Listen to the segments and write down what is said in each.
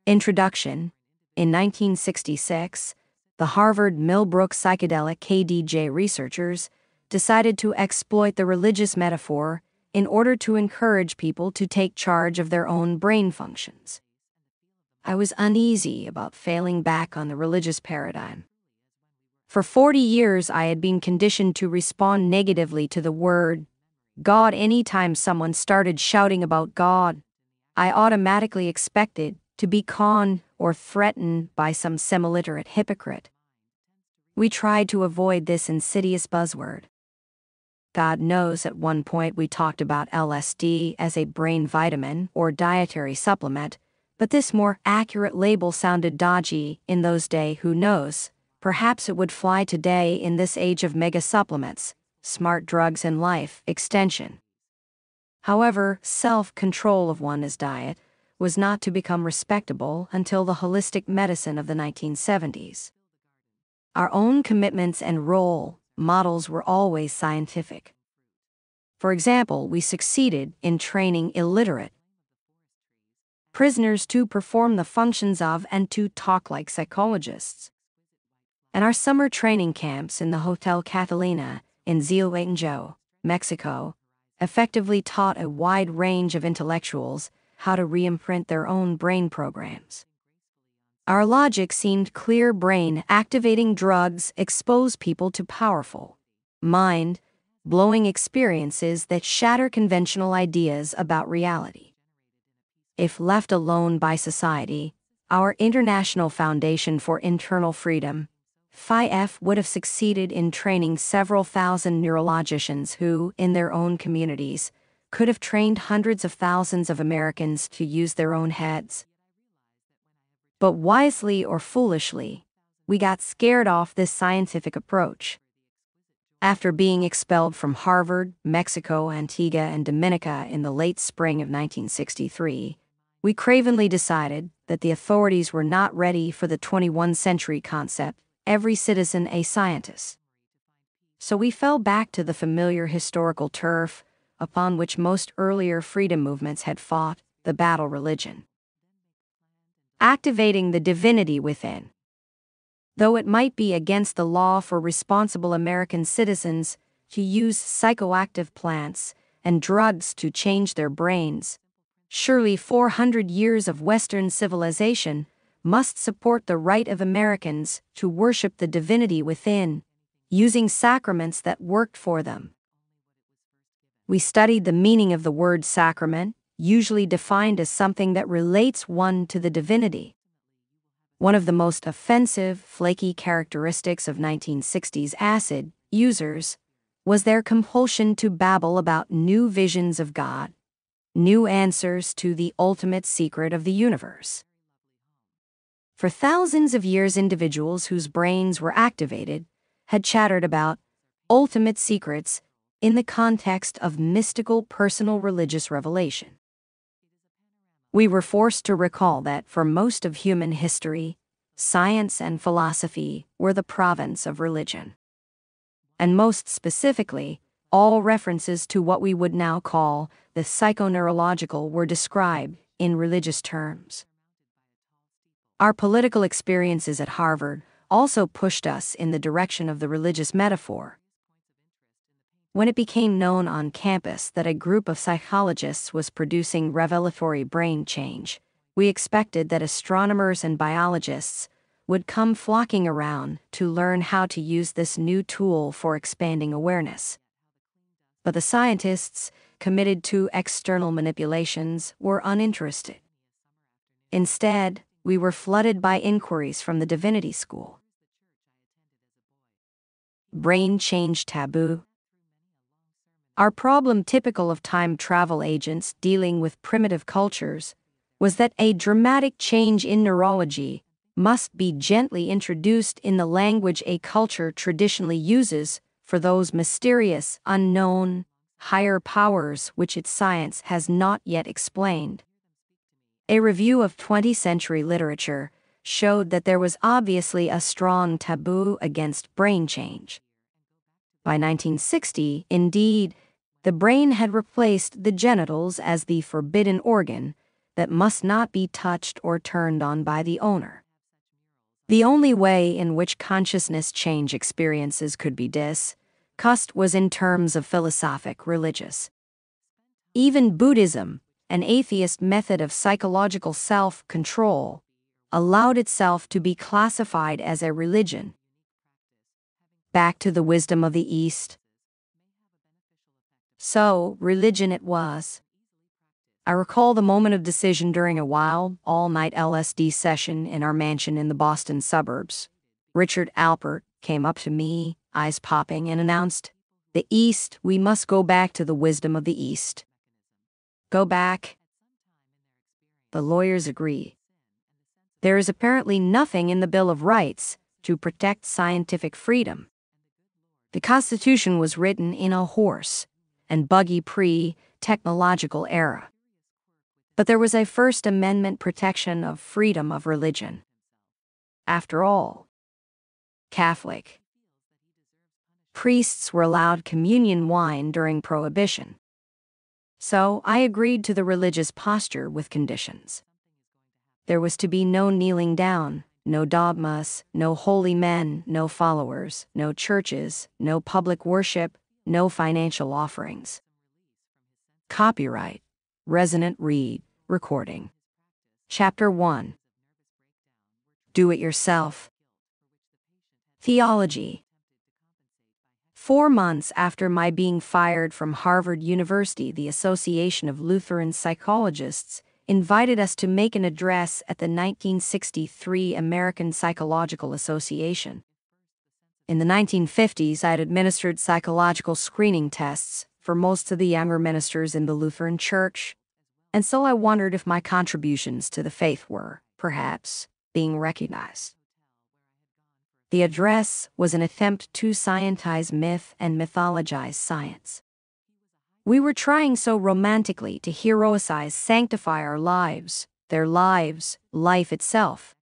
Introduction. In 1966, the Harvard Millbrook psychedelic KDJ researchers decided to exploit the religious metaphor in order to encourage people to take charge of their own brain functions. I was uneasy about failing back on the religious paradigm. For 40 years, I had been conditioned to respond negatively to the word God. Anytime someone started shouting about God, I automatically expected to be conned or threatened by some semi-literate hypocrite. We tried to avoid this insidious buzzword. God knows, at one point we talked about LSD as a brain vitamin or dietary supplement, but this more accurate label sounded dodgy in those days. Who knows? Perhaps it would fly today in this age of mega supplements, smart drugs, and life extension. However, self-control of one's diet was not to become respectable until the holistic medicine of the 1970s. Our own commitments and role models were always scientific. For example, we succeeded in training illiterate prisoners to perform the functions of and to talk like psychologists. And our summer training camps in the Hotel Catalina in Zilhuatanjo, Mexico, effectively taught a wide range of intellectuals how to re-imprint their own brain programs. Our logic seemed clear: brain-activating drugs expose people to powerful, mind-blowing experiences that shatter conventional ideas about reality. If left alone by society, our International Foundation for Internal Freedom, FIF, would have succeeded in training several thousand neurologicians who, in their own communities, could have trained hundreds of thousands of Americans to use their own heads. But wisely or foolishly, we got scared off this scientific approach. After being expelled from Harvard, Mexico, Antigua, and Dominica in the late spring of 1963, we cravenly decided that the authorities were not ready for the 21st century concept, every citizen a scientist. So we fell back to the familiar historical turf upon which most earlier freedom movements had fought, the battle religion. Activating the divinity within. Though it might be against the law for responsible American citizens to use psychoactive plants and drugs to change their brains, surely 400 years of Western civilization must support the right of Americans to worship the divinity within, using sacraments that worked for them. We studied the meaning of the word sacrament, usually defined as something that relates one to the divinity. One of the most offensive, flaky characteristics of 1960s acid users was their compulsion to babble about new visions of God, new answers to the ultimate secret of the universe. For thousands of years, individuals whose brains were activated had chattered about ultimate secrets in the context of mystical personal religious revelation. We were forced to recall that for most of human history, science and philosophy were the province of religion. And most specifically, all references to what we would now call the psychoneurological were described in religious terms. Our political experiences at Harvard also pushed us in the direction of the religious metaphor. When it became known on campus that a group of psychologists was producing revelatory brain change, we expected that astronomers and biologists would come flocking around to learn how to use this new tool for expanding awareness. But the scientists, committed to external manipulations, were uninterested. Instead, we were flooded by inquiries from the Divinity School. Brain change taboo. Our problem, typical of time travel agents dealing with primitive cultures, was that a dramatic change in neurology must be gently introduced in the language a culture traditionally uses for those mysterious, unknown, higher powers which its science has not yet explained. A review of 20th century literature showed that there was obviously a strong taboo against brain change. By 1960, indeed, the brain had replaced the genitals as the forbidden organ, that must not be touched or turned on by the owner. The only way in which consciousness change experiences could be discussed was in terms of philosophic religious. Even Buddhism, an atheist method of psychological self-control, allowed itself to be classified as a religion. Back to the wisdom of the East. So, religion it was. I recall the moment of decision during a wild, all-night LSD session in our mansion in the Boston suburbs. Richard Alpert came up to me, eyes popping, and announced, "The East, we must go back to the wisdom of the East." Go back? The lawyers agree. There is apparently nothing in the Bill of Rights to protect scientific freedom. The Constitution was written in a horse and buggy pre-technological era. But there was a First Amendment protection of freedom of religion. After all, Catholic priests were allowed communion wine during Prohibition. So I agreed to the religious posture with conditions. There was to be no kneeling down, no dogmas, no holy men, no followers, no churches, no public worship, no financial offerings. Copyright, Resonant recording. Chapter 1. Do it yourself. Theology. 4 months after my being fired from Harvard University, the Association of Lutheran Psychologists invited us to make an address at the 1963 American Psychological Association. In the 1950s, I had administered psychological screening tests for most of the younger ministers in the Lutheran Church, and so I wondered if my contributions to the faith were, perhaps, being recognized. The address was an attempt to scientize myth and mythologize science. We were trying so romantically to heroicize, sanctify our lives, their lives, life itself.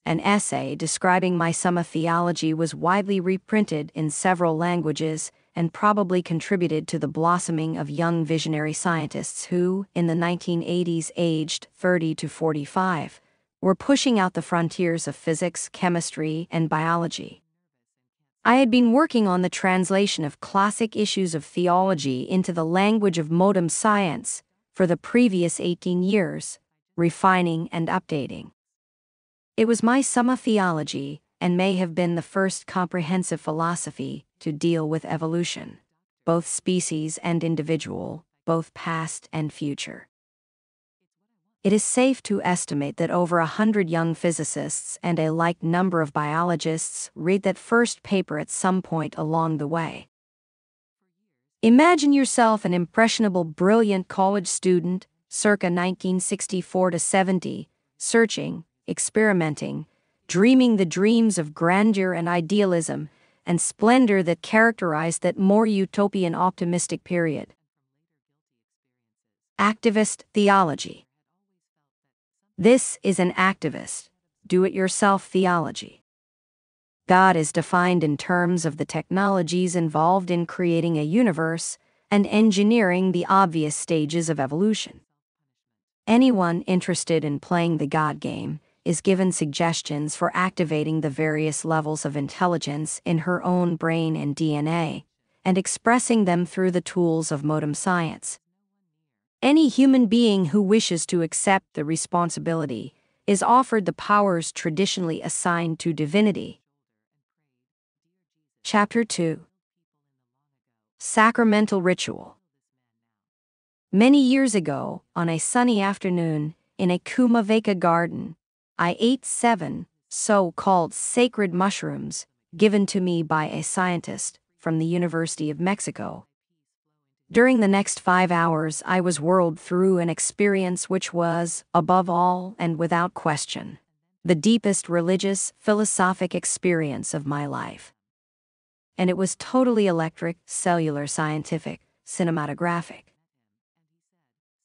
An essay describing my summa theology was widely reprinted in several languages and probably contributed to the blossoming of young visionary scientists who, in the 1980s, aged 30 to 45, were pushing out the frontiers of physics, chemistry, and biology. I had been working on the translation of classic issues of theology into the language of modern science for the previous 18 years, refining and updating. It was my summa theology, and may have been the first comprehensive philosophy to deal with evolution, both species and individual, both past and future. It is safe to estimate that over 100 young physicists and a like number of biologists read that first paper at some point along the way. Imagine yourself an impressionable, brilliant college student, circa 1964 to 70, searching, experimenting, dreaming the dreams of grandeur and idealism and splendor that characterized that more utopian optimistic period. Activist theology. This is an activist, do-it-yourself theology. God is defined in terms of the technologies involved in creating a universe and engineering the obvious stages of evolution. Anyone interested in playing the God game is given suggestions for activating the various levels of intelligence in her own brain and DNA, and expressing them through the tools of modern science. Any human being who wishes to accept the responsibility is offered the powers traditionally assigned to divinity. Chapter 2. Sacramental Ritual. Many years ago, on a sunny afternoon, in a Kumaveka garden, I ate 7 so-called sacred mushrooms given to me by a scientist from the University of Mexico. During the next 5 hours, I was whirled through an experience which was, above all and without question, the deepest religious, philosophic experience of my life. And it was totally electric, cellular, scientific, cinematographic.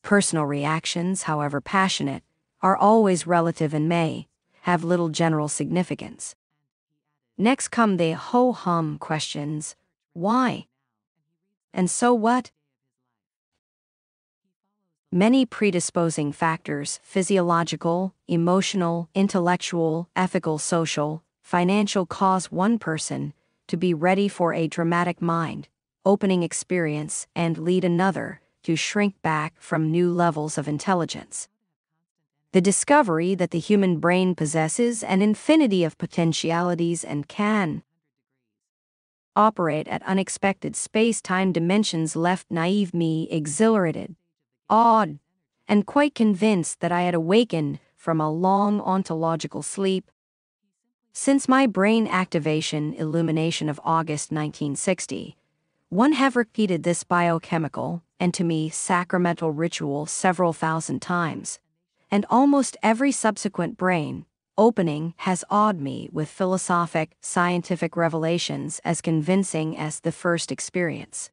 Personal reactions, however passionate, are always relative and may have little general significance. Next come the ho-hum questions: why? And so what? Many predisposing factors, physiological, emotional, intellectual, ethical, social, financial, cause one person to be ready for a dramatic mind-opening experience and lead another to shrink back from new levels of intelligence. The discovery that the human brain possesses an infinity of potentialities and can operate at unexpected space-time dimensions left naive me exhilarated, awed, and quite convinced that I had awakened from a long ontological sleep. Since my brain activation illumination of August 1960, one have repeated this biochemical, and to me sacramental ritual several thousand times, and almost every subsequent brain opening has awed me with philosophic, scientific revelations as convincing as the first experience.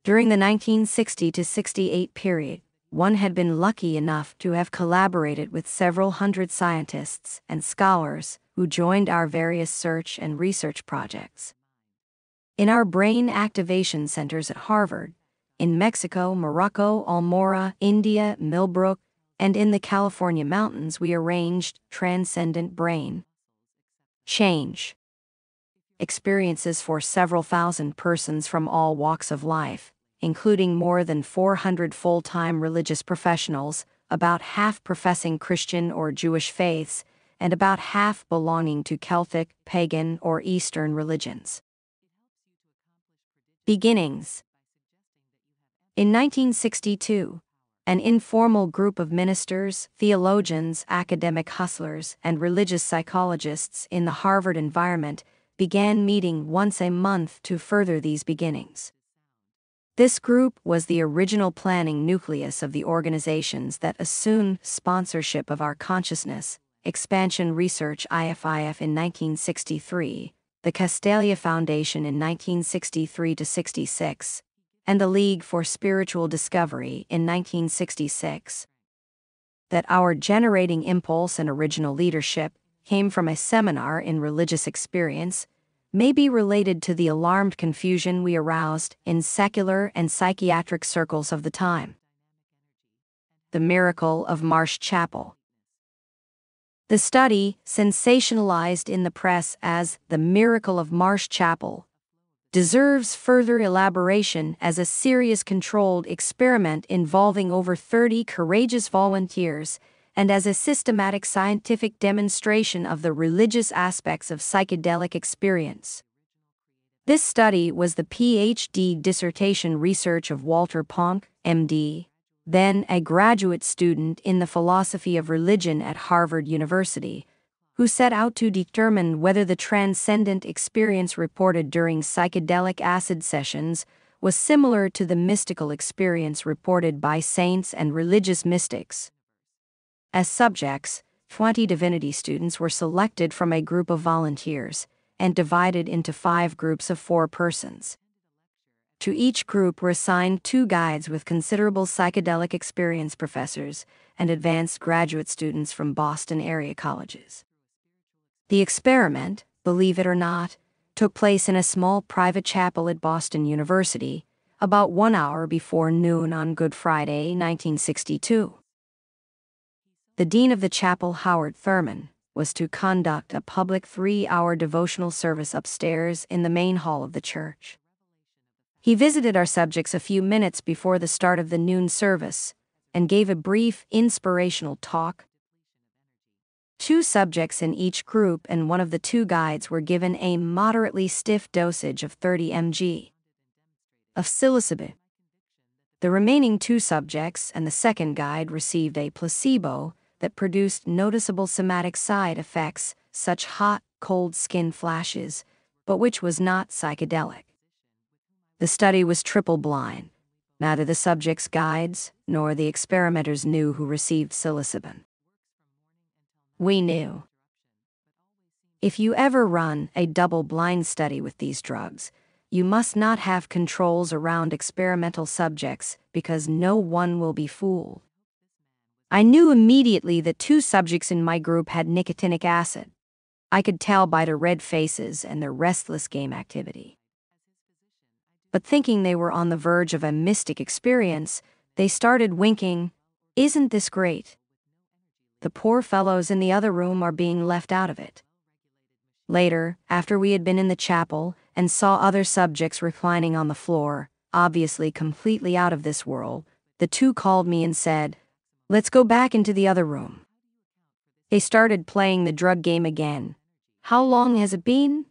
During the 1960 to 68 period, one had been lucky enough to have collaborated with several hundred scientists and scholars who joined our various search and research projects. In our brain activation centers at Harvard, in Mexico, Morocco, Almora, India, Millbrook, and in the California mountains, we arranged transcendent brain change experiences for several thousand persons from all walks of life, including more than 400 full-time religious professionals, about half professing Christian or Jewish faiths, and about half belonging to Celtic, pagan, or Eastern religions. Beginnings. In 1962, an informal group of ministers, theologians, academic hustlers, and religious psychologists in the Harvard environment began meeting once a month to further these beginnings. This group was the original planning nucleus of the organizations that assumed sponsorship of our consciousness, Expansion Research IFIF in 1963, the Castalia Foundation in 1963-66, and the League for Spiritual Discovery in 1966. That our generating impulse and original leadership came from a seminar in religious experience may be related to the alarmed confusion we aroused in secular and psychiatric circles of the time. The Miracle of Marsh Chapel. The study, sensationalized in the press as The Miracle of Marsh Chapel, deserves further elaboration as a serious controlled experiment involving over 30 courageous volunteers and as a systematic scientific demonstration of the religious aspects of psychedelic experience. This study was the PhD dissertation research of Walter Ponk, MD, then a graduate student in the philosophy of religion at Harvard University, who set out to determine whether the transcendent experience reported during psychedelic acid sessions was similar to the mystical experience reported by saints and religious mystics. As subjects, 20 divinity students were selected from a group of volunteers and divided into 5 groups of 4 persons. To each group were assigned 2 guides with considerable psychedelic experience, professors and advanced graduate students from Boston area colleges. The experiment, believe it or not, took place in a small private chapel at Boston University, about 1 hour before noon on Good Friday, 1962. The dean of the chapel, Howard Thurman, was to conduct a public 3-hour devotional service upstairs in the main hall of the church. He visited our subjects a few minutes before the start of the noon service and gave a brief, inspirational talk. 2 subjects in each group and one of the 2 guides were given a moderately stiff dosage of 30 mg of psilocybin. The remaining 2 subjects and the second guide received a placebo that produced noticeable somatic side effects, such hot, cold skin flashes, but which was not psychedelic. The study was triple-blind. Neither the subjects' guides nor the experimenters knew who received psilocybin. We knew. If you ever run a double-blind study with these drugs, you must not have controls around experimental subjects because no one will be fooled. I knew immediately that 2 subjects in my group had nicotinic acid. I could tell by their red faces and their restless game activity. But thinking they were on the verge of a mystic experience, They started winking. Isn't this great? The poor fellows in the other room are being left out of it. Later, after we had been in the chapel and saw other subjects reclining on the floor, obviously completely out of this world, the two called me and said, "Let's go back into the other room." They started playing the drug game again. How long has it been?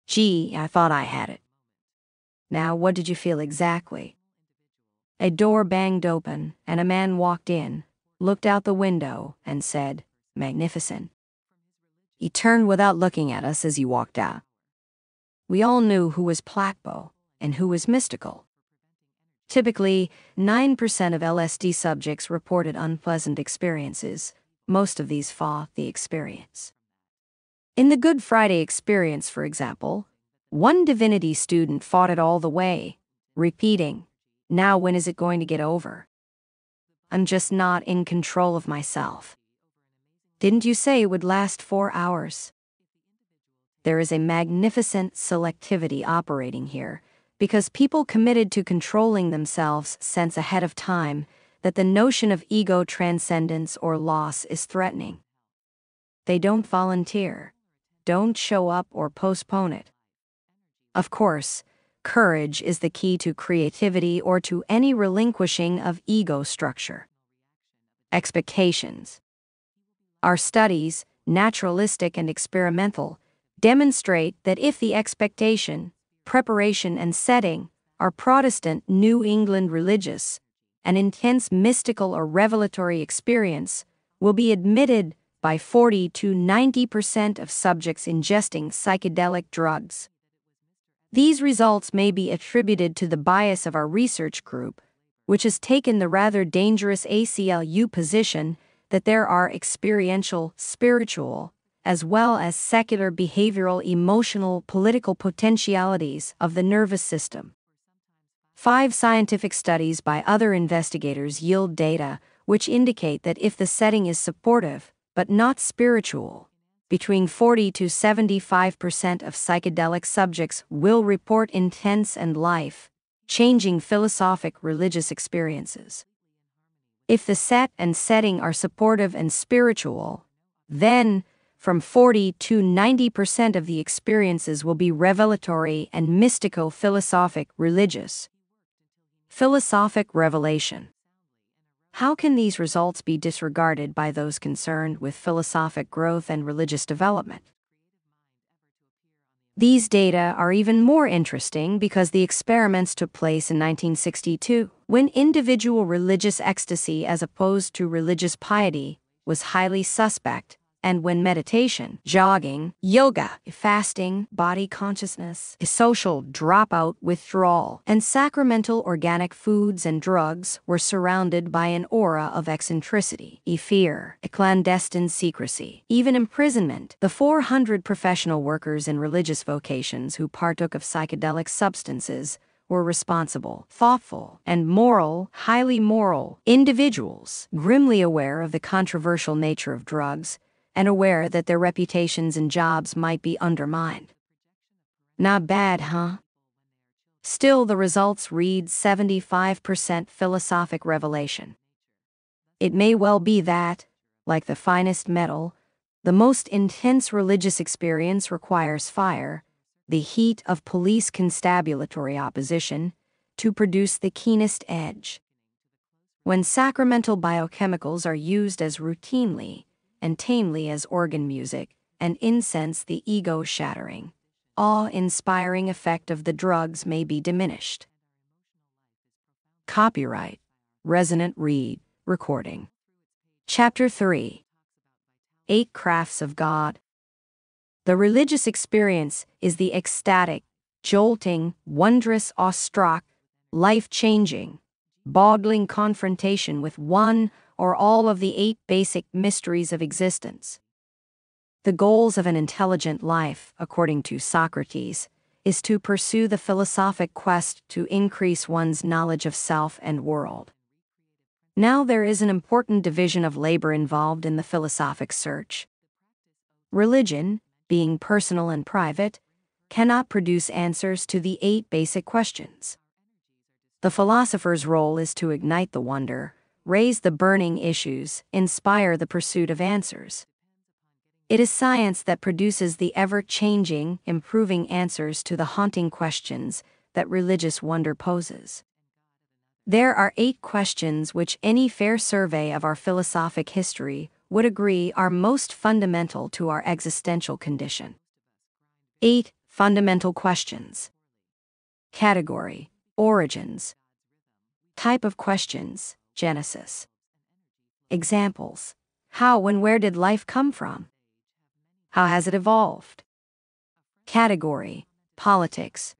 Gee, I thought I had it. Now, what did you feel exactly? A door banged open, and a man walked in, looked out the window, and said, "Magnificent." He turned without looking at us as he walked out. We all knew who was placebo and who was mystical. Typically, 9% of LSD subjects reported unpleasant experiences. Most of these fought the experience. In the Good Friday experience, for example, one divinity student fought it all the way, repeating, "Now when is it going to get over? I'm just not in control of myself." Didn't you say it would last 4 hours? There is a magnificent selectivity operating here, because people committed to controlling themselves sense ahead of time that the notion of ego transcendence or loss is threatening. They don't volunteer, don't show up or postpone it. Of course, courage is the key to creativity or to any relinquishing of ego structure. Expectations. Our studies, naturalistic and experimental, demonstrate that if the expectation, preparation, and setting are Protestant New England religious, an intense mystical or revelatory experience will be admitted by 40 to 90% of subjects ingesting psychedelic drugs. These results may be attributed to the bias of our research group, which has taken the rather dangerous ACLU position that there are experiential, spiritual, as well as secular behavioral, emotional, political potentialities of the nervous system. 5 scientific studies by other investigators yield data which indicate that if the setting is supportive, but not spiritual, between 40 to 75% of psychedelic subjects will report intense and life-changing philosophic religious experiences. If the set and setting are supportive and spiritual, then from 40 to 90% of the experiences will be revelatory and mystico-philosophic religious. Philosophic revelation. How can these results be disregarded by those concerned with philosophic growth and religious development? These data are even more interesting because the experiments took place in 1962, when individual religious ecstasy as opposed to religious piety was highly suspect, and when meditation, jogging, yoga, fasting, body consciousness, social dropout withdrawal, and sacramental organic foods and drugs were surrounded by an aura of eccentricity, fear, clandestine secrecy, even imprisonment. The 400 professional workers in religious vocations who partook of psychedelic substances were responsible, thoughtful, and highly moral individuals, grimly aware of the controversial nature of drugs, and aware that their reputations and jobs might be undermined. Not bad, huh? Still, the results read 75% philosophic revelation. It may well be that, like the finest metal, the most intense religious experience requires fire, the heat of police constabulatory opposition, to produce the keenest edge. When sacramental biochemicals are used as routinely and tamely as organ music, and incense the ego-shattering, awe-inspiring effect of the drugs may be diminished. Copyright Resonant recording. Chapter 3. 8 Crafts of God. The religious experience is the ecstatic, jolting, wondrous, awestruck, life-changing, boggling confrontation with one or all of the 8 basic mysteries of existence. The goals of an intelligent life, according to Socrates, is to pursue the philosophic quest to increase one's knowledge of self and world. Now there is an important division of labor involved in the philosophic search. Religion, being personal and private, cannot produce answers to the 8 basic questions. The philosopher's role is to ignite the wonder, raise the burning issues, inspire the pursuit of answers. It is science that produces the ever-changing, improving answers to the haunting questions that religious wonder poses. There are 8 questions which any fair survey of our philosophic history would agree are most fundamental to our existential condition. 8 fundamental questions. Category: origins. Type of questions: Genesis. Examples: how and where did life come from? How has it evolved? Category: politics.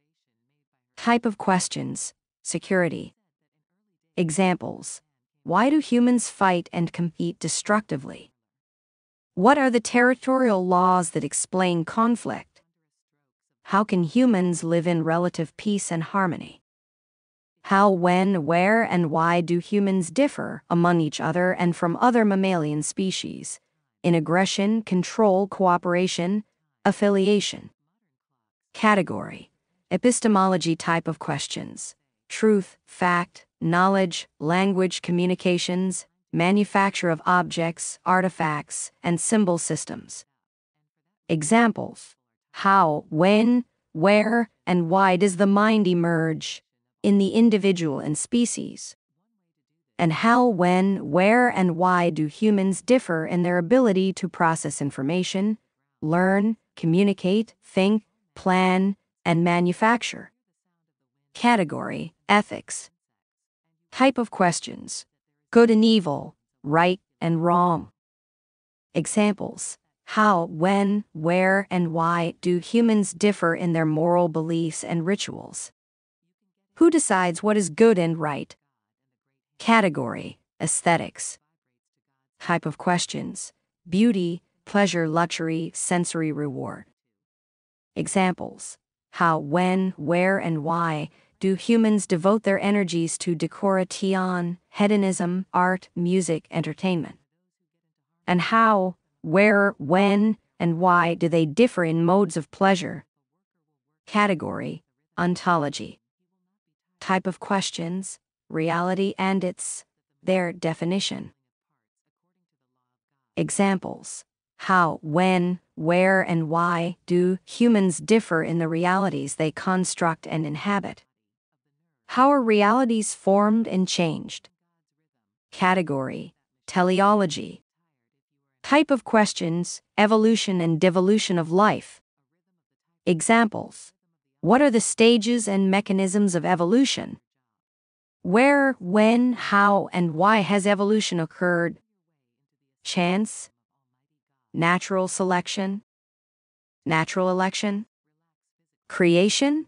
Type of questions: security. Examples: why do humans fight and compete destructively? What are the territorial laws that explain conflict? How can humans live in relative peace and harmony? How, when, where, and why do humans differ among each other and from other mammalian species in aggression, control, cooperation, affiliation? Category: epistemology. Type of questions: truth, fact, knowledge, language, communications, manufacture of objects, artifacts, and symbol systems. Examples: how, when, where, and why does the mind emerge in the individual and species? And how, when, where, and why do humans differ in their ability to process information, learn, communicate, think, plan, and manufacture? Category: ethics. Type of questions: good and evil, right and wrong. Examples: how, when, where, and why do humans differ in their moral beliefs and rituals? Who decides what is good and right? Category: aesthetics. Type of questions: beauty, pleasure, luxury, sensory reward. Examples: how, when, where, and why do humans devote their energies to decoration, hedonism, art, music, entertainment? And how, where, when, and why do they differ in modes of pleasure? Category: ontology. Type of questions: reality and their definition. Examples: how, when, where, and why do humans differ in the realities they construct and inhabit? How are realities formed and changed? Category: teleology. Type of questions: evolution and devolution of life. Examples: what are the stages and mechanisms of evolution? Where, when, how, and why has evolution occurred? Chance? Natural selection? Natural election? Creation?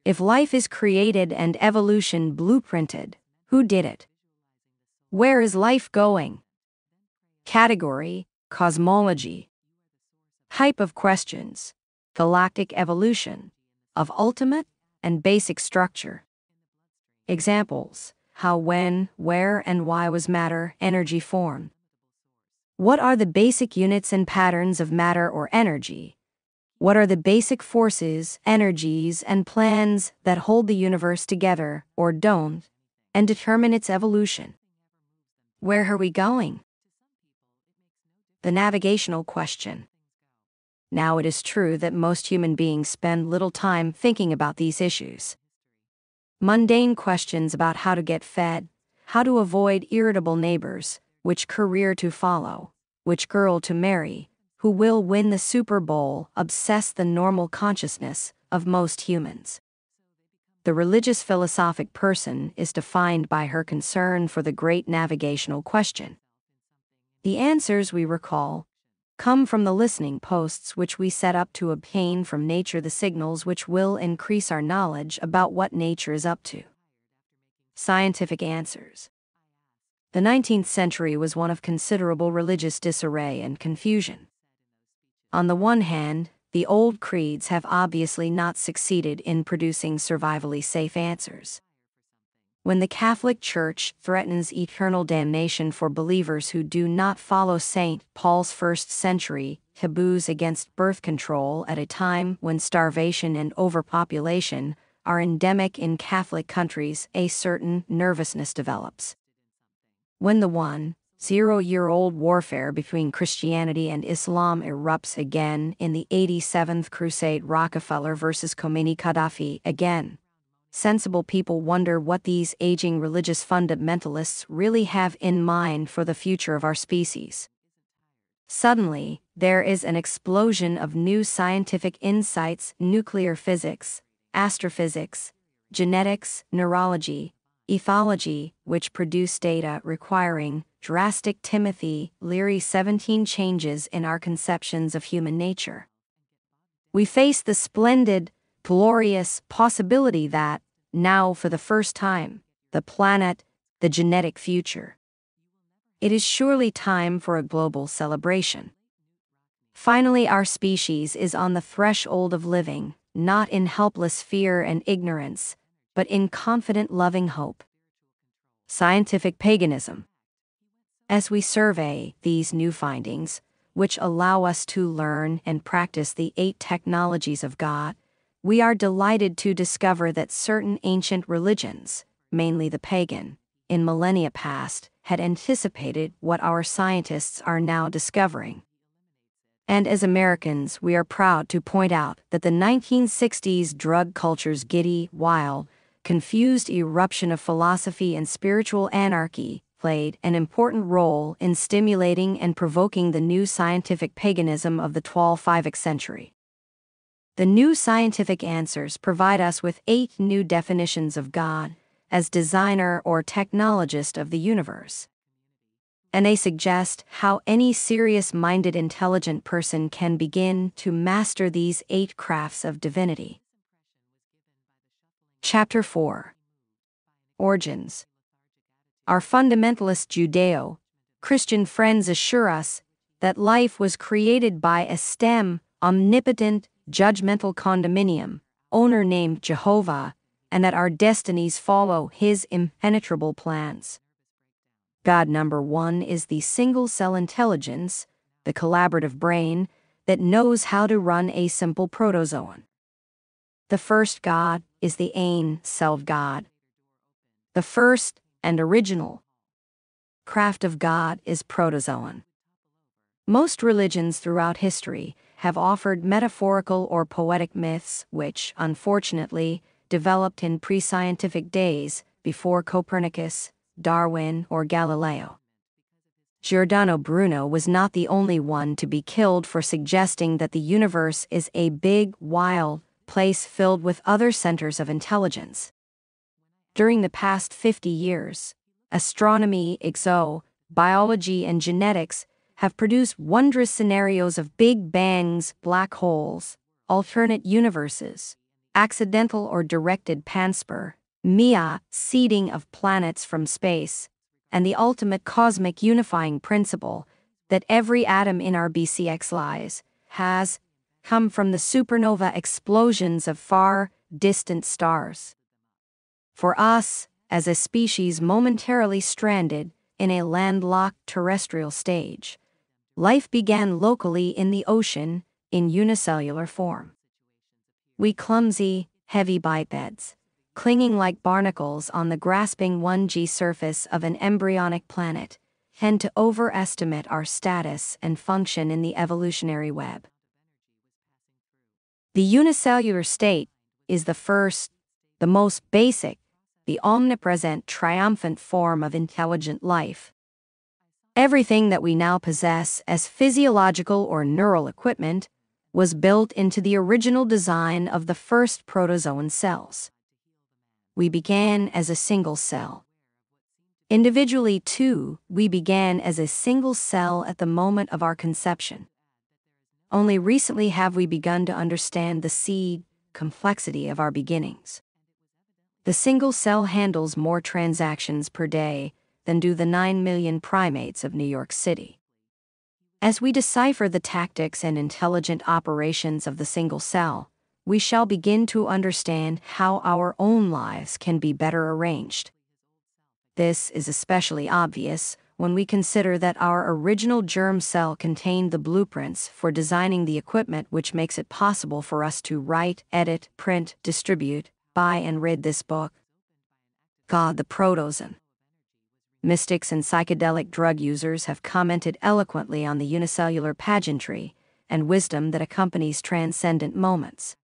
If life is created and evolution blueprinted, who did it? Where is life going? Category: cosmology. Type of questions: galactic evolution, of ultimate and basic structure. Examples: how, when, where, and why was matter, energy formed? What are the basic units and patterns of matter or energy? What are the basic forces, energies, and plans that hold the universe together, or don't, and determine its evolution? Where are we going? The navigational question. Now, it is true that most human beings spend little time thinking about these issues. Mundane questions about how to get fed, how to avoid irritable neighbors, which career to follow, which girl to marry, who will win the Super Bowl, obsess the normal consciousness of most humans. The religious philosophic person is defined by her concern for the great navigational question. The answers, we recall, come from the listening posts which we set up to obtain from nature the signals which will increase our knowledge about what nature is up to. Scientific answers. The 19th century was one of considerable religious disarray and confusion. On the one hand, the old creeds have obviously not succeeded in producing survivally safe answers. When the Catholic Church threatens eternal damnation for believers who do not follow St. Paul's first-century taboos against birth control at a time when starvation and overpopulation are endemic in Catholic countries, a certain nervousness develops. When the 1,000-year-old warfare between Christianity and Islam erupts again in the 87th Crusade, Rockefeller versus Khomeini, Gaddafi again, sensible people wonder what these aging religious fundamentalists really have in mind for the future of our species. Suddenly, there is an explosion of new scientific insights: nuclear physics, astrophysics, genetics, neurology, ethology, which produce data requiring drastic Timothy Leary 17 changes in our conceptions of human nature. We face the splendid, glorious possibility that, now for the first time, the planet, the genetic future. It is surely time for a global celebration. Finally, our species is on the threshold of living, not in helpless fear and ignorance, but in confident, loving hope. Scientific paganism. As we survey these new findings, which allow us to learn and practice the 8 technologies of God, we are delighted to discover that certain ancient religions, mainly the pagan, in millennia past, had anticipated what our scientists are now discovering. And as Americans, we are proud to point out that the 1960s drug culture's giddy, wild, confused eruption of philosophy and spiritual anarchy played an important role in stimulating and provoking the new scientific paganism of the 12th century. The new scientific answers provide us with 8 new definitions of God as designer or technologist of the universe. And they suggest how any serious-minded intelligent person can begin to master these 8 crafts of divinity. Chapter 4. Origins. Our fundamentalist Judeo-Christian friends assure us that life was created by a STEM, omnipotent, judgmental condominium owner named Jehovah, and that our destinies follow his impenetrable plans. God number 1 is the single-cell intelligence, the collaborative brain, that knows how to run a simple protozoan. The first God is the Ein-Self God. The first and original craft of God is protozoan. Most religions throughout history have offered metaphorical or poetic myths which, unfortunately, developed in pre-scientific days before Copernicus, Darwin, or Galileo. Giordano Bruno was not the only one to be killed for suggesting that the universe is a big, wild place filled with other centers of intelligence. During the past 50 years, astronomy, biology, and genetics have produced wondrous scenarios of big bangs, black holes, alternate universes, accidental or directed panspur, seeding of planets from space, and the ultimate cosmic unifying principle that every atom in our BCX has come from the supernova explosions of far, distant stars. For us, as a species momentarily stranded in a landlocked terrestrial stage, life began locally in the ocean in unicellular form. We clumsy, heavy bipeds, clinging like barnacles on the grasping 1G surface of an embryonic planet, tend to overestimate our status and function in the evolutionary web. The unicellular state is the first, the most basic, the omnipresent, triumphant form of intelligent life. Everything that we now possess as physiological or neural equipment was built into the original design of the first protozoan cells. We began as a single cell. Individually, too, we began as a single cell at the moment of our conception. Only recently have we begun to understand the seed complexity of our beginnings. The single cell handles more transactions per day than do the 9 million primates of New York City. As we decipher the tactics and intelligent operations of the single cell, we shall begin to understand how our own lives can be better arranged. This is especially obvious when we consider that our original germ cell contained the blueprints for designing the equipment which makes it possible for us to write, edit, print, distribute, Buy and read this book. God, the protozoan. Mystics and psychedelic drug users have commented eloquently on the unicellular pageantry and wisdom that accompanies transcendent moments.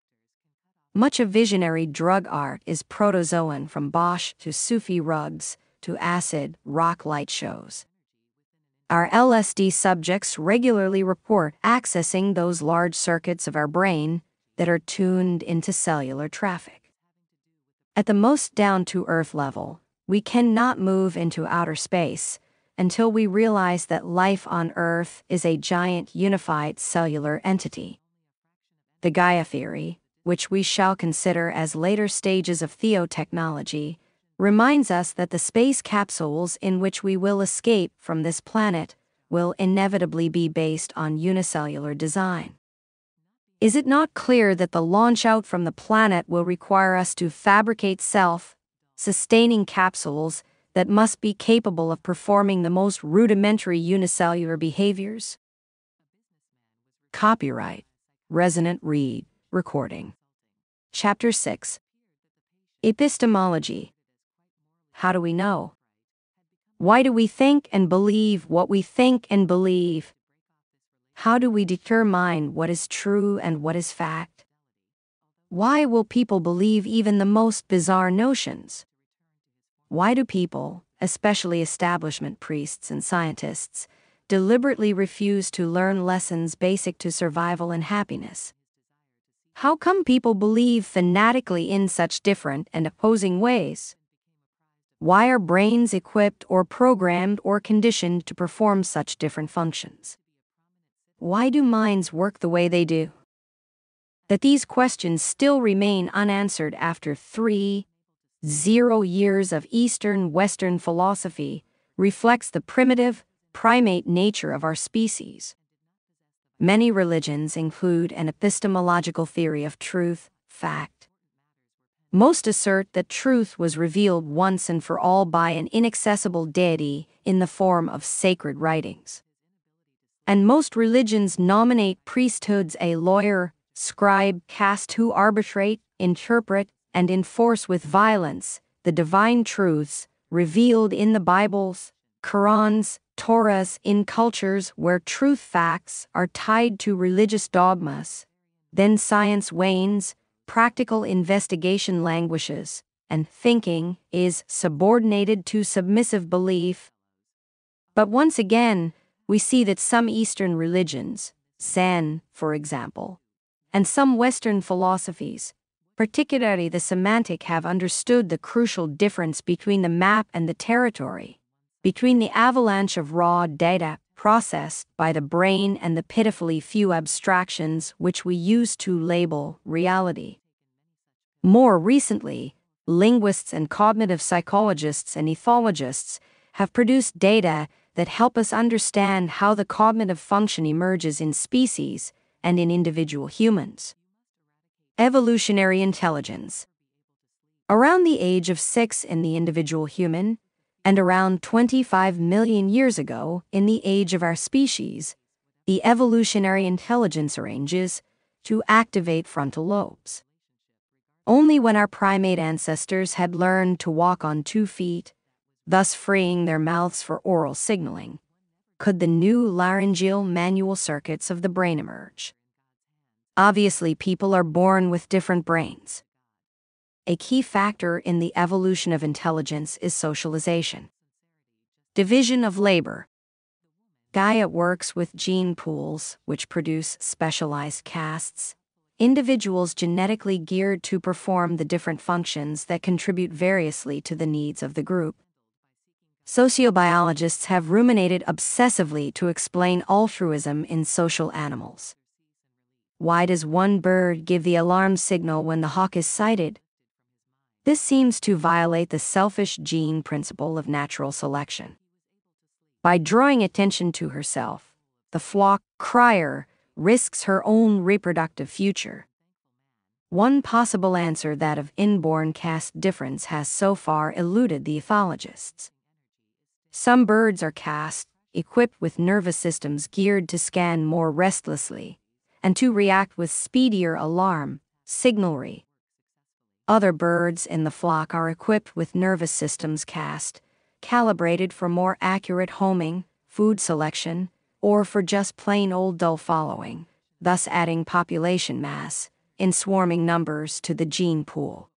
Much of visionary drug art is protozoan, from Bosch to Sufi rugs to acid rock light shows. Our LSD subjects regularly report accessing those large circuits of our brain that are tuned into cellular traffic. At the most down-to-earth level, we cannot move into outer space until we realize that life on Earth is a giant unified cellular entity. The Gaia theory, which we shall consider as later stages of theotechnology, reminds us that the space capsules in which we will escape from this planet will inevitably be based on unicellular design. Is it not clear that the launch out from the planet will require us to fabricate self-sustaining capsules that must be capable of performing the most rudimentary unicellular behaviors? Copyright Resonant recording. Chapter 6. Epistemology. How do we know? Why do we think and believe what we think and believe? How do we determine what is true and what is fact? Why will people believe even the most bizarre notions? Why do people, especially establishment priests and scientists, deliberately refuse to learn lessons basic to survival and happiness? How come people believe fanatically in such different and opposing ways? Why are brains equipped or programmed or conditioned to perform such different functions? Why do minds work the way they do? That these questions still remain unanswered after 30 years of Eastern-Western philosophy reflects the primitive, primate nature of our species. Many religions include an epistemological theory of truth, fact. Most assert that truth was revealed once and for all by an inaccessible deity in the form of sacred writings. And most religions nominate priesthoods a lawyer, scribe, caste who arbitrate, interpret, and enforce with violence the divine truths revealed in the Bibles, Qurans, Torahs. In cultures where truth facts are tied to religious dogmas, then science wanes, practical investigation languishes, and thinking is subordinated to submissive belief. But once again, we see that some Eastern religions, Zen, for example, and some Western philosophies, particularly the semantic, have understood the crucial difference between the map and the territory, between the avalanche of raw data processed by the brain and the pitifully few abstractions which we use to label reality. More recently, linguists and cognitive psychologists and ethologists have produced data that help us understand how the cognitive function emerges in species and in individual humans. Evolutionary intelligence. Around the age of 6 in the individual human, and around 25 million years ago in the age of our species, the evolutionary intelligence arranges to activate frontal lobes. Only when our primate ancestors had learned to walk on 2 feet, thus freeing their mouths for oral signaling, could the new laryngeal manual circuits of the brain emerge. Obviously, people are born with different brains. A key factor in the evolution of intelligence is socialization. Division of labor. Gaia works with gene pools, which produce specialized castes, individuals genetically geared to perform the different functions that contribute variously to the needs of the group. Sociobiologists have ruminated obsessively to explain altruism in social animals. Why does one bird give the alarm signal when the hawk is sighted? This seems to violate the selfish gene principle of natural selection. By drawing attention to herself, the flock crier risks her own reproductive future. One possible answer, that of inborn caste difference, has so far eluded the ethologists. Some birds are caste, equipped with nervous systems geared to scan more restlessly, and to react with speedier alarm signalry. Other birds in the flock are equipped with nervous systems calibrated for more accurate homing, food selection, or for just plain old dull following, thus adding population mass in swarming numbers to the gene pool.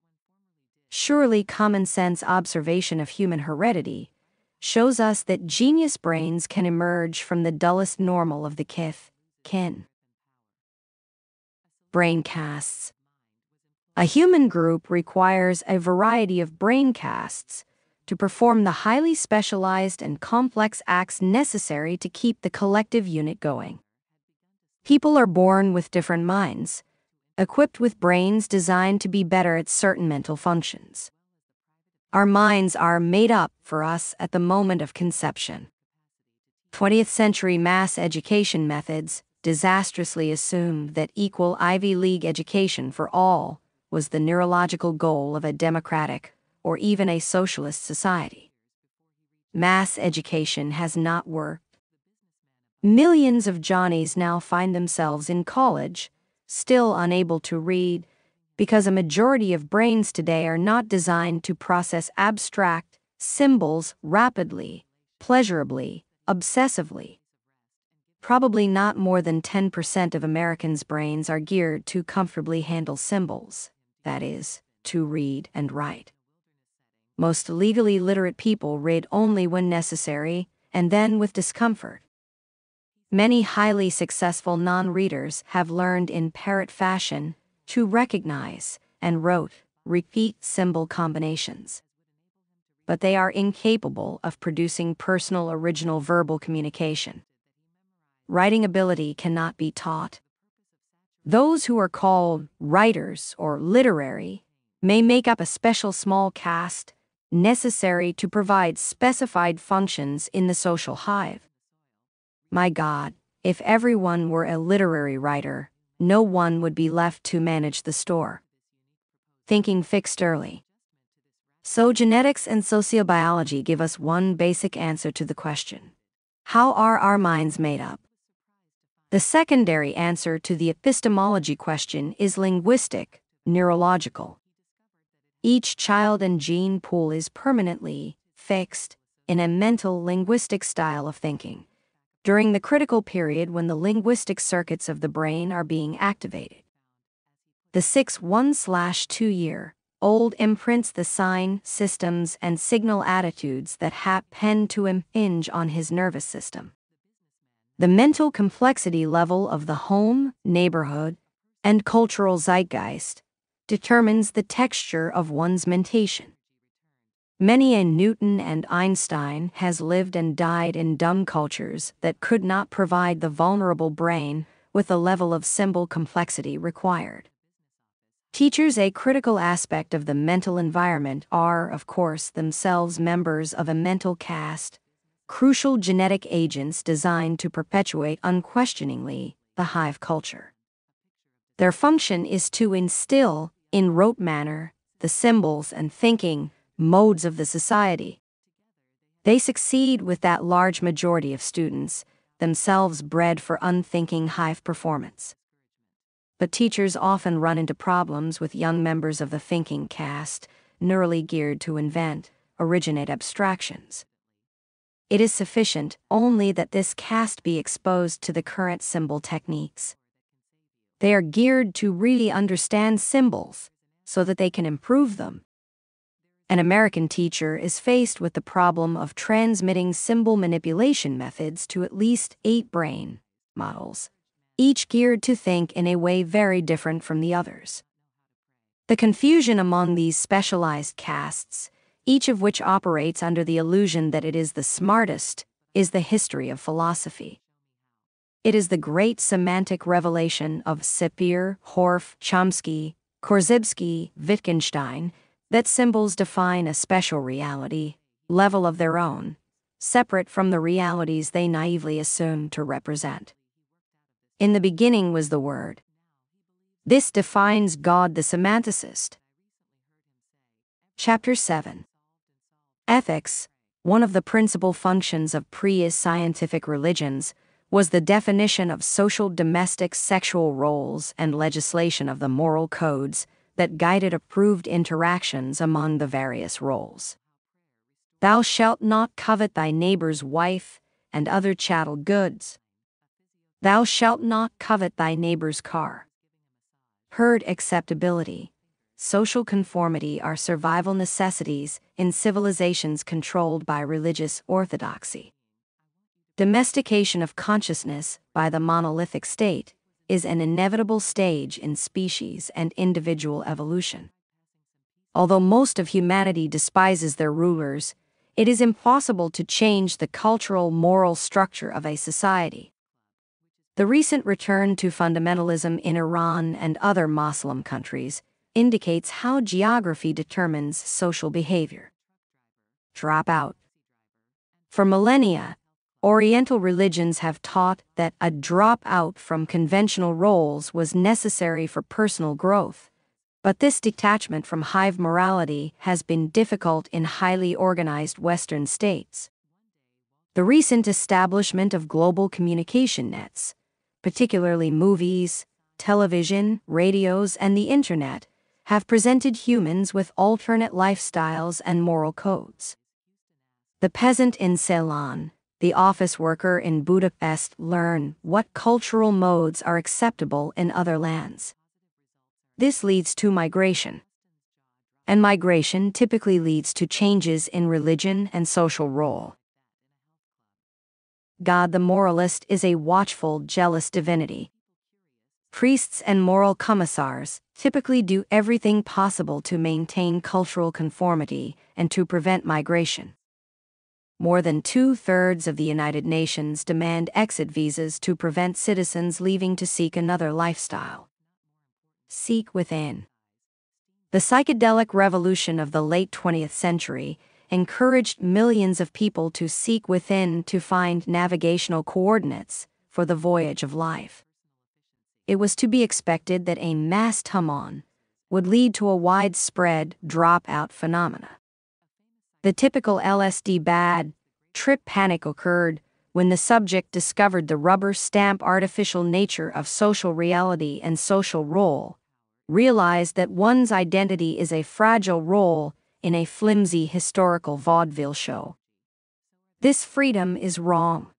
Surely common sense observation of human heredity shows us that genius brains can emerge from the dullest normal of the kin. Brain casts. A human group requires a variety of brain casts to perform the highly specialized and complex acts necessary to keep the collective unit going. People are born with different minds, equipped with brains designed to be better at certain mental functions. Our minds are made up for us at the moment of conception. 20th century mass education methods disastrously assumed that equal Ivy League education for all was the neurological goal of a democratic or even a socialist society. Mass education has not worked. Millions of Johnnies now find themselves in college, still unable to read, because a majority of brains today are not designed to process abstract symbols rapidly, pleasurably, obsessively. Probably not more than 10% of Americans' brains are geared to comfortably handle symbols, that is, to read and write. Most legally literate people read only when necessary, and then with discomfort. Many highly successful non-readers have learned in parrot fashion to recognize and repeat symbol combinations. But they are incapable of producing personal original verbal communication. Writing ability cannot be taught. Those who are called writers or literary may make up a special small caste necessary to provide specified functions in the social hive. My God, if everyone were a literary writer, no one would be left to manage the store. Thinking fixed early. So genetics and sociobiology give us one basic answer to the question: how are our minds made up? The secondary answer to the epistemology question is linguistic, neurological. Each child and gene pool is permanently fixed in a mental linguistic style of thinking during the critical period when the linguistic circuits of the brain are being activated. The 1/2-year-old imprints the sign, systems, and signal attitudes that happen to impinge on his nervous system. The mental complexity level of the home, neighborhood, and cultural zeitgeist determines the texture of one's mentation. Many a Newton and Einstein has lived and died in dumb cultures that could not provide the vulnerable brain with the level of symbol complexity required. Teachers, a critical aspect of the mental environment, are, of course, themselves members of a mental caste, crucial genetic agents designed to perpetuate unquestioningly the hive culture. Their function is to instill, in rote manner, the symbols and thinking modes of the society. They succeed with that large majority of students, themselves bred for unthinking hive performance. But teachers often run into problems with young members of the thinking caste, neurally geared to originate abstractions. It is sufficient only that this caste be exposed to the current symbol techniques. They are geared to really understand symbols so that they can improve them. An American teacher is faced with the problem of transmitting symbol manipulation methods to at least 8 brain models, each geared to think in a way very different from the others. The confusion among these specialized castes, each of which operates under the illusion that it is the smartest, is the history of philosophy. It is the great semantic revelation of Sapir, Horff, Chomsky, Korzybski, Wittgenstein that symbols define a special reality, level of their own, separate from the realities they naively assume to represent. In the beginning was the Word. This defines God the semanticist. Chapter 7. Ethics, one of the principal functions of pre-scientific religions, was the definition of social domestic sexual roles and legislation of the moral codes that guided approved interactions among the various roles. Thou shalt not covet thy neighbor's wife and other chattel goods. Thou shalt not covet thy neighbor's car. Herd acceptability, social conformity are survival necessities in civilizations controlled by religious orthodoxy. Domestication of consciousness by the monolithic state is an inevitable stage in species and individual evolution. Although most of humanity despises their rulers, it is impossible to change the cultural moral structure of a society. The recent return to fundamentalism in Iran and other Muslim countries indicates how geography determines social behavior. Dropout. For millennia, Oriental religions have taught that a dropout from conventional roles was necessary for personal growth, but this detachment from hive morality has been difficult in highly organized Western states. The recent establishment of global communication nets, particularly movies, television, radios, and the internet, have presented humans with alternate lifestyles and moral codes. The peasant in Ceylon, the office worker in Budapest learn what cultural modes are acceptable in other lands. This leads to migration. And migration typically leads to changes in religion and social role. God the moralist is a watchful, jealous divinity. Priests and moral commissars typically do everything possible to maintain cultural conformity and to prevent migration. More than 2/3 of the United Nations demand exit visas to prevent citizens leaving to seek another lifestyle. Seek within. The psychedelic revolution of the late 20th century encouraged millions of people to seek within to find navigational coordinates for the voyage of life. It was to be expected that a mass tumon would lead to a widespread dropout phenomena. The typical LSD bad trip panic occurred when the subject discovered the rubber stamp artificial nature of social reality and social role, realized that one's identity is a fragile role in a flimsy historical vaudeville show. This freedom is wrong.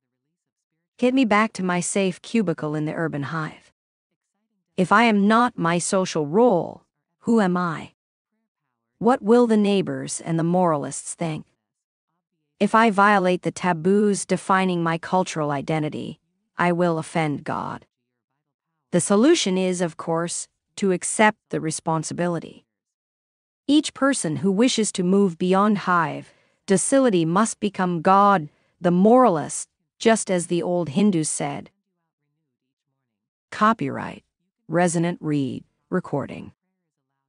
Get me back to my safe cubicle in the urban hive. If I am not my social role, who am I? What will the neighbors and the moralists think? If I violate the taboos defining my cultural identity, I will offend God. The solution is, of course, to accept the responsibility. Each person who wishes to move beyond hive docility must become God, the moralist, just as the old Hindus said. Copyright Resonant Read Recording.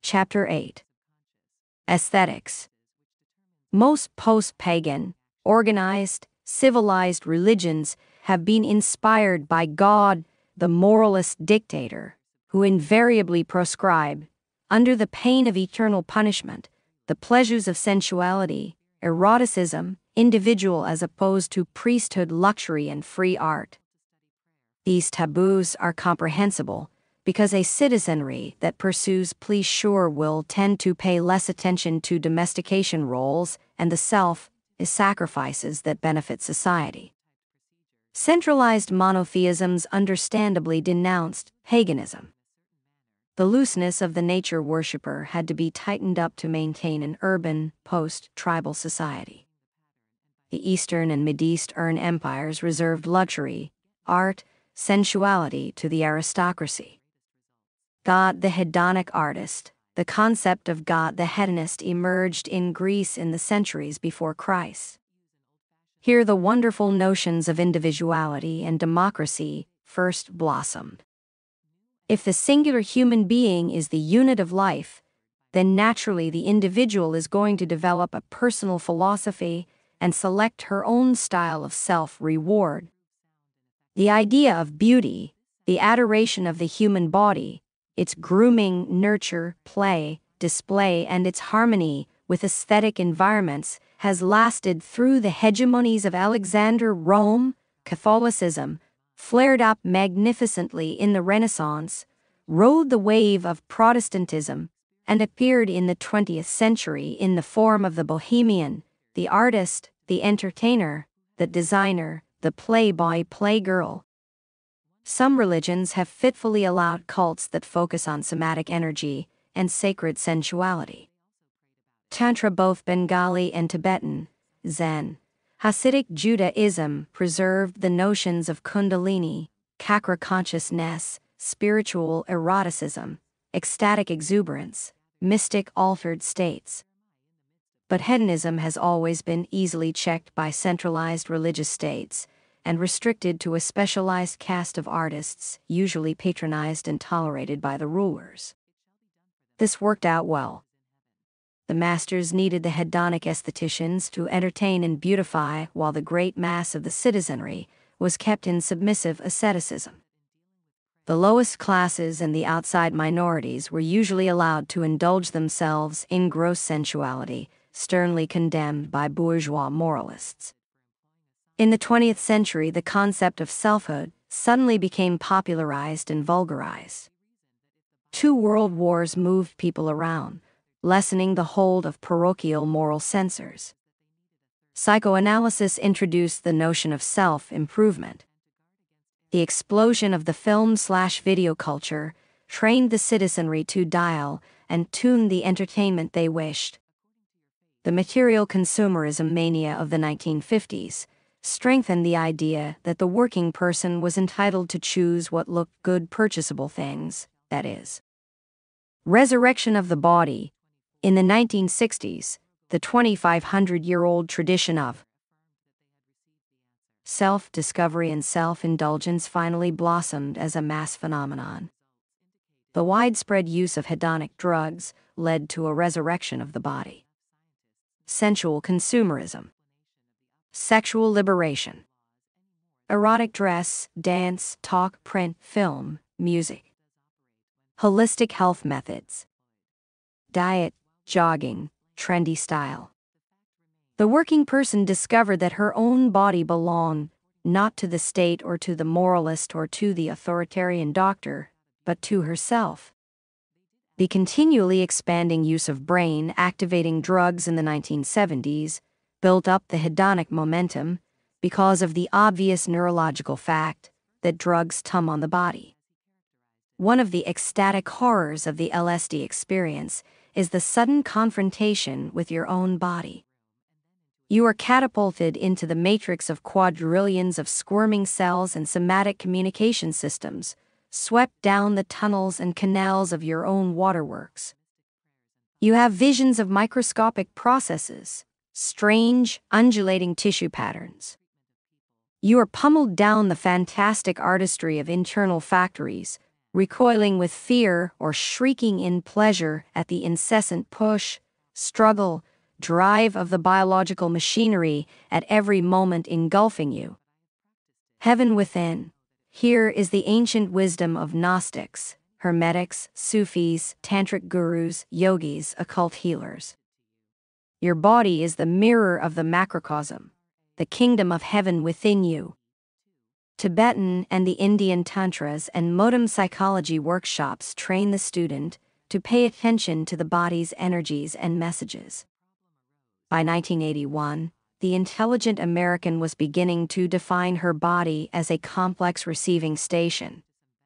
Chapter 8. Aesthetics. Most post-pagan, organized, civilized religions have been inspired by God, the moralist dictator, who invariably proscribe, under the pain of eternal punishment, the pleasures of sensuality, eroticism, individual as opposed to priesthood, luxury, and free art. These taboos are comprehensible because a citizenry that pursues please sure will tend to pay less attention to domestication roles and the self is sacrifices that benefit society. Centralized monotheisms understandably denounced paganism. The looseness of the nature worshipper had to be tightened up to maintain an urban, post-tribal society. The Eastern and Mideastern empires reserved luxury, art, sensuality to the aristocracy. God the hedonic artist, the concept of God the hedonist emerged in Greece in the centuries before Christ. Here the wonderful notions of individuality and democracy first blossomed. If the singular human being is the unit of life, then naturally the individual is going to develop a personal philosophy and select her own style of self-reward. The idea of beauty, the adoration of the human body, its grooming, nurture, play, display, and its harmony with aesthetic environments has lasted through the hegemonies of Alexander, Rome, Catholicism, flared up magnificently in the Renaissance, rode the wave of Protestantism, and appeared in the 20th century in the form of the bohemian, the artist, the entertainer, the designer, the playboy, playgirl. Some religions have fitfully allowed cults that focus on somatic energy and sacred sensuality. Tantra, both Bengali and Tibetan, Zen, Hasidic Judaism preserved the notions of kundalini, chakra consciousness, spiritual eroticism, ecstatic exuberance, mystic altered states. But hedonism has always been easily checked by centralized religious states and restricted to a specialized caste of artists, usually patronized and tolerated by the rulers. This worked out well. The masters needed the hedonic aestheticians to entertain and beautify, while the great mass of the citizenry was kept in submissive asceticism. The lowest classes and the outside minorities were usually allowed to indulge themselves in gross sensuality, sternly condemned by bourgeois moralists. In the 20th century, the concept of selfhood suddenly became popularized and vulgarized. 2 world wars moved people around, lessening the hold of parochial moral censors. Psychoanalysis introduced the notion of self-improvement. The explosion of the film/video culture trained the citizenry to dial and tune the entertainment they wished. The material consumerism mania of the 1950s strengthened the idea that the working person was entitled to choose what looked good, purchasable things, that is. Resurrection of the body. In the 1960s, the 2,500-year-old tradition of self-discovery and self-indulgence finally blossomed as a mass phenomenon. The widespread use of hedonic drugs led to a resurrection of the body. Sensual consumerism. Sexual liberation. Erotic dress, dance, talk, print, film, music. Holistic health methods. Diet, jogging, trendy style. The working person discovered that her own body belonged not to the state or to the moralist or to the authoritarian doctor, but to herself. The continually expanding use of brain-activating drugs in the 1970s built up the hedonic momentum because of the obvious neurological fact that drugs tum on the body. One of the ecstatic horrors of the LSD experience is the sudden confrontation with your own body. You are catapulted into the matrix of quadrillions of squirming cells and somatic communication systems, swept down the tunnels and canals of your own waterworks. You have visions of microscopic processes, strange, undulating tissue patterns. You are pummeled down the fantastic artistry of internal factories, recoiling with fear or shrieking in pleasure at the incessant push, struggle, drive of the biological machinery at every moment engulfing you. Heaven within. Here is the ancient wisdom of Gnostics, Hermetics, Sufis, Tantric gurus, yogis, occult healers. Your body is the mirror of the macrocosm, the kingdom of heaven within you. Tibetan and the Indian tantras and modern psychology workshops train the student to pay attention to the body's energies and messages. By 1981, the intelligent American was beginning to define her body as a complex receiving station,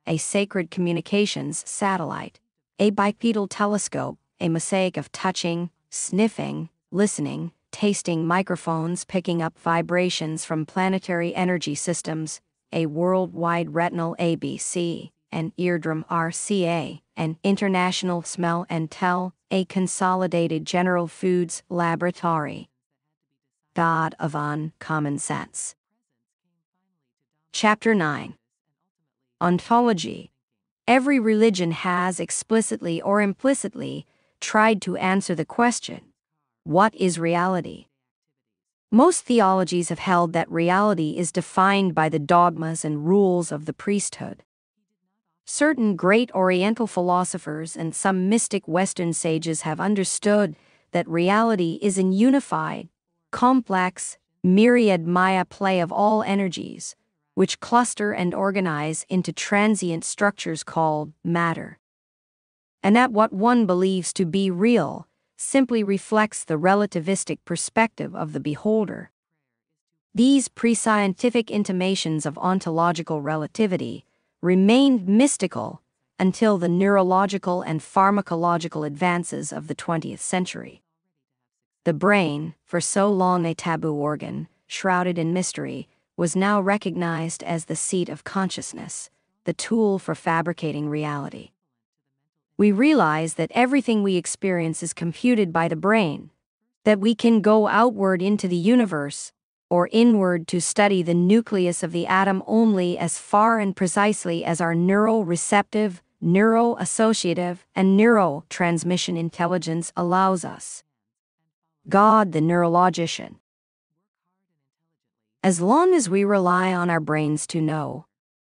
a sacred communications satellite, a bipedal telescope, a mosaic of touching, sniffing, listening, tasting microphones picking up vibrations from planetary energy systems, a worldwide retinal ABC, an eardrum RCA, an international smell and tell, a consolidated general foods laboratory. God of uncommon sense. Chapter 9. Ontology. Every religion has explicitly or implicitly tried to answer the question, what is reality? Most theologies have held that reality is defined by the dogmas and rules of the priesthood. Certain great Oriental philosophers and some mystic Western sages have understood that reality is an unified, complex, myriad Maya play of all energies, which cluster and organize into transient structures called matter. and that what one believes to be real simply reflects the relativistic perspective of the beholder. These pre-scientific intimations of ontological relativity remained mystical until the neurological and pharmacological advances of the 20th century. The brain, for so long a taboo organ, shrouded in mystery, was now recognized as the seat of consciousness, the tool for fabricating reality. We realize that everything we experience is computed by the brain, that we can go outward into the universe, or inward to study the nucleus of the atom only as far and precisely as our neuroreceptive, neuroassociative, and neurotransmission intelligence allows us. God, the neurologician. As long as we rely on our brains to know,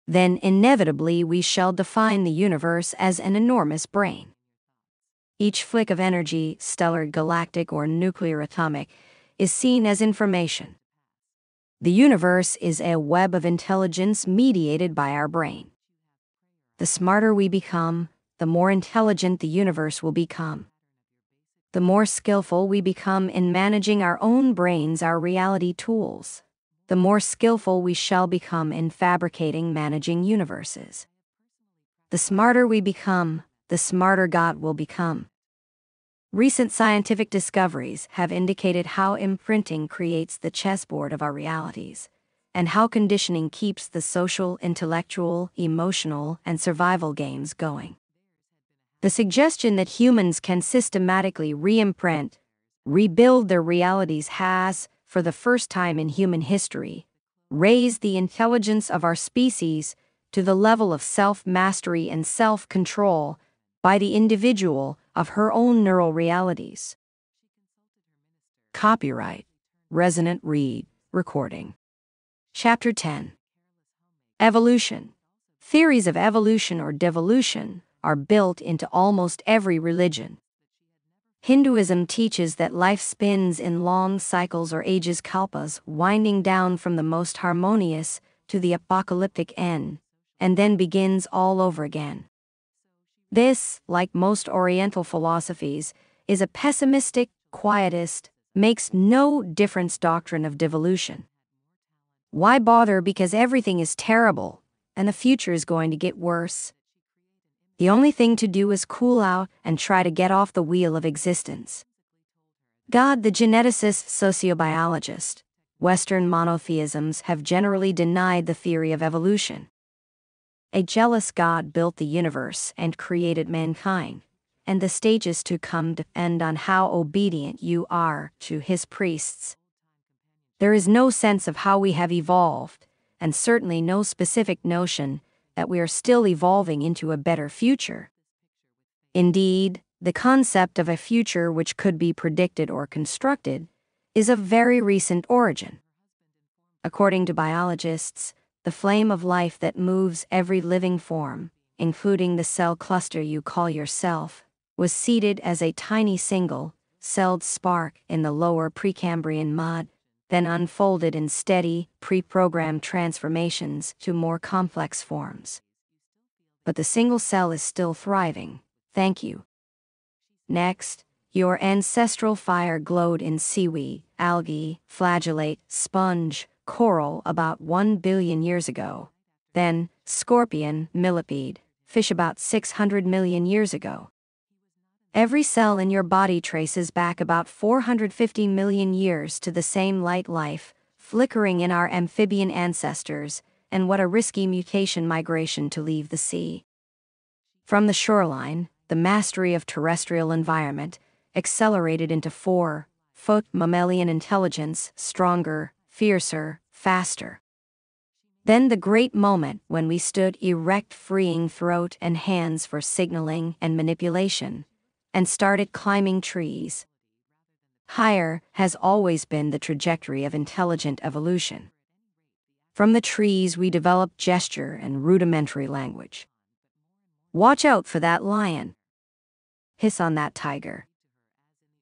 then inevitably we shall define the universe as an enormous brain. Each flick of energy, stellar, galactic, or nuclear atomic, is seen as information. The universe is a web of intelligence mediated by our brain. The smarter we become, the more intelligent the universe will become. The more skillful we become in managing our own brains, our reality tools, the more skillful we shall become in fabricating managing universes. The smarter we become, the smarter God will become. Recent scientific discoveries have indicated how imprinting creates the chessboard of our realities, and how conditioning keeps the social, intellectual, emotional, and survival games going. The suggestion that humans can systematically re-imprint, rebuild their realities has, for the first time in human history, raised the intelligence of our species to the level of self-mastery and self-control by the individual of her own neural realities. Copyright Resonant recording. Chapter 10. Evolution. Theories of evolution or devolution are built into almost every religion. Hinduism teaches that life spins in long cycles or ages kalpas, winding down from the most harmonious to the apocalyptic end, and then begins all over again. This, like most Oriental philosophies, is a pessimistic, quietist, makes no difference doctrine of devolution. Why bother because everything is terrible, and the future is going to get worse? The only thing to do is cool out and try to get off the wheel of existence. God, the geneticist, sociobiologist, Western monotheisms have generally denied the theory of evolution. A jealous God built the universe and created mankind, and the stages to come depend on how obedient you are to his priests. There is no sense of how we have evolved, and certainly no specific notion that we are still evolving into a better future. Indeed, the concept of a future which could be predicted or constructed is of very recent origin. According to biologists, the flame of life that moves every living form, including the cell cluster you call yourself, was seeded as a tiny single-celled spark in the lower Precambrian mud, then unfolded in steady, pre-programmed transformations to more complex forms. But the single cell is still thriving, thank you. Next, your ancestral fire glowed in seaweed, algae, flagellate, sponge, coral about 1 billion years ago. Then, scorpion, millipede, fish about 600 million years ago. Every cell in your body traces back about 450 million years to the same light life, flickering in our amphibian ancestors, and what a risky mutation migration to leave the sea. From the shoreline, the mastery of terrestrial environment accelerated into 4-foot mammalian intelligence, stronger, fiercer, faster. Then the great moment when we stood erect, freeing throat and hands for signaling and manipulation, and started climbing trees. Higher has always been the trajectory of intelligent evolution. From the trees we developed gesture and rudimentary language. Watch out for that lion. Hiss on that tiger.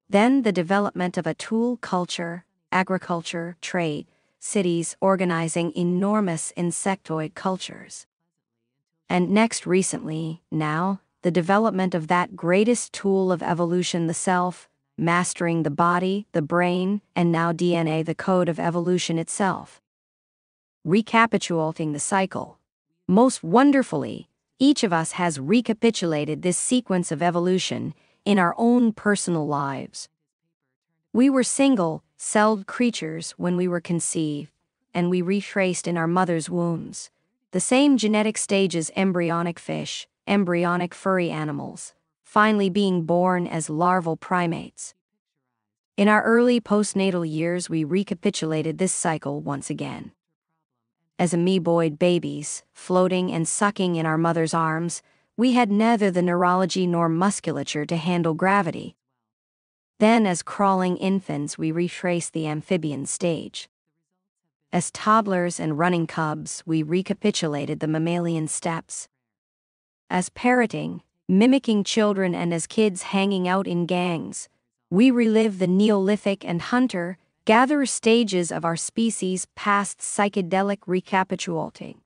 Then the development of a tool culture, agriculture, trade, cities organizing enormous insectoid cultures. And next recently, now, the development of that greatest tool of evolution, the self, mastering the body, the brain, and now DNA, the code of evolution itself. Recapitulating the cycle. Most wonderfully, each of us has recapitulated this sequence of evolution in our own personal lives. We were single-celled creatures when we were conceived, and we retraced in our mother's wombs the same genetic stages: embryonic fish, embryonic furry animals, finally being born as larval primates. In our early postnatal years, we recapitulated this cycle once again. As amoeboid babies, floating and sucking in our mother's arms, we had neither the neurology nor musculature to handle gravity. Then, as crawling infants, we retraced the amphibian stage. As toddlers and running cubs, we recapitulated the mammalian steps. As parroting, mimicking children, and as kids hanging out in gangs, we relive the Neolithic and hunter-gatherer stages of our species past psychedelic recapitulating.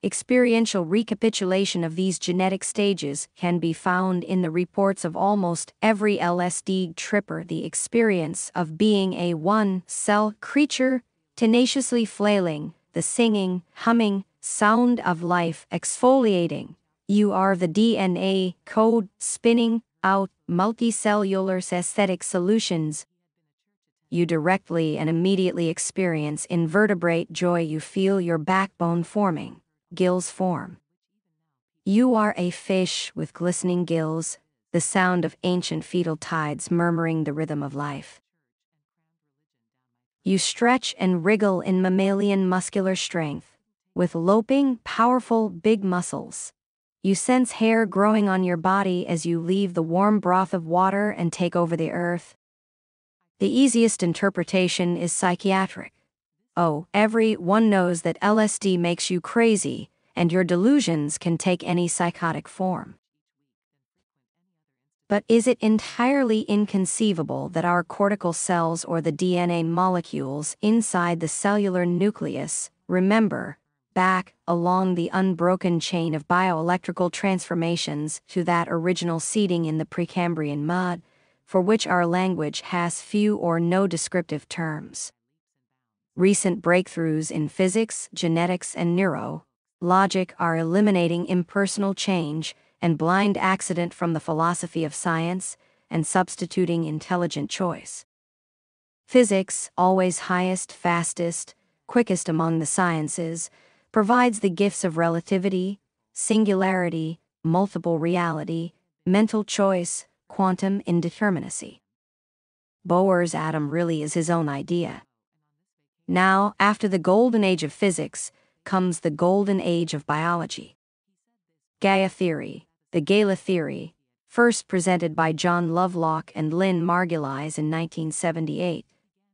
Experiential recapitulation of these genetic stages can be found in the reports of almost every LSD tripper. The experience of being a one-cell creature, tenaciously flailing, the singing, humming sound of life exfoliating. You are the DNA code spinning out multicellular aesthetic solutions. You directly and immediately experience invertebrate joy. You feel your backbone forming, gills form. You are a fish with glistening gills, the sound of ancient fetal tides murmuring the rhythm of life. You stretch and wriggle in mammalian muscular strength, with loping, powerful, big muscles. You sense hair growing on your body as you leave the warm broth of water and take over the earth. The easiest interpretation is psychiatric. Oh, everyone knows that LSD makes you crazy, and your delusions can take any psychotic form. But is it entirely inconceivable that our cortical cells, or the DNA molecules inside the cellular nucleus, remember, back along the unbroken chain of bioelectrical transformations to that original seeding in the Precambrian mud, for which our language has few or no descriptive terms? Recent breakthroughs in physics, genetics, and neurologic are eliminating impersonal change and blind accident from the philosophy of science and substituting intelligent choice. Physics, always highest, fastest, quickest among the sciences, provides the gifts of relativity, singularity, multiple reality, mental choice, quantum indeterminacy. Bohr's atom really is his own idea. Now, after the golden age of physics, comes the golden age of biology. Gaia theory, the Gala theory, first presented by John Lovelock and Lynn Margulies in 1978,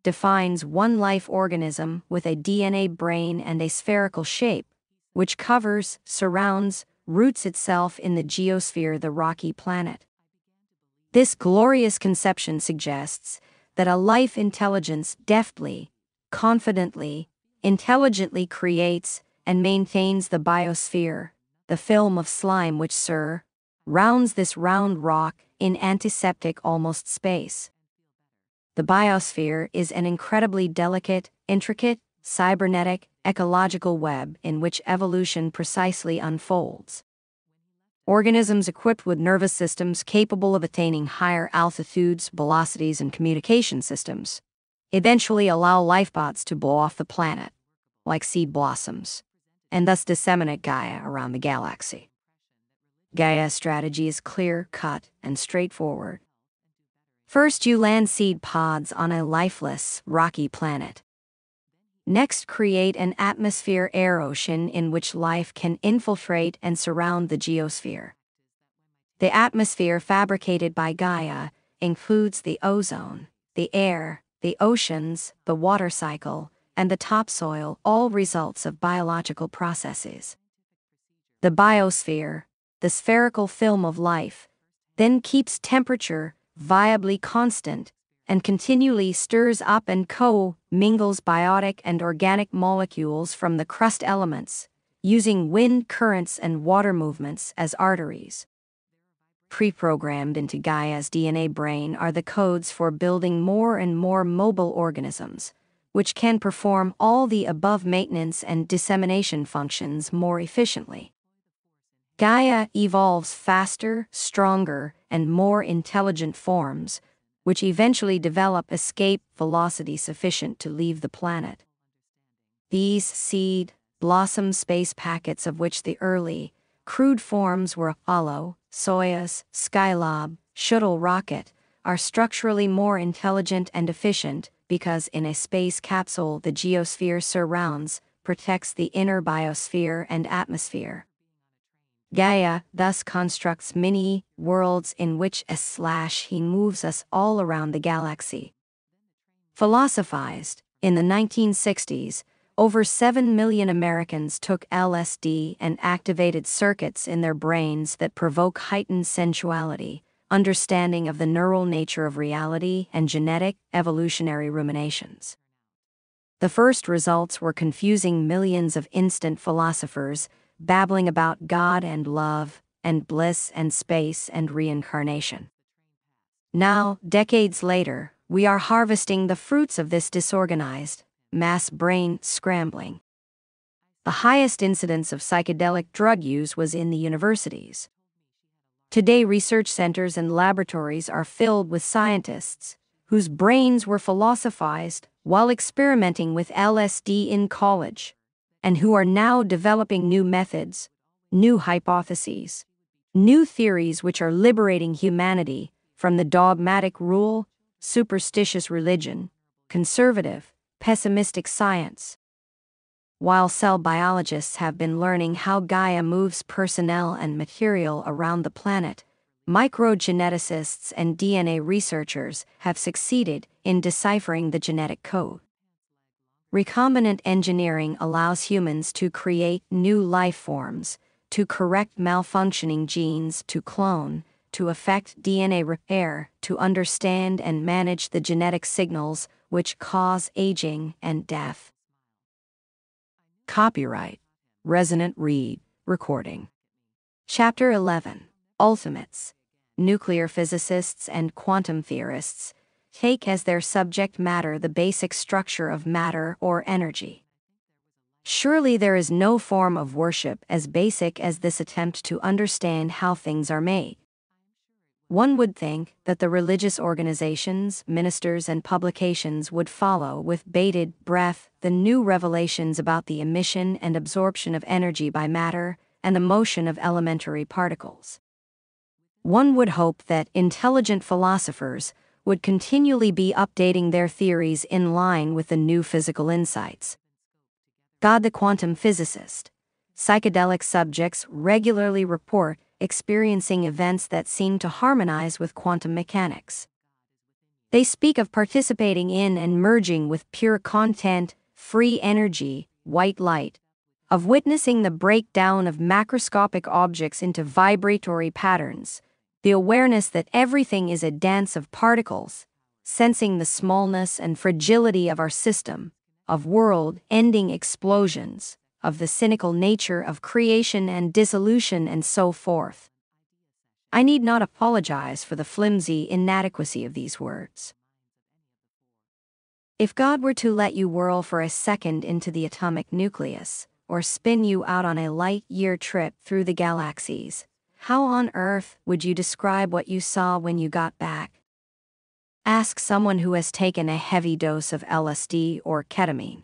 defines one life organism with a DNA brain and a spherical shape, which covers, surrounds, roots itself in the geosphere, the rocky planet. This glorious conception suggests that a life intelligence deftly, confidently, intelligently creates and maintains the biosphere, the film of slime which surrounds this round rock in antiseptic almost space. The biosphere is an incredibly delicate, intricate, cybernetic, ecological web in which evolution precisely unfolds. Organisms equipped with nervous systems capable of attaining higher altitudes, velocities, and communication systems eventually allow lifeboats to blow off the planet, like seed blossoms, and thus disseminate Gaia around the galaxy. Gaia's strategy is clear-cut and straightforward. First, you land seed pods on a lifeless, rocky planet. Next, create an atmosphere air ocean in which life can infiltrate and surround the geosphere. The atmosphere fabricated by Gaia includes the ozone, the air, the oceans, the water cycle, and the topsoil, all results of biological processes. The biosphere, the spherical film of life, then keeps temperature viably constant and continually stirs up and co-mingles biotic and organic molecules from the crust elements, using wind currents and water movements as arteries. pre-programmed into Gaia's DNA brain are the codes for building more and more mobile organisms, which can perform all the above maintenance and dissemination functions more efficiently. Gaia evolves faster, stronger, and more intelligent forms, which eventually develop escape velocity sufficient to leave the planet. These seed, blossom space packets, of which the early, crude forms were Apollo, Soyuz, Skylab, Shuttle rocket, are structurally more intelligent and efficient because in a space capsule the geosphere surrounds, protects the inner biosphere and atmosphere. Gaia thus constructs mini-worlds in which he moves us all around the galaxy. Philosophized, in the 1960s, over 7 million Americans took LSD and activated circuits in their brains that provoke heightened sensuality, understanding of the neural nature of reality, and genetic, evolutionary ruminations. The first results were confusing millions of instant philosophers, babbling about God and love, and bliss and space and reincarnation. Now, decades later, we are harvesting the fruits of this disorganized, mass brain scrambling. The highest incidence of psychedelic drug use was in the universities. Today, research centers and laboratories are filled with scientists whose brains were philosophized while experimenting with LSD in college, and who are now developing new methods, new hypotheses, new theories which are liberating humanity from the dogmatic rule, superstitious religion, conservative, pessimistic science. While cell biologists have been learning how Gaia moves personnel and material around the planet, microgeneticists and DNA researchers have succeeded in deciphering the genetic code. Recombinant engineering allows humans to create new life forms, to correct malfunctioning genes, to clone, to effect DNA repair, to understand and manage the genetic signals which cause aging and death. Copyright Resonant recording. Chapter 11. Ultimates. Nuclear physicists and quantum theorists take as their subject matter the basic structure of matter or energy. Surely there is no form of worship as basic as this attempt to understand how things are made. One would think that the religious organizations, ministers, and publications would follow with bated breath the new revelations about the emission and absorption of energy by matter and the motion of elementary particles. One would hope that intelligent philosophers would continually be updating their theories in line with the new physical insights. God the quantum physicist. Psychedelic subjects regularly report experiencing events that seem to harmonize with quantum mechanics. They speak of participating in and merging with pure content, free energy, white light, of witnessing the breakdown of macroscopic objects into vibratory patterns, the awareness that everything is a dance of particles, sensing the smallness and fragility of our system, of world-ending explosions, of the cynical nature of creation and dissolution, and so forth. I need not apologize for the flimsy inadequacy of these words. If God were to let you whirl for a second into the atomic nucleus, or spin you out on a light-year trip through the galaxies, how on earth would you describe what you saw when you got back? Ask someone who has taken a heavy dose of LSD or ketamine.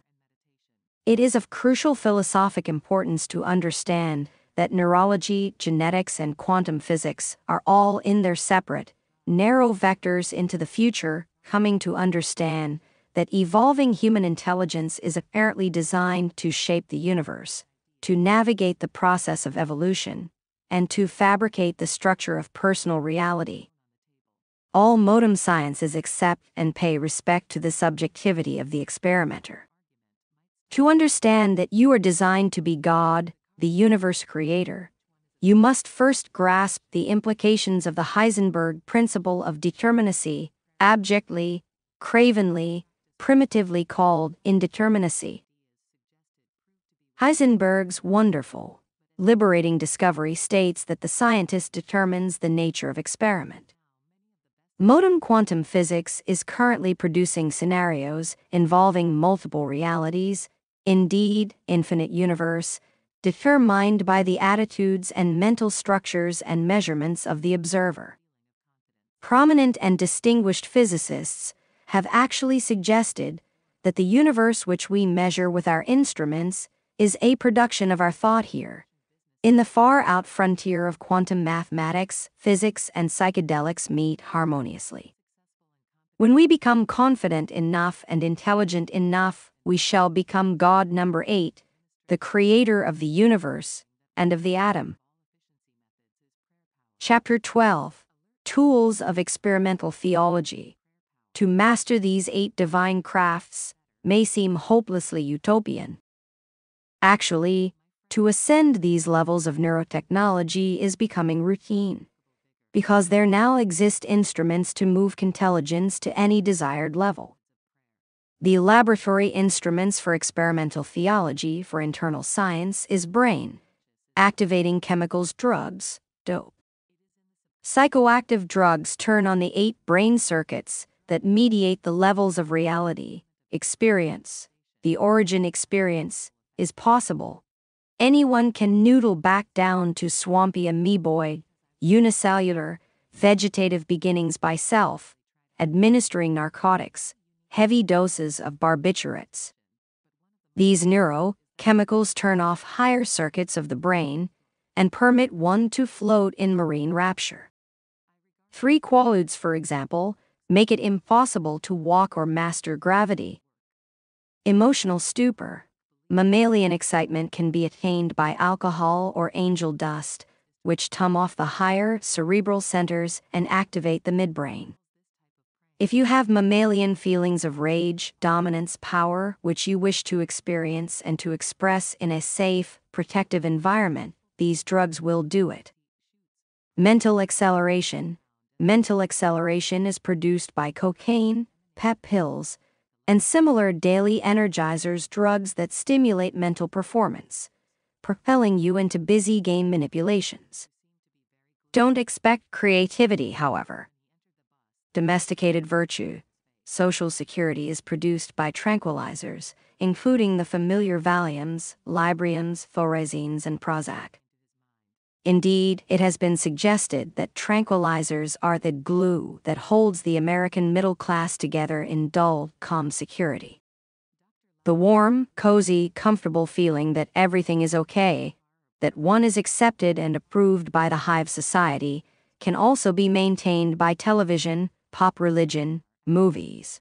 It is of crucial philosophic importance to understand that neurology, genetics, and quantum physics are all in their separate, narrow vectors into the future, coming to understand that evolving human intelligence is apparently designed to shape the universe, to navigate the process of evolution, and to fabricate the structure of personal reality. All modern sciences accept and pay respect to the subjectivity of the experimenter. To understand that you are designed to be God, the universe creator, you must first grasp the implications of the Heisenberg principle of determinacy, abjectly, cravenly, primitively called indeterminacy. Heisenberg's wonderful, liberating discovery states that the scientist determines the nature of experiment. Modern quantum physics is currently producing scenarios involving multiple realities, indeed, infinite universe, determined by the attitudes and mental structures and measurements of the observer. Prominent and distinguished physicists have actually suggested that the universe which we measure with our instruments is a production of our thought here. In the far-out frontier of quantum mathematics, physics and psychedelics meet harmoniously. When we become confident enough and intelligent enough, we shall become God number 8, the creator of the universe and of the atom. Chapter 12. Tools of Experimental Theology. To master these 8 divine crafts may seem hopelessly utopian. Actually, to ascend these levels of neurotechnology is becoming routine, because there now exist instruments to move intelligence to any desired level. The laboratory instruments for experimental theology for internal science is brain, activating chemicals, drugs, dope. Psychoactive drugs turn on the 8 brain circuits that mediate the levels of reality, experience. The origin experience is possible. Anyone can noodle back down to swampy amoeboid, unicellular, vegetative beginnings by self, administering narcotics, heavy doses of barbiturates. These neurochemicals turn off higher circuits of the brain and permit one to float in marine rapture. 3 quaaludes, for example, make it impossible to walk or master gravity. Emotional stupor. Mammalian excitement can be attained by alcohol or angel dust, which tum off the higher cerebral centers and activate the midbrain. If you have mammalian feelings of rage, dominance, power, which you wish to experience and to express in a safe, protective environment, these drugs will do it. Mental acceleration. Mental acceleration is produced by cocaine, pep pills, and similar daily energizers, drugs that stimulate mental performance, propelling you into busy game manipulations. Don't expect creativity, however. Domesticated virtue. Social security is produced by tranquilizers, including the familiar Valiums, Libriums, Thorazines, and Prozac. Indeed, it has been suggested that tranquilizers are the glue that holds the American middle class together in dull, calm security. The warm, cozy, comfortable feeling that everything is okay, that one is accepted and approved by the hive society, can also be maintained by television, pop religion, movies.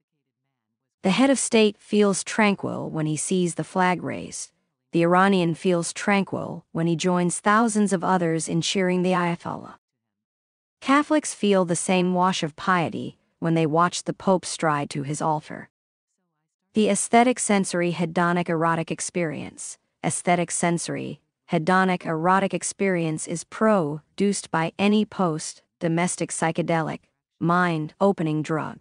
The head of state feels tranquil when he sees the flag raised. The Iranian feels tranquil when he joins thousands of others in cheering the Ayatollah. Catholics feel the same wash of piety when they watch the Pope stride to his altar. The aesthetic sensory hedonic erotic experience. Aesthetic sensory hedonic erotic experience is produced by any post-domestic psychedelic, mind-opening drug.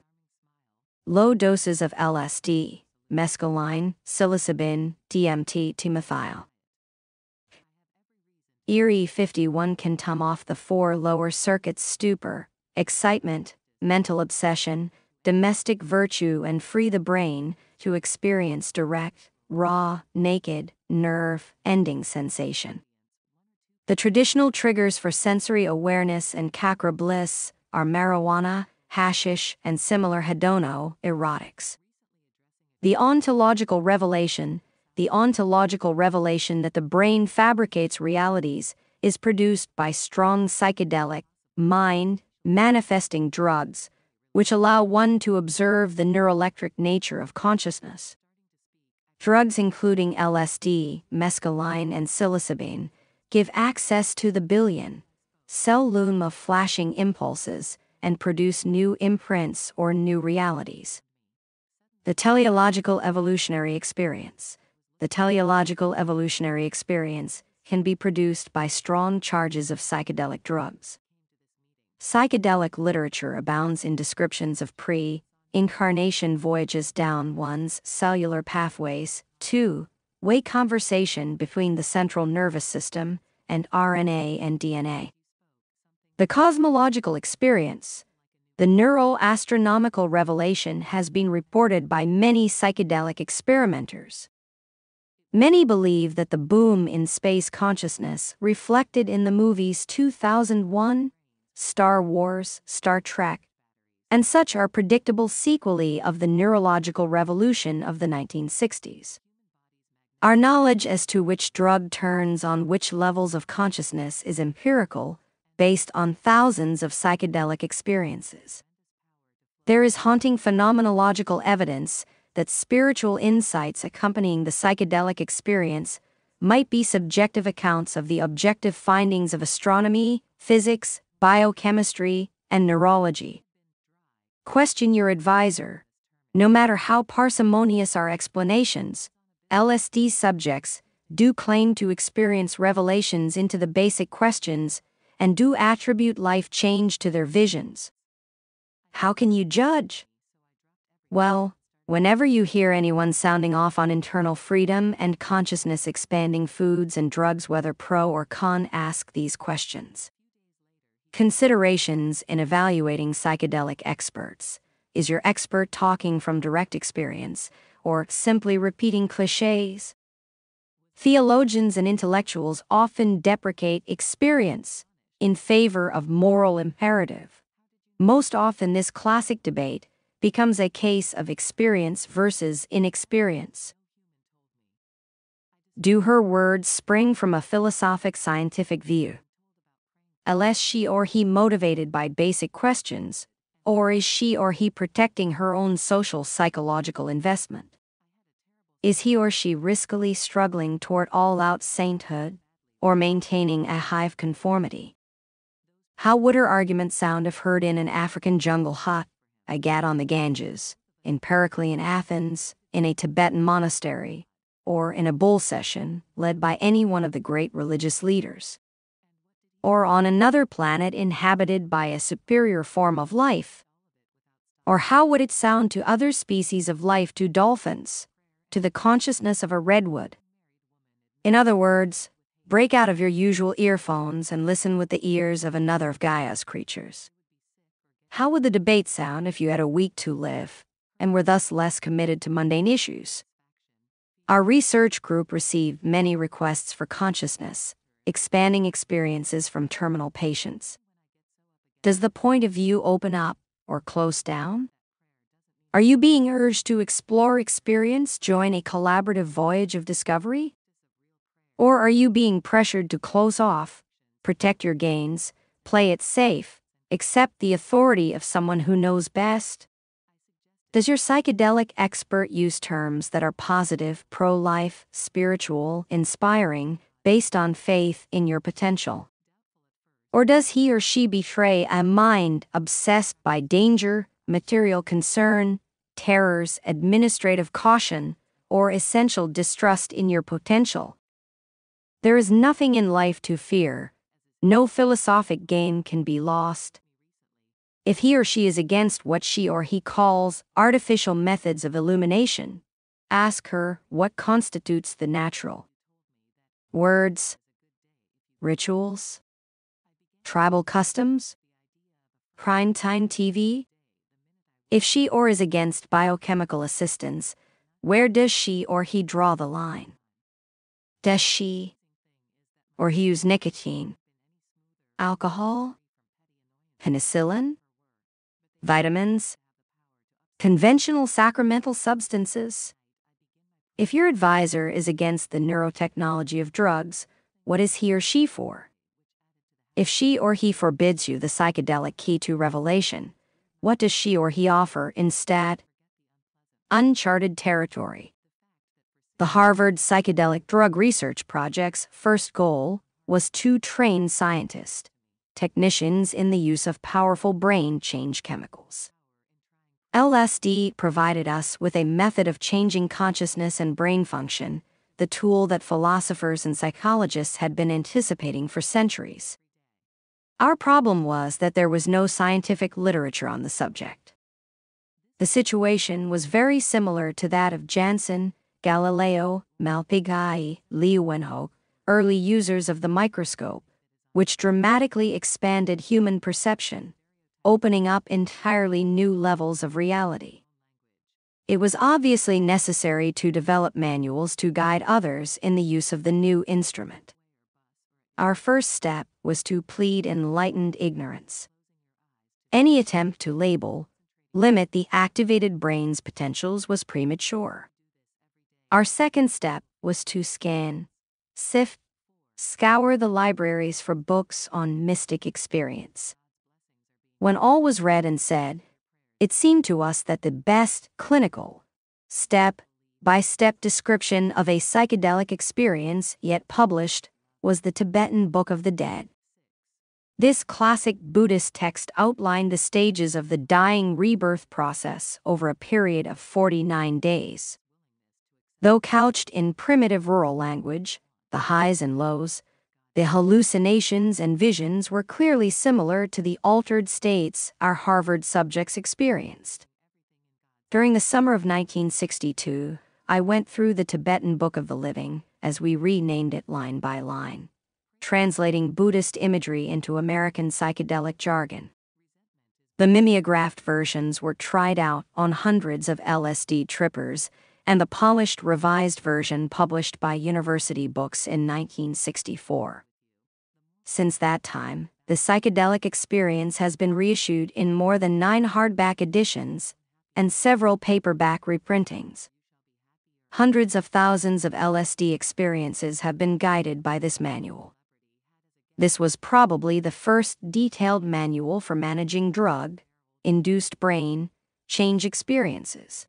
Low doses of LSD, mescaline, psilocybin, DMT, T-methyl. Erie 51 can tum off the 4 lower circuits: stupor, excitement, mental obsession, domestic virtue, and free the brain to experience direct, raw, naked, nerve-ending sensation. The traditional triggers for sensory awareness and chakra bliss are marijuana, hashish, and similar hedono-erotics. The ontological revelation that the brain fabricates realities is produced by strong psychedelic, mind-manifesting drugs, which allow one to observe the neuroelectric nature of consciousness. Drugs including LSD, mescaline, and psilocybin give access to the billion-cell loom of flashing impulses and produce new imprints or new realities. The teleological evolutionary experience. The teleological evolutionary experience can be produced by strong charges of psychedelic drugs. Psychedelic literature abounds in descriptions of pre-incarnation voyages down one's cellular pathways, two-way conversation between the central nervous system and RNA and DNA. The cosmological experience, the neuroastronomical revelation, has been reported by many psychedelic experimenters. Many believe that the boom in space consciousness reflected in the movies 2001, Star Wars, Star Trek, and such are predictable sequelae of the neurological revolution of the 1960s. Our knowledge as to which drug turns on which levels of consciousness is empirical, based on thousands of psychedelic experiences. There is haunting phenomenological evidence that spiritual insights accompanying the psychedelic experience might be subjective accounts of the objective findings of astronomy, physics, biochemistry, and neurology. Question your advisor. No matter how parsimonious our explanations, LSD subjects do claim to experience revelations into the basic questions and do attribute life change to their visions. How can you judge? Well, whenever you hear anyone sounding off on internal freedom and consciousness expanding foods and drugs, whether pro or con, ask these questions. Considerations in evaluating psychedelic experts. Is your expert talking from direct experience or simply repeating cliches? Theologians and intellectuals often deprecate experience in favor of moral imperative. Most often, this classic debate becomes a case of experience versus inexperience. Do her words spring from a philosophic scientific view? Is she or he motivated by basic questions, or is she or he protecting her own social psychological investment? Is he or she riskily struggling toward all-out sainthood, or maintaining a hive conformity? How would her argument sound if heard in an African jungle hut, a Ghat on the Ganges, in Periclean Athens, in a Tibetan monastery, or in a bull session led by any one of the great religious leaders? Or on another planet inhabited by a superior form of life? Or how would it sound to other species of life, to dolphins, to the consciousness of a redwood? In other words, break out of your usual earphones and listen with the ears of another of Gaia's creatures. How would the debate sound if you had a week to live, and were thus less committed to mundane issues? Our research group received many requests for consciousness, expanding experiences from terminal patients. Does the point of view open up or close down? Are you being urged to explore experience, join a collaborative voyage of discovery? Or are you being pressured to close off, protect your gains, play it safe, accept the authority of someone who knows best? Does your psychedelic expert use terms that are positive, pro-life, spiritual, inspiring, based on faith in your potential? Or does he or she betray a mind obsessed by danger, material concern, terrors, administrative caution, or essential distrust in your potential? There is nothing in life to fear. No philosophic gain can be lost. If he or she is against what she or he calls artificial methods of illumination, ask her what constitutes the natural. Words, rituals, tribal customs, prime time TV? If she or is against biochemical assistance, where does she or he draw the line? Does she or he use nicotine, alcohol, penicillin, vitamins, conventional sacramental substances? If your advisor is against the neurotechnology of drugs, what is he or she for? If she or he forbids you the psychedelic key to revelation, what does she or he offer instead? Uncharted territory. The Harvard Psychedelic Drug Research Project's first goal was to train scientists, technicians in the use of powerful brain change chemicals. LSD provided us with a method of changing consciousness and brain function, the tool that philosophers and psychologists had been anticipating for centuries. Our problem was that there was no scientific literature on the subject. The situation was very similar to that of Janssen, Galileo, Malpighi, Leeuwenhoek, early users of the microscope, which dramatically expanded human perception, opening up entirely new levels of reality. It was obviously necessary to develop manuals to guide others in the use of the new instrument. Our first step was to plead enlightened ignorance. Any attempt to label, limit the activated brain's potentials was premature. Our second step was to scan, sift, scour the libraries for books on mystic experience. When all was read and said, it seemed to us that the best clinical, step-by-step description of a psychedelic experience yet published was the Tibetan Book of the Dead. This classic Buddhist text outlined the stages of the dying rebirth process over a period of 49 days. Though couched in primitive rural language, the highs and lows, the hallucinations and visions were clearly similar to the altered states our Harvard subjects experienced. During the summer of 1962, I went through the Tibetan Book of the Living, as we renamed it line by line, translating Buddhist imagery into American psychedelic jargon. The mimeographed versions were tried out on hundreds of LSD trippers, and the polished revised version published by University Books in 1964. Since that time, the psychedelic experience has been reissued in more than 9 hardback editions and several paperback reprintings. Hundreds of thousands of LSD experiences have been guided by this manual. This was probably the first detailed manual for managing drug-induced brain change experiences.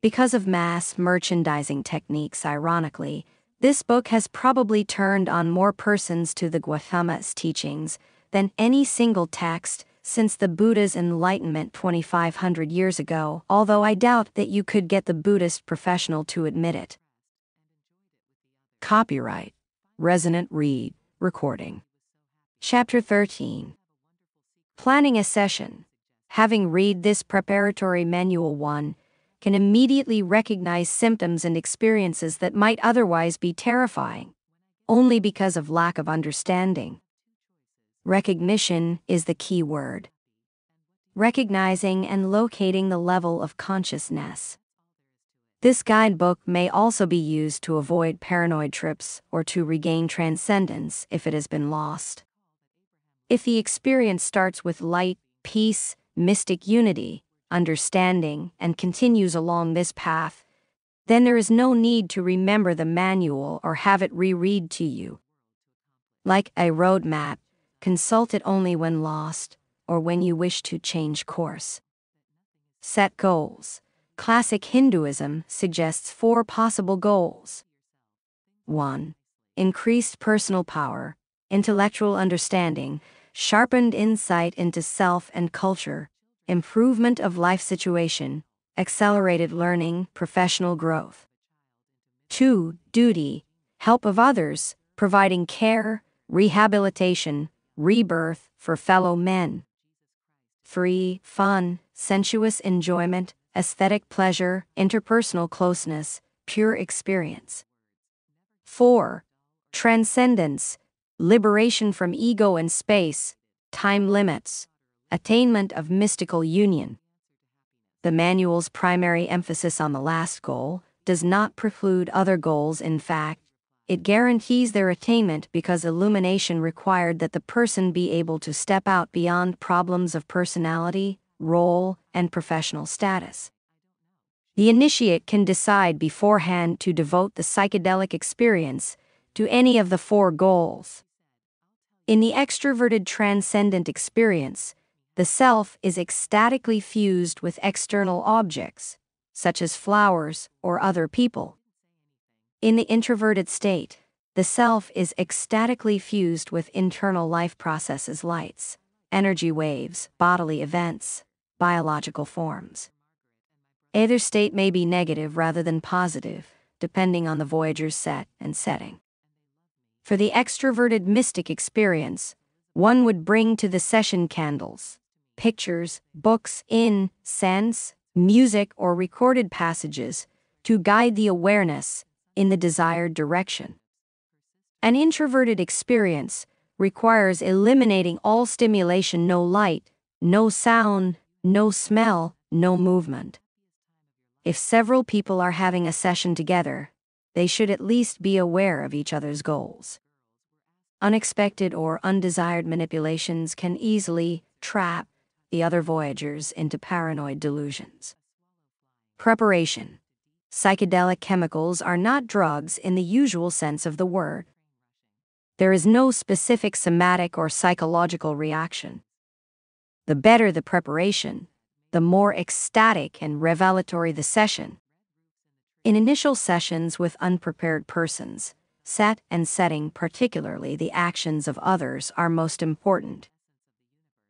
Because of mass merchandising techniques, ironically, this book has probably turned on more persons to the Gautama's teachings than any single text since the Buddha's enlightenment 2,500 years ago, although I doubt that you could get the Buddhist professional to admit it. Copyright Resonant Read Recording. Chapter 13. Planning a session. Having read this preparatory manual 1, can immediately recognize symptoms and experiences that might otherwise be terrifying, only because of lack of understanding. Recognition is the key word. Recognizing and locating the level of consciousness. This guidebook may also be used to avoid paranoid trips or to regain transcendence if it has been lost. If the experience starts with light, peace, mystic unity, understanding, and continues along this path, then there is no need to remember the manual or have it reread to you. Like a roadmap, consult it only when lost or when you wish to change course. Set goals. Classic Hinduism suggests 4 possible goals. 1. Increased personal power, intellectual understanding, sharpened insight into self and culture, improvement of life situation, accelerated learning, professional growth. 2. Duty, help of others, providing care, rehabilitation, rebirth for fellow men. 3. Fun, sensuous enjoyment, aesthetic pleasure, interpersonal closeness, pure experience. 4. Transcendence, liberation from ego and space, time limits, attainment of mystical union. The manual's primary emphasis on the last goal does not preclude other goals. In fact, it guarantees their attainment because illumination required that the person be able to step out beyond problems of personality, role, and professional status. The initiate can decide beforehand to devote the psychedelic experience to any of the 4 goals. In the extroverted transcendent experience, the self is ecstatically fused with external objects, such as flowers or other people. In the introverted state, the self is ecstatically fused with internal life processes, lights, energy waves, bodily events, biological forms. Either state may be negative rather than positive, depending on the voyager's set and setting. For the extroverted mystic experience, one would bring to the session candles, pictures, books, incense, music, or recorded passages to guide the awareness in the desired direction. An introverted experience requires eliminating all stimulation: no light, no sound, no smell, no movement. If several people are having a session together, they should at least be aware of each other's goals. Unexpected or undesired manipulations can easily trap the other voyagers into paranoid delusions. Preparation. Psychedelic chemicals are not drugs in the usual sense of the word. There is no specific somatic or psychological reaction. The better the preparation, the more ecstatic and revelatory the session. In initial sessions with unprepared persons, set and setting, particularly the actions of others, are most important.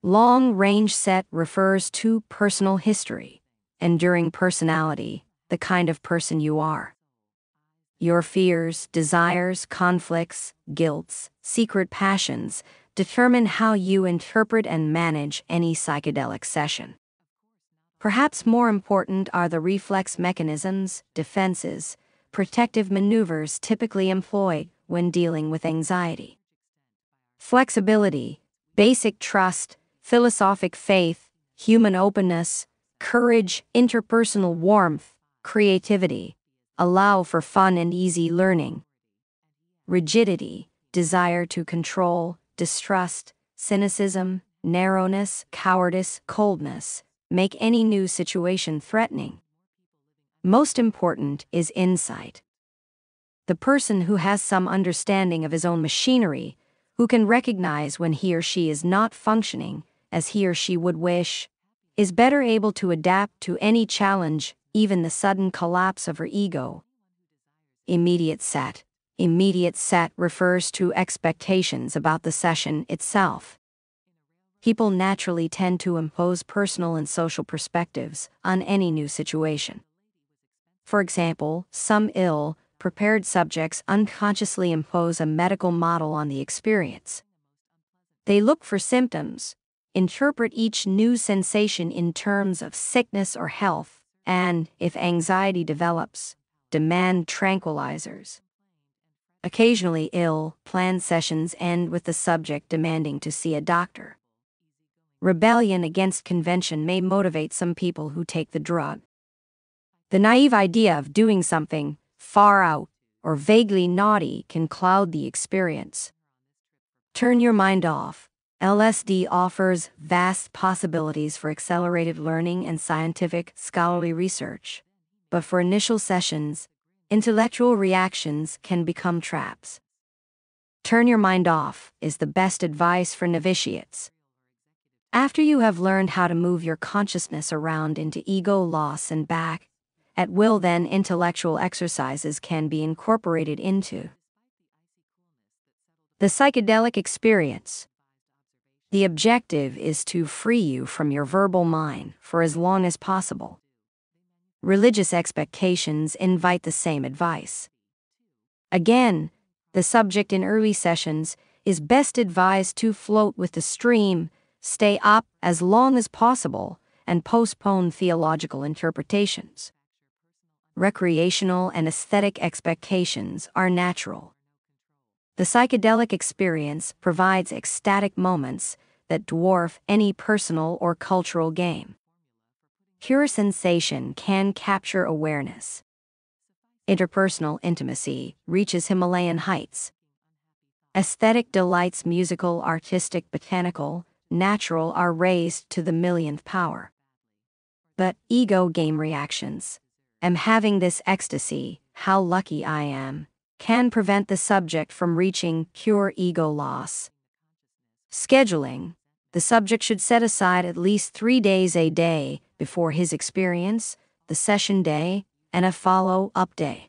Long-range set refers to personal history, enduring personality, the kind of person you are. Your fears, desires, conflicts, guilts, secret passions determine how you interpret and manage any psychedelic session. Perhaps more important are the reflex mechanisms, defenses, protective maneuvers typically employed when dealing with anxiety. Flexibility, basic trust, philosophic faith, human openness, courage, interpersonal warmth, creativity allow for fun and easy learning. Rigidity, desire to control, distrust, cynicism, narrowness, cowardice, coldness make any new situation threatening. Most important is insight. The person who has some understanding of his own machinery, who can recognize when he or she is not functioning as he or she would wish, is better able to adapt to any challenge, even the sudden collapse of her ego. Immediate set. Immediate set refers to expectations about the session itself. People naturally tend to impose personal and social perspectives on any new situation. For example, some ill-prepared subjects unconsciously impose a medical model on the experience. They look for symptoms, interpret each new sensation in terms of sickness or health, and, if anxiety develops, demand tranquilizers. Occasionally ill-planned sessions end with the subject demanding to see a doctor. Rebellion against convention may motivate some people who take the drug. The naive idea of doing something far out or vaguely naughty can cloud the experience. Turn your mind off. LSD offers vast possibilities for accelerated learning and scientific, scholarly research. But for initial sessions, intellectual reactions can become traps. Turn your mind off is the best advice for novitiates. After you have learned how to move your consciousness around into ego loss and back, at will, then intellectual exercises can be incorporated into the psychedelic experience. The objective is to free you from your verbal mind for as long as possible. Religious expectations invite the same advice. Again, the subject in early sessions is best advised to float with the stream, stay up as long as possible, and postpone theological interpretations. Recreational and aesthetic expectations are natural. The psychedelic experience provides ecstatic moments that dwarf any personal or cultural gain. Pure sensation can capture awareness. Interpersonal intimacy reaches Himalayan heights. Aesthetic delights, musical, artistic, botanical, natural, are raised to the millionth power. But ego game reactions, am having this ecstasy, how lucky I am, can prevent the subject from reaching pure ego loss. Scheduling. The subject should set aside at least 3 days a day before his experience, the session day, and a follow-up day.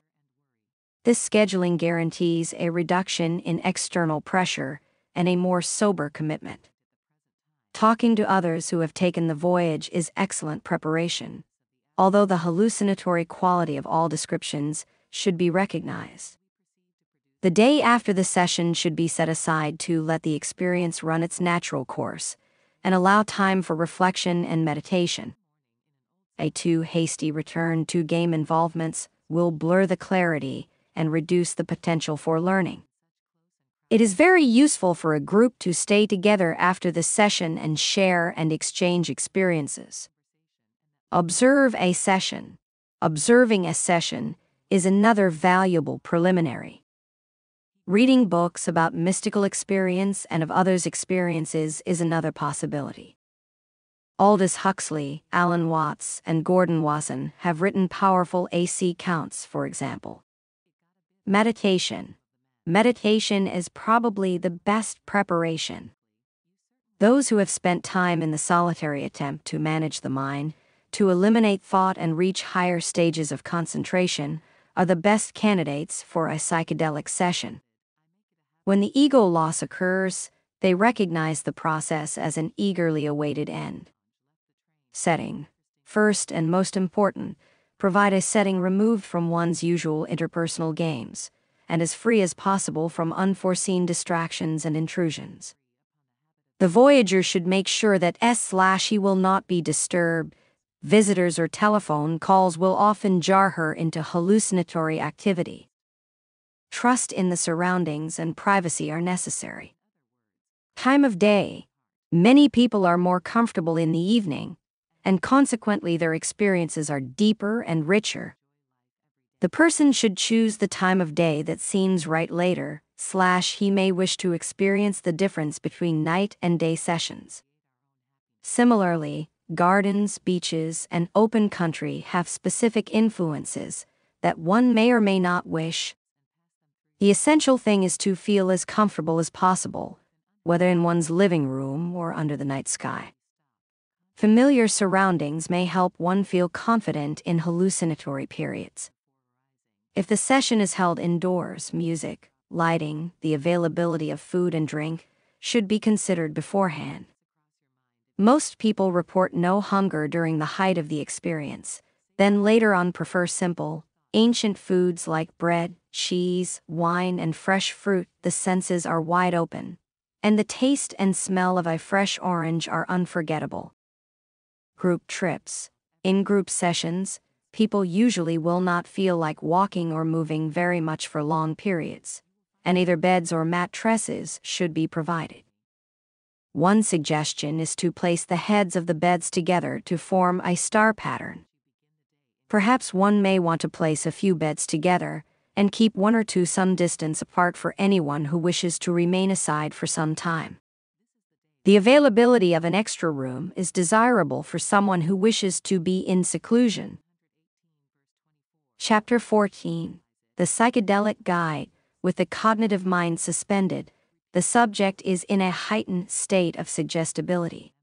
This scheduling guarantees a reduction in external pressure and a more sober commitment. Talking to others who have taken the voyage is excellent preparation, although the hallucinatory quality of all descriptions should be recognized. The day after the session should be set aside to let the experience run its natural course and allow time for reflection and meditation. A too hasty return to game involvements will blur the clarity and reduce the potential for learning. It is very useful for a group to stay together after the session and share and exchange experiences. Observe a session. Observing a session is another valuable preliminary. Reading books about mystical experience and of others' experiences is another possibility. Aldous Huxley, Alan Watts, and Gordon Wasson have written powerful AC counts, for example. Meditation. Meditation is probably the best preparation. Those who have spent time in the solitary attempt to manage the mind, to eliminate thought and reach higher stages of concentration, are the best candidates for a psychedelic session. When the ego loss occurs, they recognize the process as an eagerly awaited end. Setting. First and most important, provide a setting removed from one's usual interpersonal games, and as free as possible from unforeseen distractions and intrusions. The voyager should make sure that he will not be disturbed. Visitors or telephone calls will often jar her into hallucinatory activity. Trust in the surroundings and privacy are necessary. Time of day. Many people are more comfortable in the evening, and consequently their experiences are deeper and richer. The person should choose the time of day that seems right later, he may wish to experience the difference between night and day sessions. Similarly, gardens, beaches, and open country have specific influences that one may or may not wish. The essential thing is to feel as comfortable as possible, whether in one's living room or under the night sky. Familiar surroundings may help one feel confident in hallucinatory periods. If the session is held indoors, music, lighting, the availability of food and drink should be considered beforehand. Most people report no hunger during the height of the experience, then later on prefer simple, ancient foods like bread, cheese, wine, and fresh fruit. The senses are wide open, and the taste and smell of a fresh orange are unforgettable. Group trips. In group sessions, people usually will not feel like walking or moving very much for long periods, and either beds or mattresses should be provided. One suggestion is to place the heads of the beds together to form a star pattern. Perhaps one may want to place a few beds together and keep one or two some distance apart for anyone who wishes to remain aside for some time. The availability of an extra room is desirable for someone who wishes to be in seclusion. Chapter 14. The Psychedelic Guide. With the cognitive mind suspended, the subject is in a heightened state of suggestibility.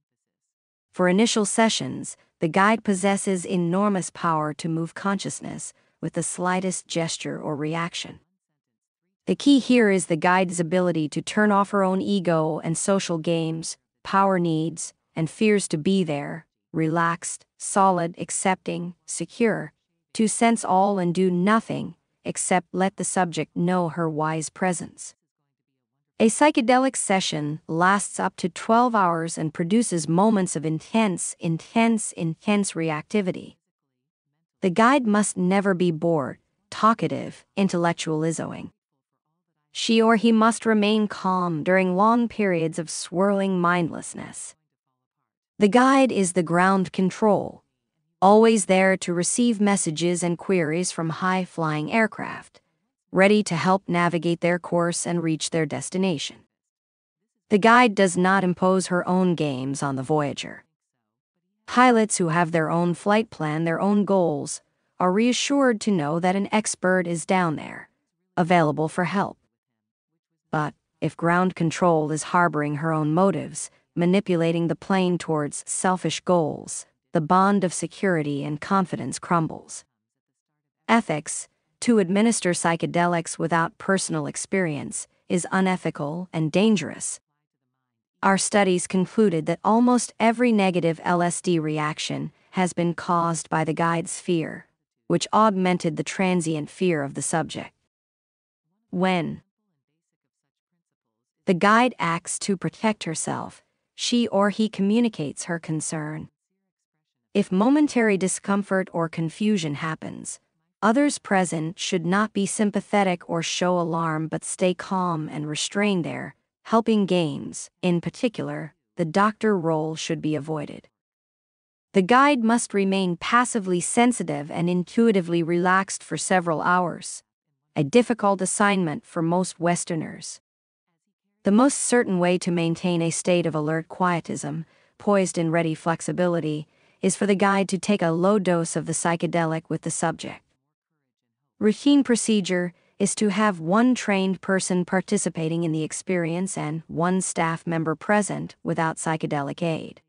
For initial sessions, the guide possesses enormous power to move consciousness with the slightest gesture or reaction. The key here is the guide's ability to turn off her own ego and social games, power needs, and fears to be there, relaxed, solid, accepting, secure, to sense all and do nothing except let the subject know her wise presence. A psychedelic session lasts up to 12 hours and produces moments of intense reactivity. The guide must never be bored, talkative, intellectualizing. She or he must remain calm during long periods of swirling mindlessness. The guide is the ground control, always there to receive messages and queries from high-flying aircraft, ready to help navigate their course and reach their destination. The guide does not impose her own games on the voyager. Pilots who have their own flight plan, their own goals, are reassured to know that an expert is down there, available for help. But if ground control is harboring her own motives, manipulating the plane towards selfish goals, the bond of security and confidence crumbles. Ethics. To administer psychedelics without personal experience is unethical and dangerous. Our studies concluded that almost every negative LSD reaction has been caused by the guide's fear, which augmented the transient fear of the subject. When the guide acts to protect herself, she or he communicates her concern. If momentary discomfort or confusion happens, Others present should not be sympathetic or show alarm but stay calm and restrained there. Helping games, in particular, the doctor role should be avoided. The guide must remain passively sensitive and intuitively relaxed for several hours, a difficult assignment for most Westerners. The most certain way to maintain a state of alert quietism, poised in ready flexibility, is for the guide to take a low dose of the psychedelic with the subject. Routine procedure is to have one trained person participating in the experience and one staff member present without psychedelic aid.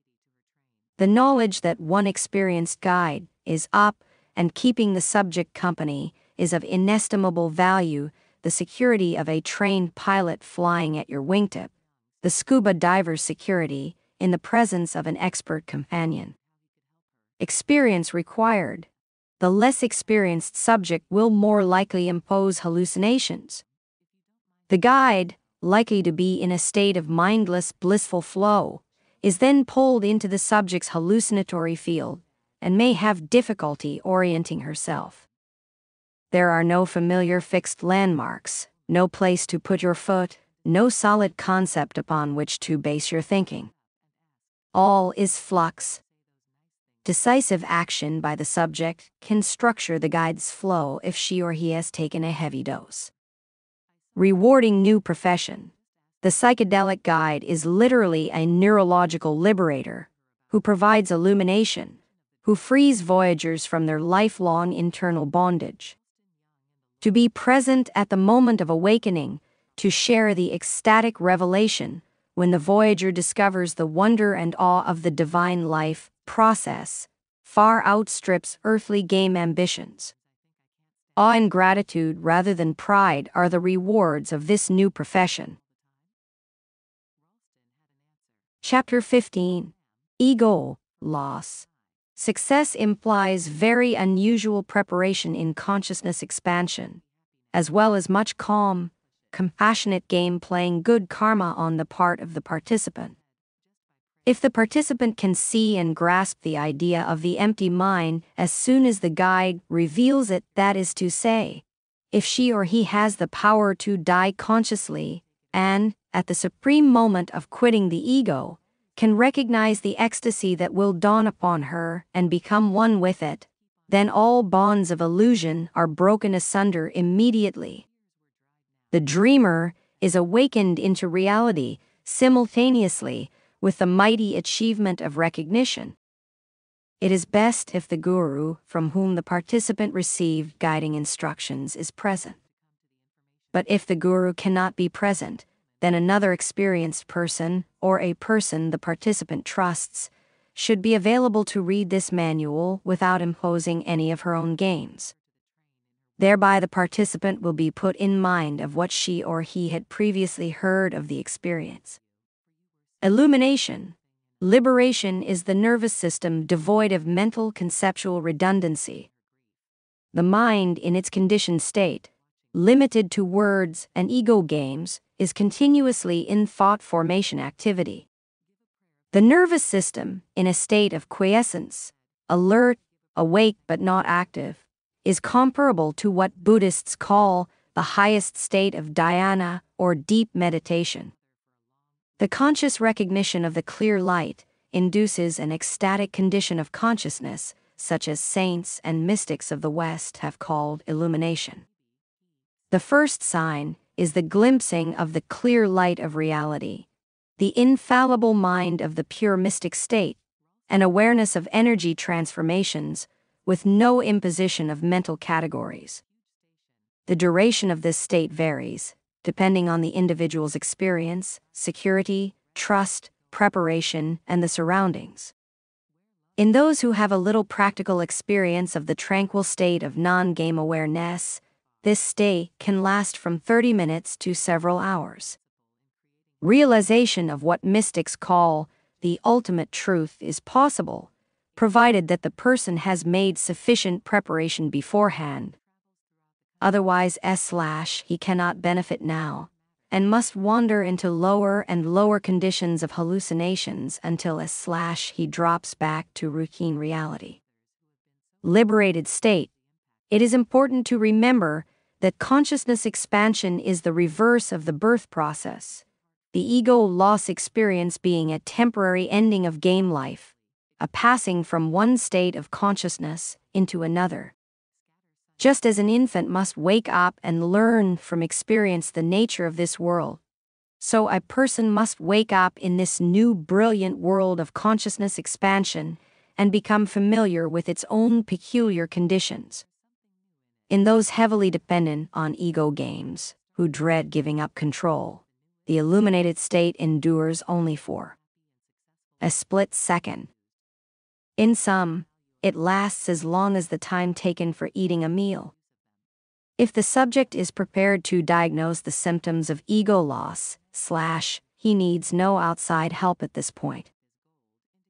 The knowledge that one experienced guide is up and keeping the subject company is of inestimable value. The security of a trained pilot flying at your wingtip, the scuba diver's security in the presence of an expert companion. Experience required. The less experienced subject will more likely impose hallucinations. The guide, likely to be in a state of mindless, blissful flow, is then pulled into the subject's hallucinatory field and may have difficulty orienting herself. There are no familiar fixed landmarks, no place to put your foot, no solid concept upon which to base your thinking. All is flux. Decisive action by the subject can structure the guide's flow if she or he has taken a heavy dose. Rewarding new profession. The psychedelic guide is literally a neurological liberator who provides illumination, who frees voyagers from their lifelong internal bondage. To be present at the moment of awakening, to share the ecstatic revelation when the voyager discovers the wonder and awe of the divine life process, far outstrips earthly game ambitions. Awe and gratitude rather than pride are the rewards of this new profession. Chapter 15. Ego Loss. Success implies very unusual preparation in consciousness expansion, as well as much calm, compassionate game playing good karma on the part of the participant. If the participant can see and grasp the idea of the empty mind as soon as the guide reveals it, that is to say, if she or he has the power to die consciously, and, at the supreme moment of quitting the ego, can recognize the ecstasy that will dawn upon her and become one with it, then all bonds of illusion are broken asunder immediately. The dreamer is awakened into reality simultaneously with the mighty achievement of recognition. It is best if the guru from whom the participant received guiding instructions is present. But if the guru cannot be present, then another experienced person, or a person the participant trusts, should be available to read this manual without imposing any of her own games. Thereby the participant will be put in mind of what she or he had previously heard of the experience. Illumination. Liberation is the nervous system devoid of mental conceptual redundancy. The mind in its conditioned state, limited to words and ego games, is continuously in thought formation activity. The nervous system, in a state of quiescence, alert, awake but not active, is comparable to what Buddhists call the highest state of dhyana or deep meditation. The conscious recognition of the clear light induces an ecstatic condition of consciousness, such as saints and mystics of the West have called illumination. The first sign is the glimpsing of the clear light of reality, the infallible mind of the pure mystic state, an awareness of energy transformations with no imposition of mental categories. The duration of this state varies, depending on the individual's experience, security, trust, preparation, and the surroundings. In those who have a little practical experience of the tranquil state of non-game awareness, this state can last from 30 minutes to several hours. Realization of what mystics call the ultimate truth is possible, provided that the person has made sufficient preparation beforehand. Otherwise, he cannot benefit now, and must wander into lower and lower conditions of hallucinations until he drops back to routine reality. Liberated state. It is important to remember that consciousness expansion is the reverse of the birth process, the ego loss experience being a temporary ending of game life, a passing from one state of consciousness into another. Just as an infant must wake up and learn from experience the nature of this world, so a person must wake up in this new brilliant world of consciousness expansion and become familiar with its own peculiar conditions. In those heavily dependent on ego games, who dread giving up control, the illuminated state endures only for a split second. In some, it lasts as long as the time taken for eating a meal. If the subject is prepared to diagnose the symptoms of ego loss, he needs no outside help at this point.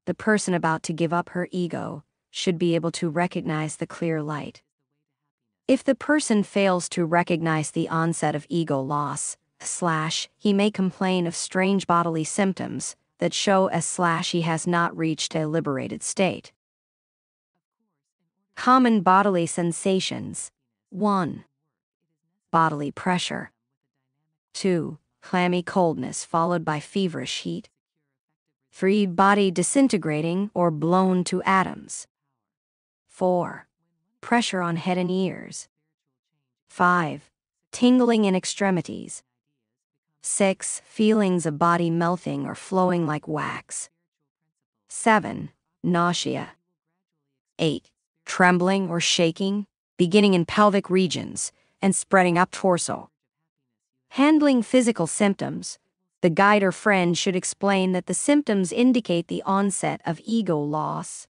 The person about to give up her ego should be able to recognize the clear light. If the person fails to recognize the onset of ego loss, he may complain of strange bodily symptoms that show he has not reached a liberated state. Common bodily sensations. 1. Bodily pressure. 2. Clammy coldness followed by feverish heat. 3. Body disintegrating or blown to atoms. 4. Pressure on head and ears. 5. Tingling in extremities. 6. Feelings of body melting or flowing like wax. 7. Nausea. 8. Trembling or shaking, beginning in pelvic regions and spreading up torso. Handling physical symptoms, the guide or friend should explain that the symptoms indicate the onset of ego loss.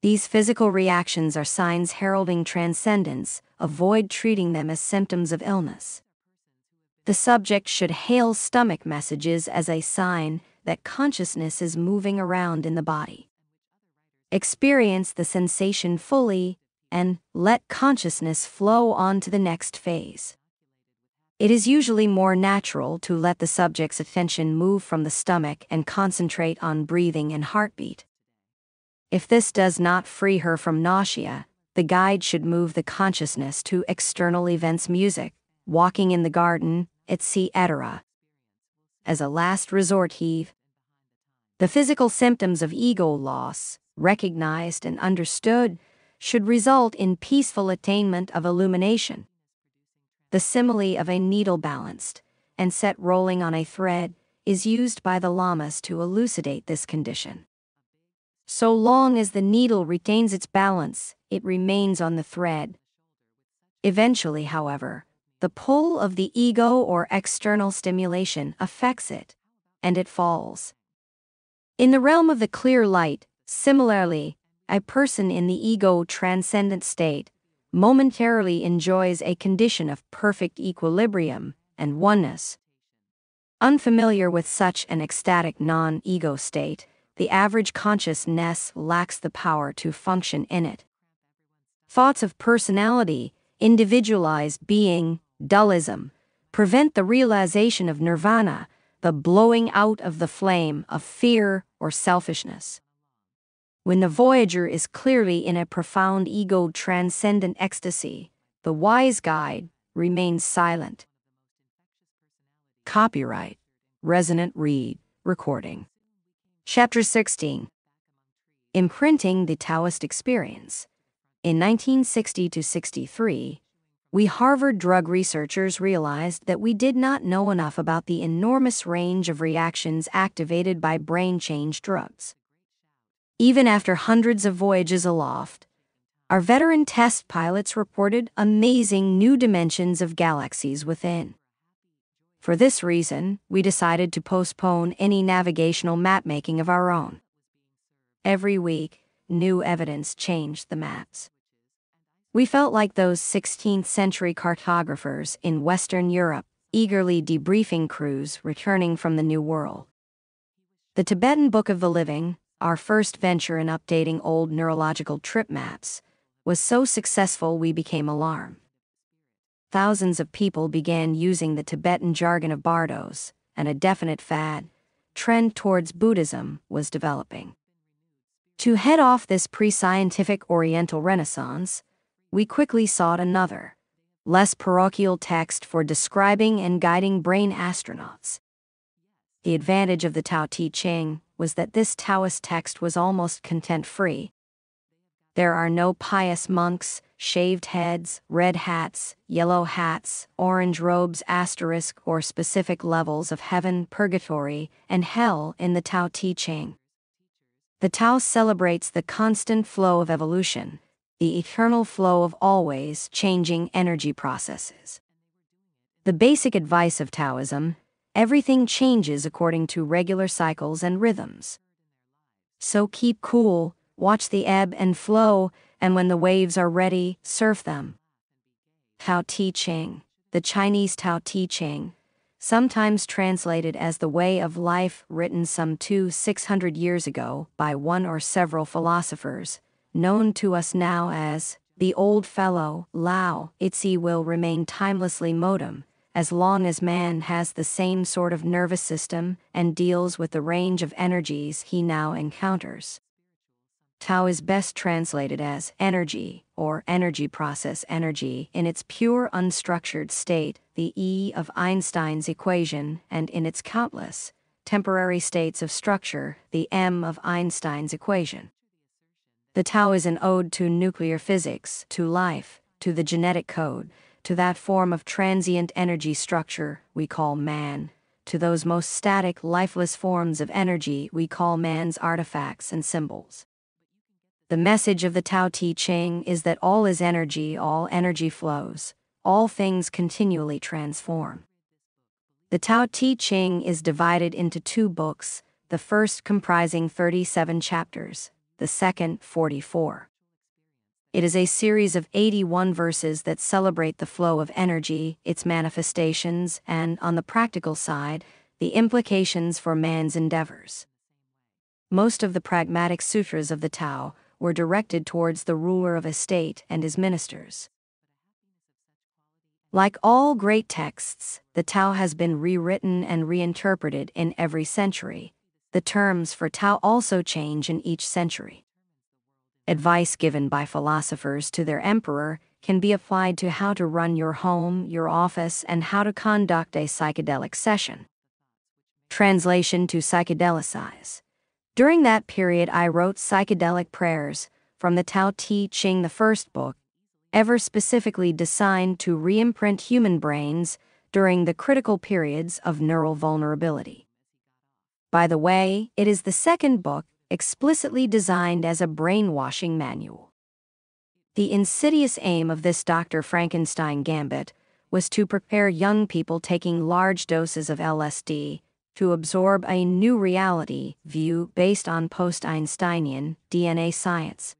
These physical reactions are signs heralding transcendence. Avoid treating them as symptoms of illness. The subject should hail stomach messages as a sign that consciousness is moving around in the body. Experience the sensation fully and let consciousness flow on to the next phase. It is usually more natural to let the subject's attention move from the stomach and concentrate on breathing and heartbeat. If this does not free her from nausea, the guide should move the consciousness to external events, music, walking in the garden, etc. As a last resort, the physical symptoms of ego loss, recognized and understood, should result in peaceful attainment of illumination. The simile of a needle balanced and set rolling on a thread is used by the lamas to elucidate this condition. So long as the needle retains its balance, it remains on the thread. Eventually, however, the pull of the ego or external stimulation affects it, and it falls. In the realm of the clear light, similarly, a person in the ego transcendent state momentarily enjoys a condition of perfect equilibrium and oneness. Unfamiliar with such an ecstatic non-ego state, the average consciousness lacks the power to function in it. Thoughts of personality, individualized being, dullism, prevent the realization of nirvana, the blowing out of the flame of fear or selfishness. When the voyager is clearly in a profound ego-transcendent ecstasy, the wise guide remains silent. Copyright Resonant Read Recording. Chapter 16. Imprinting the Taoist Experience. In 1960-63, we Harvard drug researchers realized that we did not know enough about the enormous range of reactions activated by brain change drugs. Even after hundreds of voyages aloft, our veteran test pilots reported amazing new dimensions of galaxies within. For this reason, we decided to postpone any navigational map-making of our own. Every week, new evidence changed the maps. We felt like those 16th-century cartographers in Western Europe, eagerly debriefing crews returning from the New World. The Tibetan Book of the Living, our first venture in updating old neurological trip maps, was so successful we became alarmed. Thousands of people began using the Tibetan jargon of bardos, and a definite trend towards Buddhism was developing. To head off this pre-scientific Oriental Renaissance, we quickly sought another, less parochial text for describing and guiding brain astronauts. The advantage of the Tao Te Ching was that this Taoist text was almost content-free. There are no pious monks, shaved heads, red hats, yellow hats, orange robes asterisk or specific levels of heaven, purgatory, and hell in the Tao Te Ching. The Tao celebrates the constant flow of evolution, the eternal flow of always changing energy processes. The basic advice of Taoism: everything changes according to regular cycles and rhythms. So keep cool, watch the ebb and flow, and when the waves are ready, surf them. Tao Te Ching, the Chinese Tao Te Ching, sometimes translated as the Way of Life, written some 600 years ago by one or several philosophers, known to us now as the Old Fellow, Lao Tzu, will remain timelessly modem, as long as man has the same sort of nervous system and deals with the range of energies he now encounters. Tao is best translated as energy, or energy process energy, in its pure unstructured state, the E of Einstein's equation, and in its countless, temporary states of structure, the M of Einstein's equation. The Tao is an ode to nuclear physics, to life, to the genetic code, to that form of transient energy structure we call man, to those most static, lifeless forms of energy we call man's artifacts and symbols. The message of the Tao Te Ching is that all is energy, all energy flows, all things continually transform. The Tao Te Ching is divided into 2 books, the first comprising 37 chapters, the second 44. It is a series of 81 verses that celebrate the flow of energy, its manifestations, and, on the practical side, the implications for man's endeavors. Most of the pragmatic sutras of the Tao were directed towards the ruler of a state and his ministers. Like all great texts, the Tao has been rewritten and reinterpreted in every century. The terms for Tao also change in each century. Advice given by philosophers to their emperor can be applied to how to run your home, your office, and how to conduct a psychedelic session. Translation to psychedelicize. During that period I wrote psychedelic prayers from the Tao Te Ching, the first book, ever specifically designed to re-imprint human brains during the critical periods of neural vulnerability. By the way, it is the second book explicitly designed as a brainwashing manual. The insidious aim of this Dr. Frankenstein gambit was to prepare young people taking large doses of LSD to absorb a new reality view based on post-Einsteinian DNA science.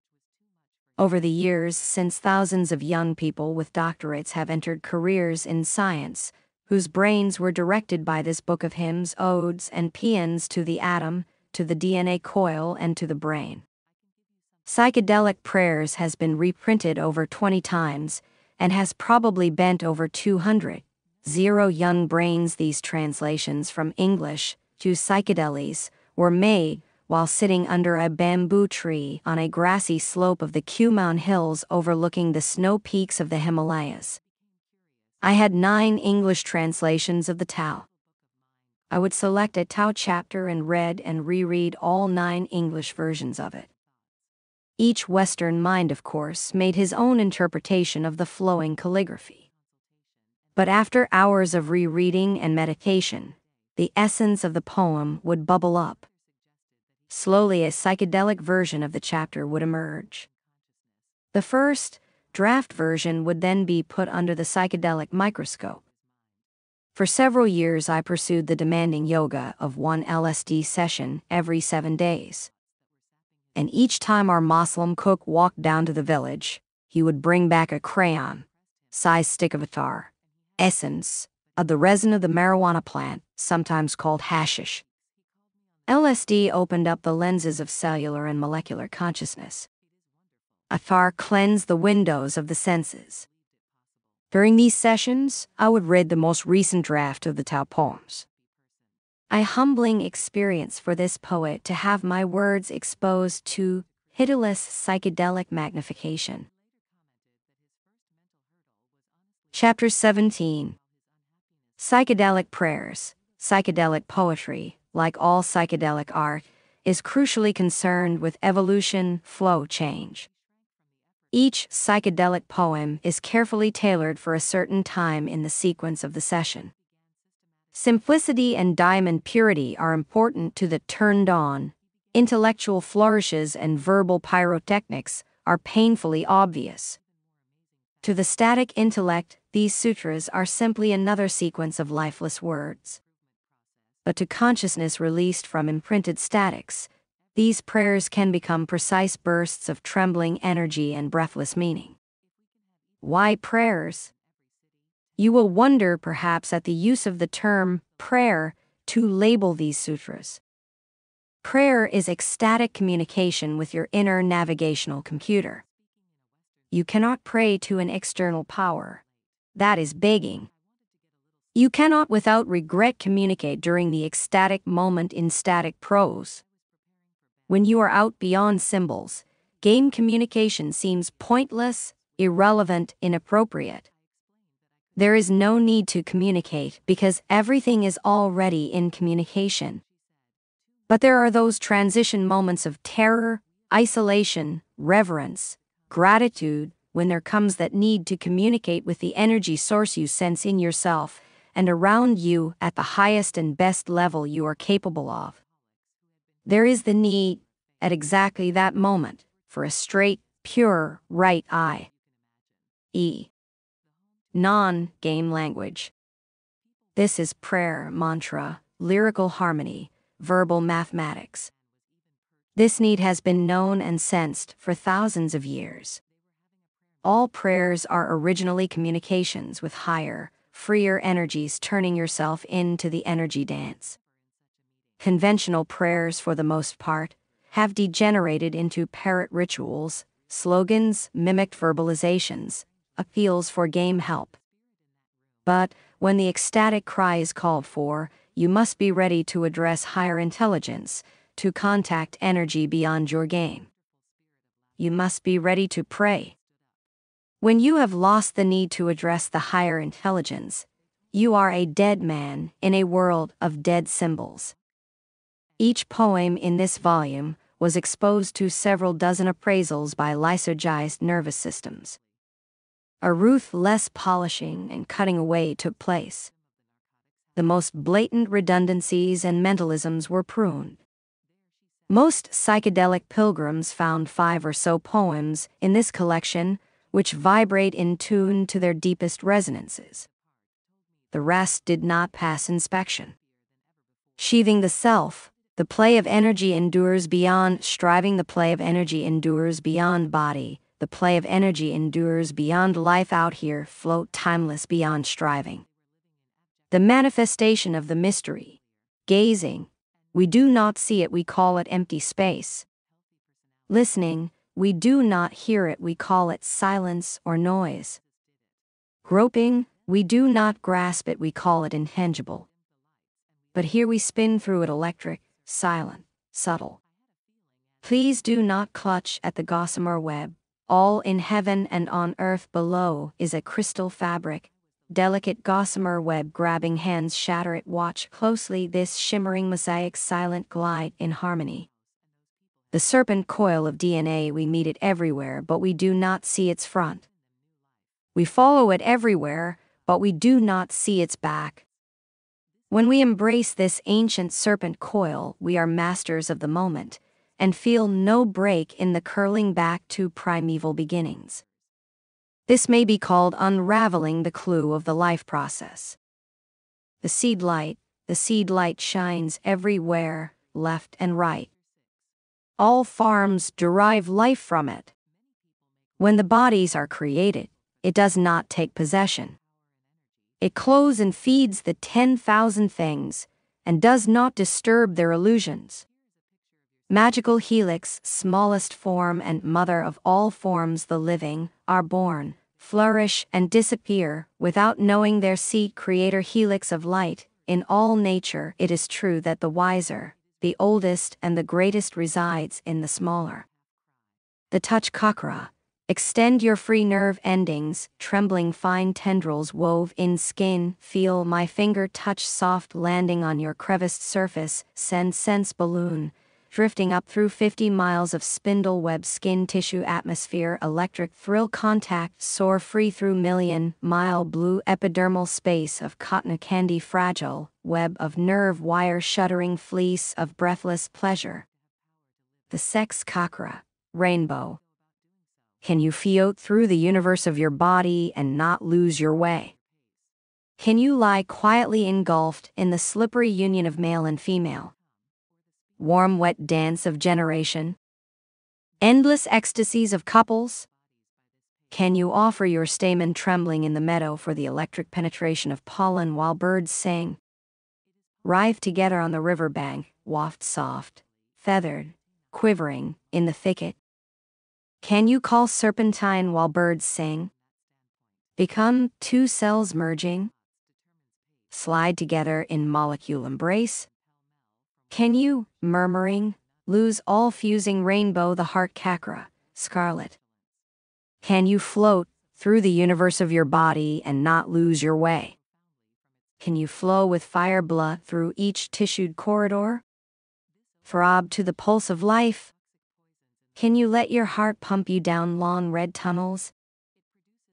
Over the years, since thousands of young people with doctorates have entered careers in science, whose brains were directed by this book of hymns, odes, and paeans to the atom, to the DNA coil, and to the brain. Psychedelic Prayers has been reprinted over 20 times and has probably bent over 200. Young brains. These translations from English to psychedelis were made while sitting under a bamboo tree on a grassy slope of the Kumon Hills overlooking the snow peaks of the Himalayas. I had 9 English translations of the Tao. I would select a Tao chapter and read and reread all 9 English versions of it. Each Western mind, of course, made his own interpretation of the flowing calligraphy. But after hours of rereading and meditation, the essence of the poem would bubble up. Slowly, a psychedelic version of the chapter would emerge. The first, draft version would then be put under the psychedelic microscope. For several years, I pursued the demanding yoga of 1 LSD session every 7 days. And each time our Muslim cook walked down to the village, he would bring back a crayon, size stick of attar, essence of the resin of the marijuana plant, sometimes called hashish. LSD opened up the lenses of cellular and molecular consciousness. Attar cleansed the windows of the senses. During these sessions, I would read the most recent draft of the Tao poems. A humbling experience for this poet to have my words exposed to pitiless psychedelic magnification. Chapter 17. Psychedelic prayers. Psychedelic poetry, like all psychedelic art, is crucially concerned with evolution, flow, change. Each psychedelic poem is carefully tailored for a certain time in the sequence of the session. Simplicity and diamond purity are important to the turned-on. Intellectual flourishes and verbal pyrotechnics are painfully obvious. To the static intellect, these sutras are simply another sequence of lifeless words. But to consciousness released from imprinted statics, these prayers can become precise bursts of trembling energy and breathless meaning. Why prayers? You will wonder perhaps at the use of the term prayer to label these sutras. Prayer is ecstatic communication with your inner navigational computer. You cannot pray to an external power. That is begging. You cannot without regret communicate during the ecstatic moment in static prose. When you are out beyond symbols, game communication seems pointless, irrelevant, inappropriate. There is no need to communicate because everything is already in communication. But there are those transition moments of terror, isolation, reverence, gratitude, when there comes that need to communicate with the energy source you sense in yourself and around you at the highest and best level you are capable of. There is the need, at exactly that moment, for a straight, pure, right eye. Non-game language. This is prayer, mantra, lyrical harmony, verbal mathematics. This need has been known and sensed for thousands of years. All prayers are originally communications with higher, freer energies, turning yourself into the energy dance. Conventional prayers, for the most part, have degenerated into parrot rituals, slogans, mimicked verbalizations, appeals for game help. But when the ecstatic cry is called for, you must be ready to address higher intelligence, to contact energy beyond your game. You must be ready to pray. When you have lost the need to address the higher intelligence, you are a dead man in a world of dead symbols. Each poem in this volume was exposed to several dozen appraisals by lysogized nervous systems. A ruthless polishing and cutting away took place. The most blatant redundancies and mentalisms were pruned. Most psychedelic pilgrims found 5 or so poems in this collection which vibrate in tune to their deepest resonances. The rest did not pass inspection. Sheathing the self, the play of energy endures beyond striving, the play of energy endures beyond body, the play of energy endures beyond life. Out here, float timeless beyond striving. The manifestation of the mystery, gazing, we do not see it, we call it empty space. Listening, we do not hear it, we call it silence or noise. Groping, we do not grasp it, we call it intangible. But here we spin through it, electric, silent, subtle. Please do not clutch at the gossamer web. All in heaven and on earth below is a crystal fabric. Delicate gossamer web, grabbing hands shatter it. Watch closely this shimmering mosaic, silent glide in harmony. The serpent coil of DNA, we meet it everywhere, but we do not see its front. We follow it everywhere, but we do not see its back. When we embrace this ancient serpent coil, we are masters of the moment, and feel no break in the curling back to primeval beginnings. This may be called unraveling the clue of the life process. The seed light shines everywhere, left and right. All farms derive life from it. When the bodies are created, it does not take possession. It clothes and feeds the 10,000 things, and does not disturb their illusions. Magical helix, smallest form and mother of all forms, the living, are born, flourish and disappear without knowing their seat. Creator helix of light, in all nature it is true that the wiser, the oldest and the greatest resides in the smaller. The touch chakra, Extend your free nerve endings, trembling fine tendrils wove in skin. Feel my finger touch soft landing on your creviced surface. Send sense balloon, drifting up through 50 miles of spindle web skin tissue atmosphere. Electric thrill contact, soar free through million-mile blue epidermal space of cotton candy. Fragile web of nerve wire, shuddering fleece of breathless pleasure. The sex chakra, rainbow. Can you float through the universe of your body and not lose your way? Can you lie quietly engulfed in the slippery union of male and female? Warm wet dance of generation? Endless ecstasies of couples? Can you offer your stamen trembling in the meadow for the electric penetration of pollen while birds sing? Writhe together on the riverbank, waft soft, feathered, quivering, in the thicket. Can you call serpentine while birds sing? Become two cells merging? Slide together in molecule embrace? Can you, murmuring, lose all fusing rainbow the heart chakra, scarlet? Can you float through the universe of your body and not lose your way? Can you flow with fire blood through each tissued corridor? Throb to the pulse of life? Can you let your heart pump you down long red tunnels?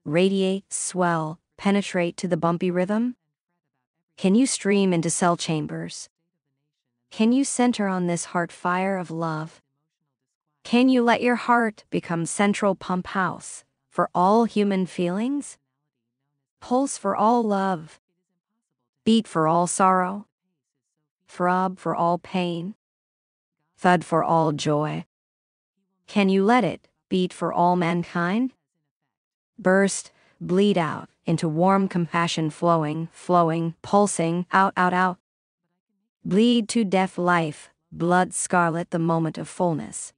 Radiate, swell, penetrate to the bumpy rhythm? Can you stream into cell chambers? Can you center on this heart fire of love? Can you let your heart become central pump house for all human feelings? Pulse for all love? Beat for all sorrow? Throb for all pain? Thud for all joy? Can you let it beat for all mankind? Burst, bleed out into warm compassion, flowing, pulsing, out. Bleed to death life, blood scarlet the moment of fullness.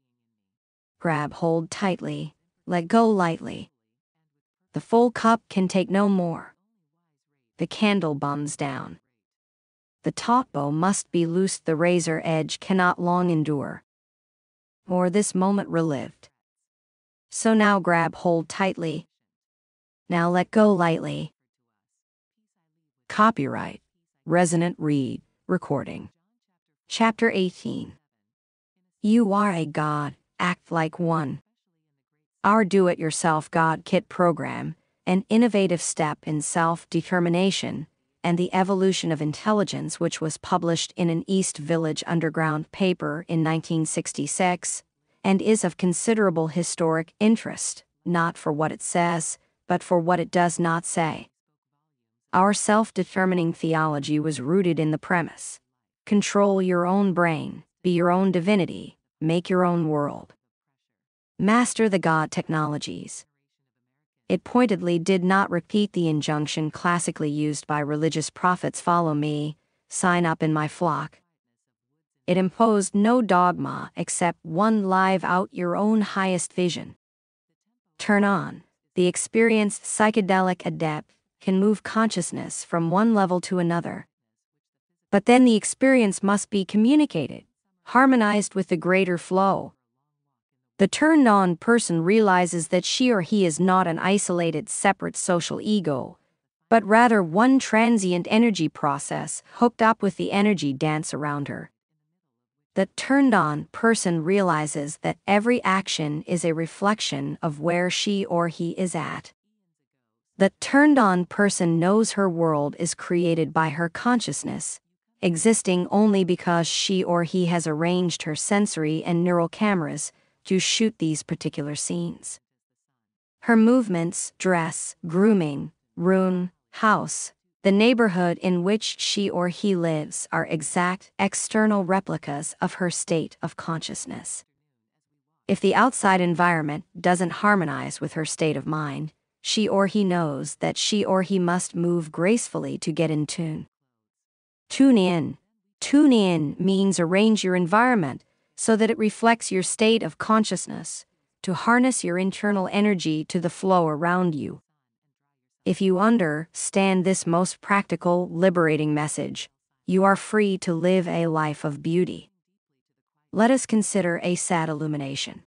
Grab hold tightly, let go lightly. The full cup can take no more. The candle bums down. The taut bow must be loosed, the razor edge cannot long endure. Or this moment relived. So now grab hold tightly. Now let go lightly. Copyright Resonant Read Recording. Chapter 18. You are a God, act like one. Our do-it-yourself God Kit program, an innovative step in self-determination and the evolution of intelligence, which was published in an East Village Underground paper in 1966, and is of considerable historic interest, not for what it says, but for what it does not say. Our self-determining theology was rooted in the premise: control your own brain, be your own divinity, make your own world. Master the God technologies. It pointedly did not repeat the injunction classically used by religious prophets: follow me, sign up in my flock. It imposed no dogma except one: live out your own highest vision. Turn on. The experienced psychedelic adept can move consciousness from one level to another. But then the experience must be communicated, harmonized with the greater flow. The turned-on person realizes that she or he is not an isolated, separate social ego, but rather one transient energy process hooked up with the energy dance around her. The turned-on person realizes that every action is a reflection of where she or he is at. The turned-on person knows her world is created by her consciousness, existing only because she or he has arranged her sensory and neural cameras to shoot these particular scenes. Her movements, dress, grooming, room, house, the neighborhood in which she or he lives are exact external replicas of her state of consciousness. If the outside environment doesn't harmonize with her state of mind, she or he knows that she or he must move gracefully to get in tune. Tune in. Tune in means arrange your environment so that it reflects your state of consciousness, to harness your internal energy to the flow around you. If you understand this most practical, liberating message, you are free to live a life of beauty. Let us consider a sad illumination.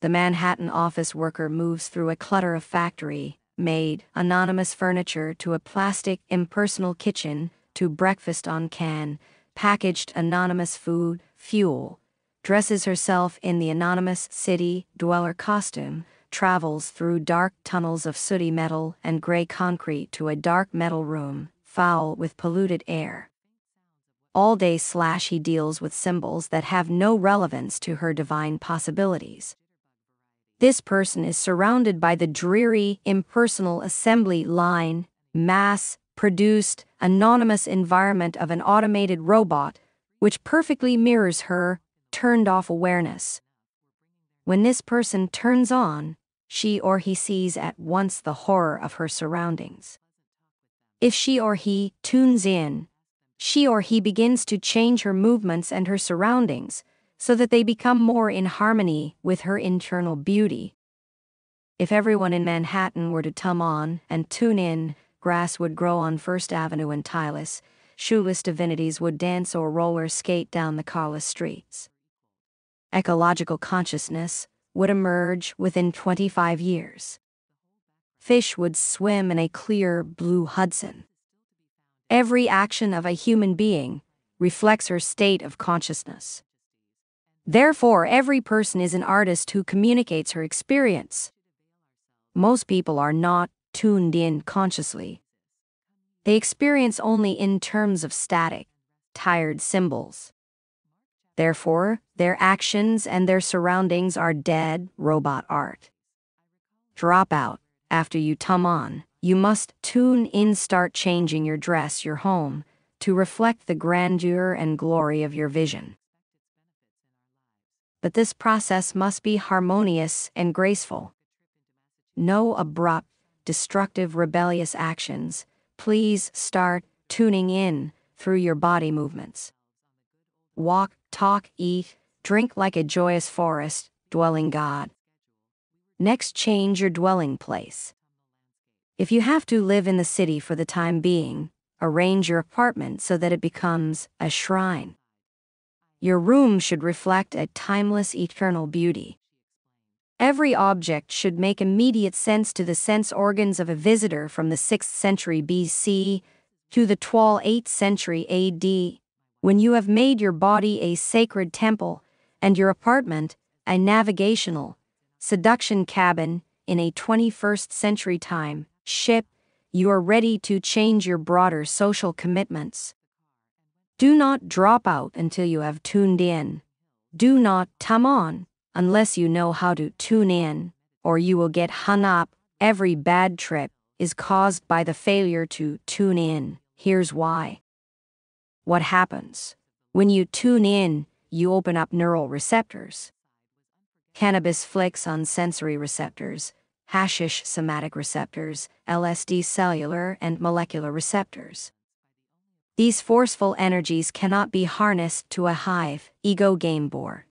The Manhattan office worker moves through a clutter of factory-made, anonymous furniture to a plastic, impersonal kitchen, to breakfast on can, packaged anonymous food, fuel, dresses herself in the anonymous city dweller costume, travels through dark tunnels of sooty metal and gray concrete to a dark metal room, foul with polluted air. All day he deals with symbols that have no relevance to her divine possibilities. This person is surrounded by the dreary, impersonal assembly line, mass-produced, anonymous environment of an automated robot, which perfectly mirrors her turned-off awareness. When this person turns on, she or he sees at once the horror of her surroundings. If she or he tunes in, she or he begins to change her movements and her surroundings so that they become more in harmony with her internal beauty. If everyone in Manhattan were to come on and tune in, grass would grow on First Avenue and Tylus, shoeless divinities would dance or roller skate down the carless streets. Ecological consciousness would emerge within 25 years. Fish would swim in a clear blue Hudson. Every action of a human being reflects her state of consciousness. Therefore, every person is an artist who communicates her experience. Most people are not tuned in consciously. They experience only in terms of static, tired symbols. Therefore, their actions and their surroundings are dead robot art. Drop out. After you come on, you must tune in, start changing your dress, your home, to reflect the grandeur and glory of your vision. But this process must be harmonious and graceful. No abrupt, destructive, rebellious actions. Please start tuning in through your body movements. Walk, talk, eat, drink like a joyous forest, dwelling God. Next, change your dwelling place. If you have to live in the city for the time being, arrange your apartment so that it becomes a shrine. Your room should reflect a timeless, eternal beauty. Every object should make immediate sense to the sense organs of a visitor from the 6th century BC to the 8th century AD, when you have made your body a sacred temple and your apartment a navigational, seduction cabin in a 21st century time ship. You are ready to change your broader social commitments. Do not drop out until you have tuned in. Do not come on unless you know how to tune in, or you will get hung up. Every bad trip is caused by the failure to tune in. Here's why. What happens? When you tune in, you open up neural receptors. Cannabis flicks on sensory receptors, hashish somatic receptors, LSD cellular and molecular receptors. These forceful energies cannot be harnessed to a hive, ego game board.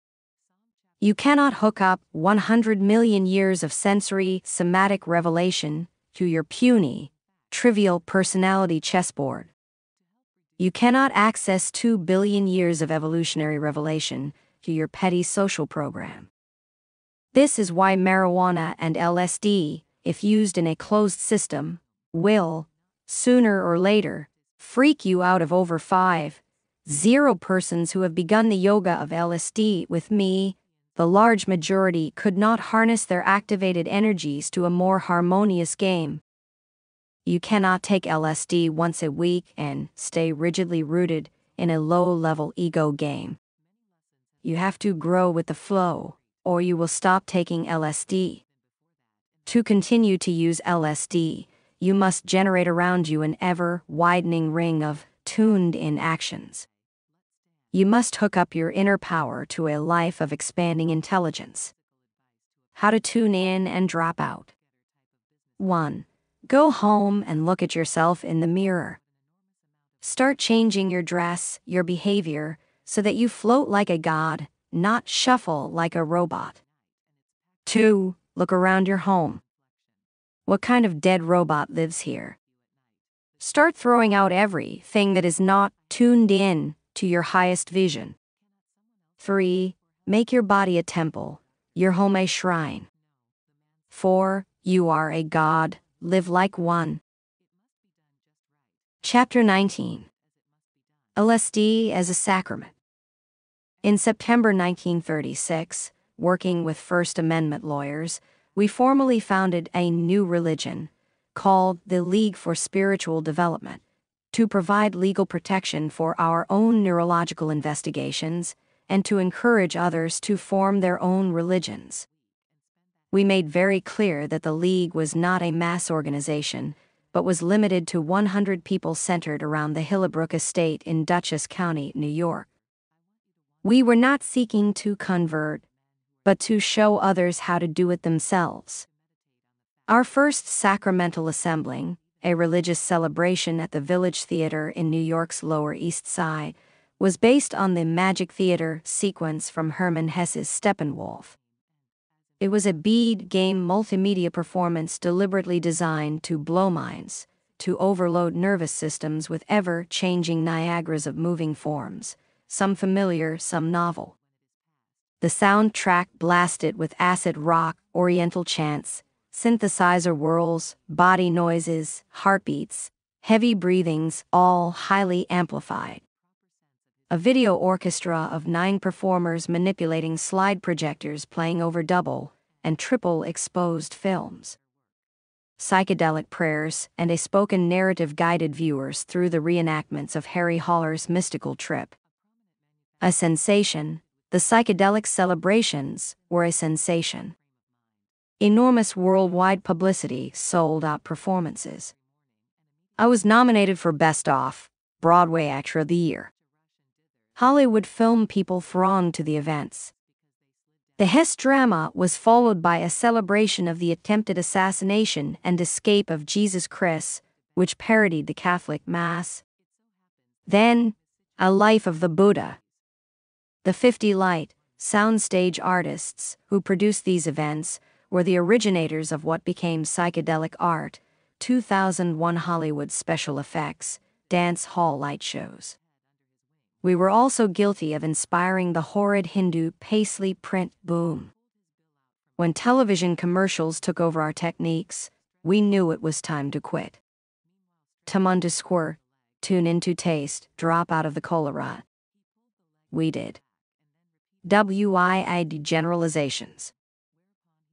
You cannot hook up 100 million years of sensory, somatic revelation to your puny, trivial personality chessboard. You cannot access 2 billion years of evolutionary revelation to your petty social program. This is why marijuana and LSD, if used in a closed system, will, sooner or later, freak you out. Of over 5,000 persons who have begun the yoga of LSD with me, the large majority could not harness their activated energies to a more harmonious game. You cannot take LSD once a week and stay rigidly rooted in a low-level ego game. You have to grow with the flow, or you will stop taking LSD. To continue to use LSD, you must generate around you an ever-widening ring of tuned-in actions. You must hook up your inner power to a life of expanding intelligence. How to tune in and drop out. 1. Go home and look at yourself in the mirror. Start changing your dress, your behavior, so that you float like a god, not shuffle like a robot. 2. Look around your home. What kind of dead robot lives here? Start throwing out everything that is not tuned in to your highest vision. 3. Make your body a temple. your home a shrine. 4. You are a god, live like one. Chapter 19. LSD as a Sacrament. In September 1936, working with First Amendment lawyers, we formally founded a new religion, called the League for Spiritual Development, to provide legal protection for our own neurological investigations and to encourage others to form their own religions. We made very clear that the League was not a mass organization, but was limited to 100 people centered around the Hillbrook estate in Dutchess County, New York. We were not seeking to convert, but to show others how to do it themselves. Our first sacramental assembling, a religious celebration at the Village Theater in New York's Lower East Side, was based on the Magic Theater sequence from Hermann Hesse's Steppenwolf. It was a bead game multimedia performance deliberately designed to blow minds, to overload nervous systems with ever-changing Niagaras of moving forms, some familiar, some novel. The soundtrack blasted with acid rock, oriental chants, synthesizer whirls, body noises, heartbeats, heavy breathings, all highly amplified. A video orchestra of 9 performers manipulating slide projectors playing over double and triple exposed films. Psychedelic prayers and a spoken narrative guided viewers through the reenactments of Harry Haller's mystical trip. A sensation, the psychedelic celebrations were a sensation. Enormous worldwide publicity sold out performances. I was nominated for Best Off-Broadway Actor of the Year. Hollywood film people thronged to the events. The Hess drama was followed by a celebration of the attempted assassination and escape of Jesus Christ, which parodied the Catholic Mass. Then, a life of the Buddha. The 50 Light soundstage artists who produced these events were the originators of what became psychedelic art, 2001 Hollywood special effects, dance hall light shows. We were also guilty of inspiring the horrid Hindu paisley print boom. When television commercials took over our techniques, we knew it was time to quit. Tumon to squirt, tune into taste, drop out of the cholera. We did. WIID generalizations.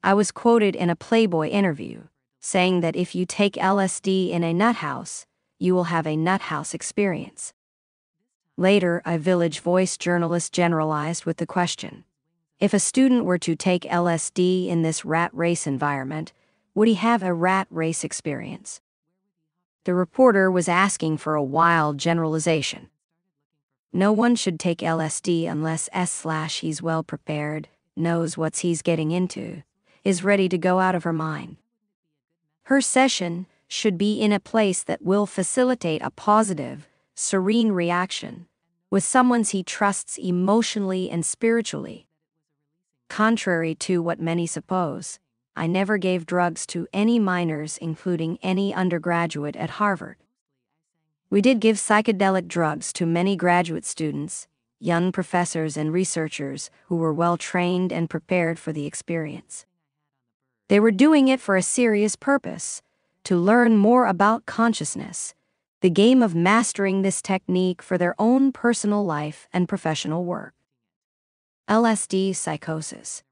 I was quoted in a Playboy interview, saying that if you take LSD in a nut house, you will have a nut house experience. Later, a Village Voice journalist generalized with the question, if a student were to take LSD in this rat race environment, would he have a rat race experience? The reporter was asking for a wild generalization. No one should take LSD unless he's well prepared, knows what he's getting into, is ready to go out of her mind. Her session should be in a place that will facilitate a positive, serene reaction with someone he trusts emotionally and spiritually. Contrary to what many suppose, I never gave drugs to any minors, including any undergraduate at Harvard. We did give psychedelic drugs to many graduate students, young professors and researchers who were well trained and prepared for the experience. They were doing it for a serious purpose, to learn more about consciousness, the game of mastering this technique for their own personal life and professional work. LSD psychosis.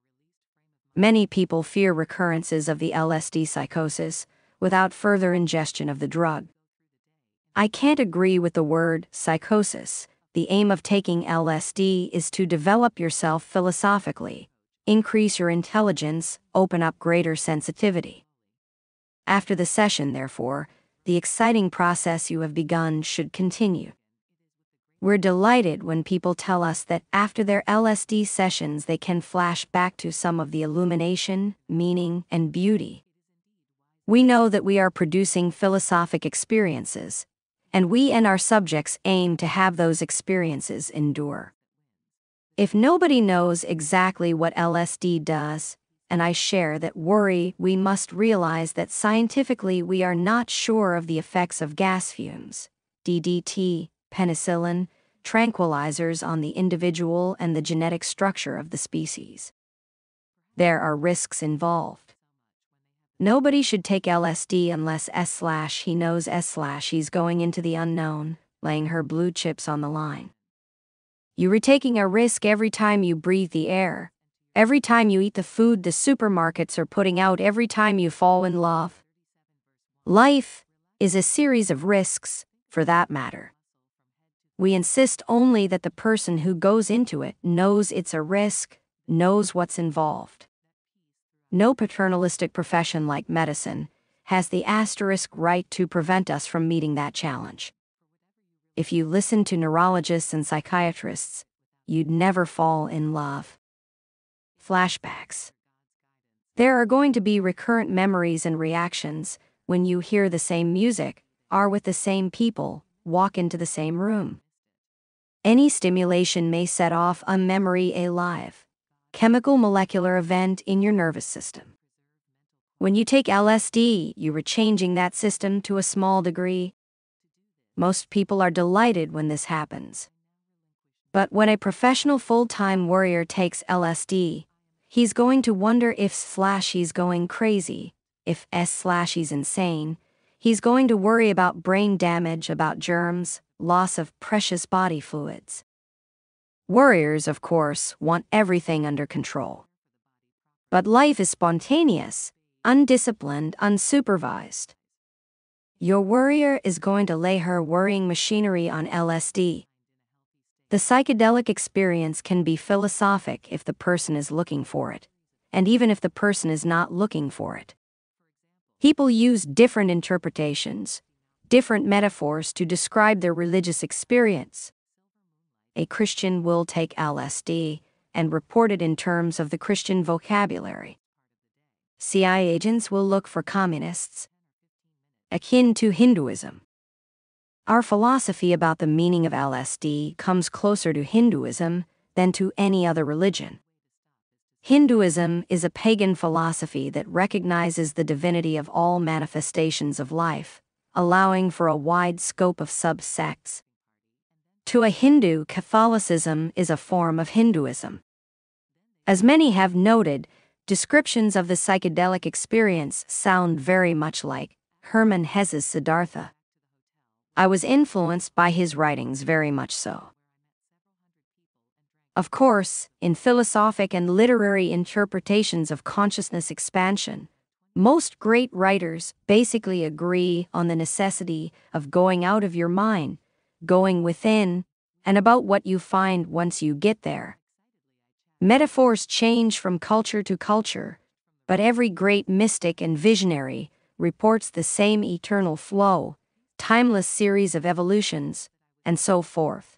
Many people fear recurrences of the LSD psychosis without further ingestion of the drug. I can't agree with the word psychosis. The aim of taking LSD is to develop yourself philosophically, increase your intelligence, open up greater sensitivity. After the session, therefore, the exciting process you have begun should continue. We're delighted when people tell us that after their LSD sessions they can flash back to some of the illumination, meaning, and beauty. We know that we are producing philosophic experiences, and we and our subjects aim to have those experiences endure. If nobody knows exactly what LSD does, and I share that worry, we must realize that scientifically we are not sure of the effects of gas fumes, DDT, penicillin, tranquilizers on the individual and the genetic structure of the species. there are risks involved. Nobody should take LSD unless he knows he's going into the unknown, laying her blue chips on the line. You're taking a risk every time you breathe the air, every time you eat the food the supermarkets are putting out, every time you fall in love. Life is a series of risks, for that matter. We insist only that the person who goes into it knows it's a risk, knows what's involved. No paternalistic profession like medicine has the asterisk right to prevent us from meeting that challenge. If you listen to neurologists and psychiatrists, you'd never fall in love. Flashbacks. There are going to be recurrent memories and reactions when you hear the same music, are with the same people, walk into the same room. Any stimulation may set off a memory, a live, chemical molecular event in your nervous system. When you take LSD, you are changing that system to a small degree. Most people are delighted when this happens. But when a professional full-time warrior takes LSD, he's going to wonder if he's going crazy, if he's insane. He's going to worry about brain damage, about germs, loss of precious body fluids. Warriors, of course, want everything under control. But life is spontaneous, undisciplined, unsupervised. Your warrior is going to lay her worrying machinery on LSD. The psychedelic experience can be philosophic if the person is looking for it, and even if the person is not looking for it. People use different interpretations, different metaphors to describe their religious experience. A Christian will take LSD and report it in terms of the Christian vocabulary. CIA agents will look for communists, akin to Hinduism. Our philosophy about the meaning of LSD comes closer to Hinduism than to any other religion. Hinduism is a pagan philosophy that recognizes the divinity of all manifestations of life, allowing for a wide scope of subsects. To a Hindu, Catholicism is a form of Hinduism. As many have noted, descriptions of the psychedelic experience sound very much like Hermann Hesse's Siddhartha. I was influenced by his writings very much so. Of course, in philosophic and literary interpretations of consciousness expansion, most great writers basically agree on the necessity of going out of your mind, going within, and about what you find once you get there. Metaphors change from culture to culture, but every great mystic and visionary reports the same eternal flow, timeless series of evolutions, and so forth.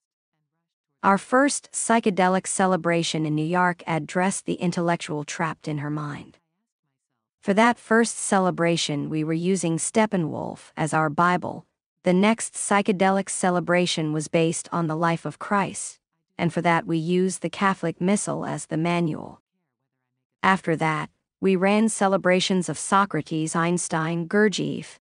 Our first psychedelic celebration in New York addressed the intellectual trapped in her mind. For that first celebration, we were using Steppenwolf as our Bible. The next psychedelic celebration was based on the life of Christ, and for that we used the Catholic Missal as the manual. After that, we ran celebrations of Socrates, Einstein, Gurdjieff.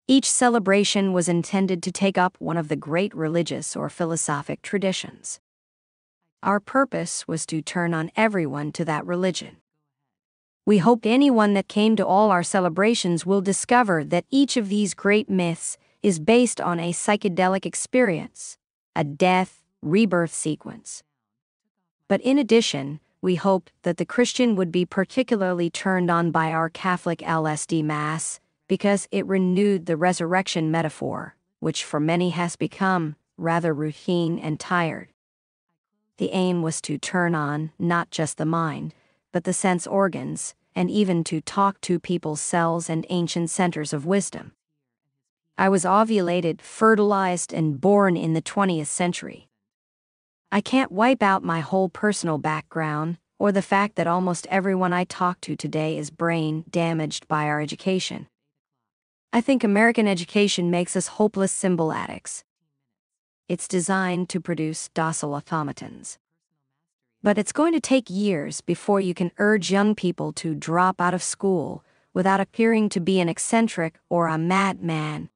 Each celebration was intended to take up one of the great religious or philosophic traditions. Our purpose was to turn on everyone to that religion. We hoped anyone that came to all our celebrations will discover that each of these great myths is based on a psychedelic experience, a death, rebirth sequence. But in addition, we hoped that the Christian would be particularly turned on by our Catholic LSD Mass, because it renewed the resurrection metaphor, which for many has become rather routine and tired. The aim was to turn on not just the mind, but the sense organs, and even to talk to people's cells and ancient centers of wisdom. I was ovulated, fertilized, and born in the 20th century. I can't wipe out my whole personal background, or the fact that almost everyone I talk to today is brain damaged by our education. I think American education makes us hopeless symbol addicts. It's designed to produce docile automatons. But it's going to take years before you can urge young people to drop out of school without appearing to be an eccentric or a madman.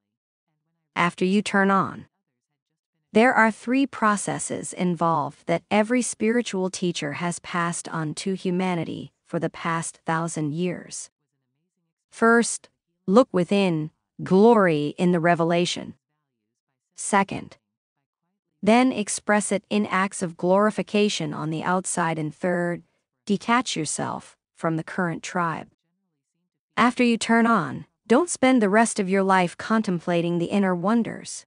After you turn on, there are 3 processes involved that every spiritual teacher has passed on to humanity for the past 1,000 years. First, look within, glory in the revelation. Second, then express it in acts of glorification on the outside. And third, detach yourself from the current tribe. After you turn on, don't spend the rest of your life contemplating the inner wonders.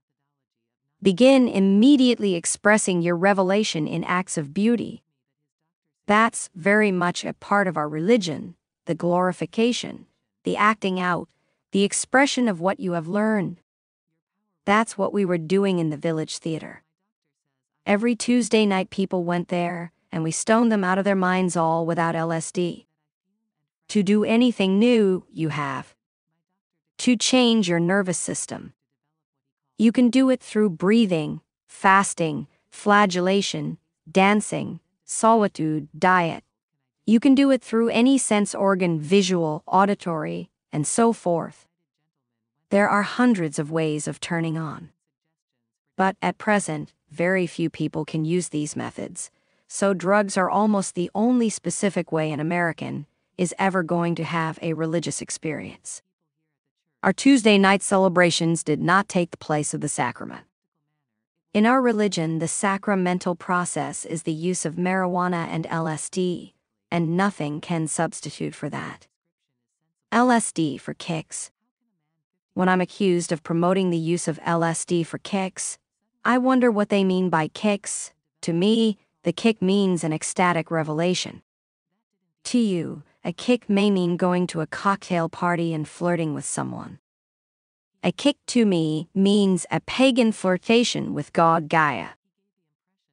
Begin immediately expressing your revelation in acts of beauty. That's very much a part of our religion, the glorification, the acting out, the expression of what you have learned. That's what we were doing in the village theater. Every Tuesday night people went there, and we stoned them out of their minds, all without LSD. To do anything new, you have to change your nervous system. You can do it through breathing, fasting, flagellation, dancing, solitude, diet. You can do it through any sense organ, visual, auditory, and so forth. There are hundreds of ways of turning on. But at present, very few people can use these methods, so drugs are almost the only specific way an American is ever going to have a religious experience. Our Tuesday night celebrations did not take the place of the sacrament. In our religion, the sacramental process is the use of marijuana and LSD, and nothing can substitute for that. LSD for kicks. When I'm accused of promoting the use of LSD for kicks, I wonder what they mean by kicks. To me, the kick means an ecstatic revelation. To you, a kick may mean going to a cocktail party and flirting with someone. A kick to me means a pagan flirtation with God Gaia.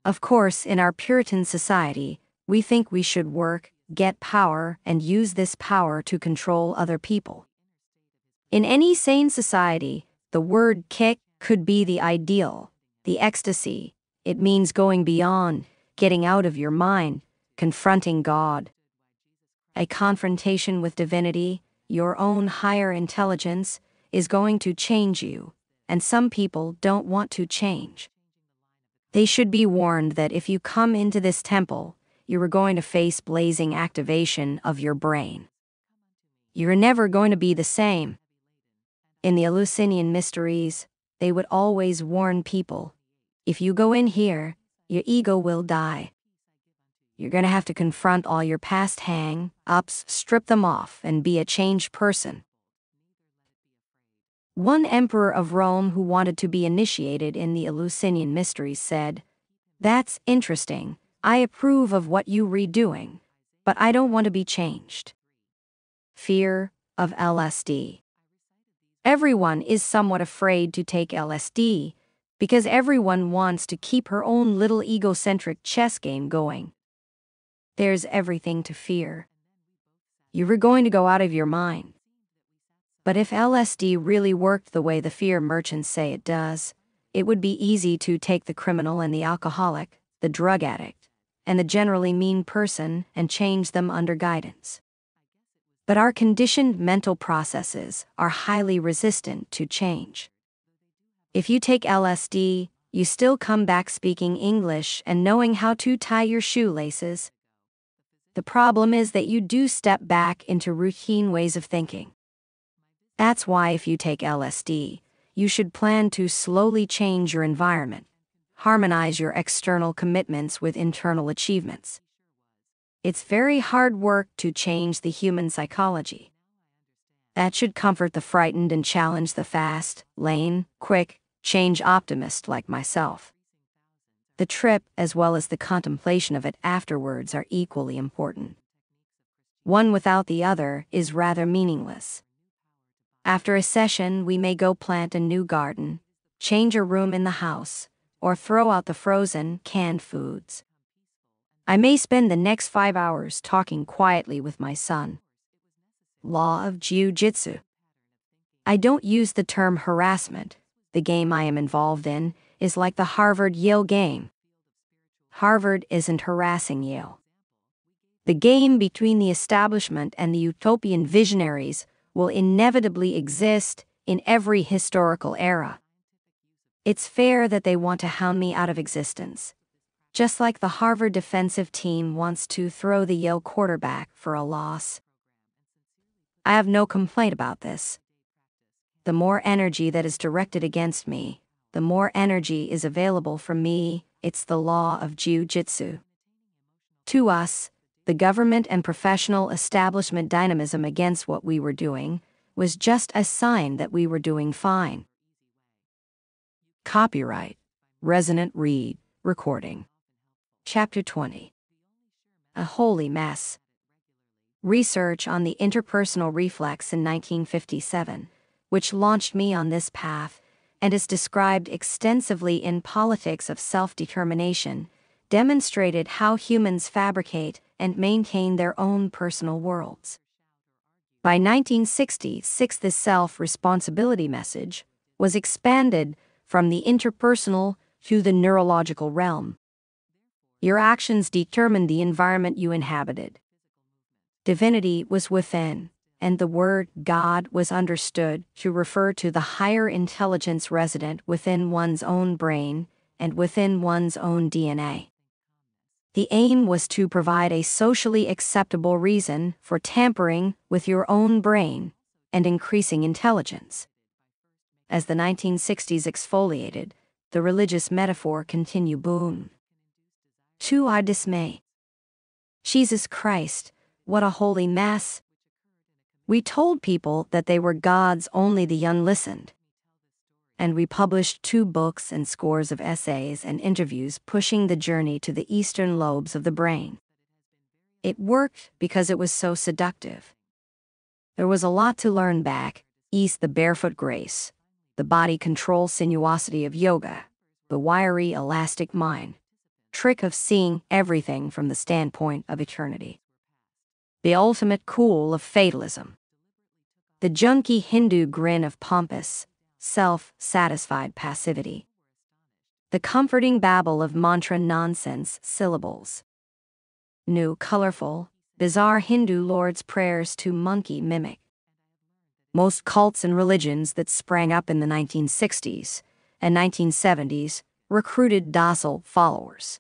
Of course, in our Puritan society, we think we should work, get power, and use this power to control other people. In any sane society, the word kick could be the ideal, the ecstasy. It means going beyond, getting out of your mind, confronting God. A confrontation with divinity, your own higher intelligence, is going to change you, and some people don't want to change. They should be warned that if you come into this temple, you are going to face blazing activation of your brain. You're never going to be the same. In the Eleusinian mysteries, they would always warn people, if you go in here, your ego will die. You're going to have to confront all your past hang-ups, strip them off, and be a changed person. One emperor of Rome who wanted to be initiated in the Eleusinian mysteries said, "That's interesting. I approve of what you redoing, but I don't want to be changed." Fear of LSD. Everyone is somewhat afraid to take LSD because everyone wants to keep her own little egocentric chess game going. There's everything to fear. You were going to go out of your mind. But if LSD really worked the way the fear merchants say it does, it would be easy to take the criminal and the alcoholic, the drug addict, and the generally mean person and change them under guidance. But our conditioned mental processes are highly resistant to change. If you take LSD, you still come back speaking English and knowing how to tie your shoelaces. The problem is that you do step back into routine ways of thinking. That's why if you take LSD, you should plan to slowly change your environment, harmonize your external commitments with internal achievements. It's very hard work to change the human psychology. That should comfort the frightened and challenge the fast, lane, quick, change optimist like myself. The trip, as well as the contemplation of it afterwards, are equally important. One without the other is rather meaningless. After a session, we may go plant a new garden, change a room in the house, or throw out the frozen, canned foods. I may spend the next 5 hours talking quietly with my son. Law of Jiu-Jitsu. I don't use the term harassment. The game I am involved in is like the Harvard-Yale game. Harvard isn't harassing Yale. The game between the establishment and the utopian visionaries will inevitably exist in every historical era. It's fair that they want to hound me out of existence. just like the Harvard defensive team wants to throw the Yale quarterback for a loss. I have no complaint about this. The more energy that is directed against me, the more energy is available for me. It's the law of jiu-jitsu. To us, the government and professional establishment dynamism against what we were doing was just a sign that we were doing fine. Copyright Resonant Read Recording. Chapter 20. A Holy Mess. Research on the interpersonal reflex in 1957, which launched me on this path and is described extensively in Politics of Self-Determination, demonstrated how humans fabricate and maintain their own personal worlds. By 1966, this self-responsibility message was expanded from the interpersonal to the neurological realm. Your actions determined the environment you inhabited. Divinity was within, and the word God was understood to refer to the higher intelligence resident within one's own brain and within one's own DNA. The aim was to provide a socially acceptable reason for tampering with your own brain and increasing intelligence. As the 1960s exfoliated, the religious metaphor continued boom. To our dismay. Jesus Christ, what a holy mess. We told people that they were gods, only the young listened. And we published 2 books and scores of essays and interviews pushing the journey to the eastern lobes of the brain. It worked because it was so seductive. There was a lot to learn back east: the barefoot grace, the body control sinuosity of yoga, the wiry elastic mind, trick of seeing everything from the standpoint of eternity. The ultimate cool of fatalism. The junky Hindu grin of pompous, self-satisfied passivity. The comforting babble of mantra nonsense syllables. New, colorful, bizarre Hindu lords' prayers to monkey mimic. Most cults and religions that sprang up in the 1960s and 1970s recruited docile followers.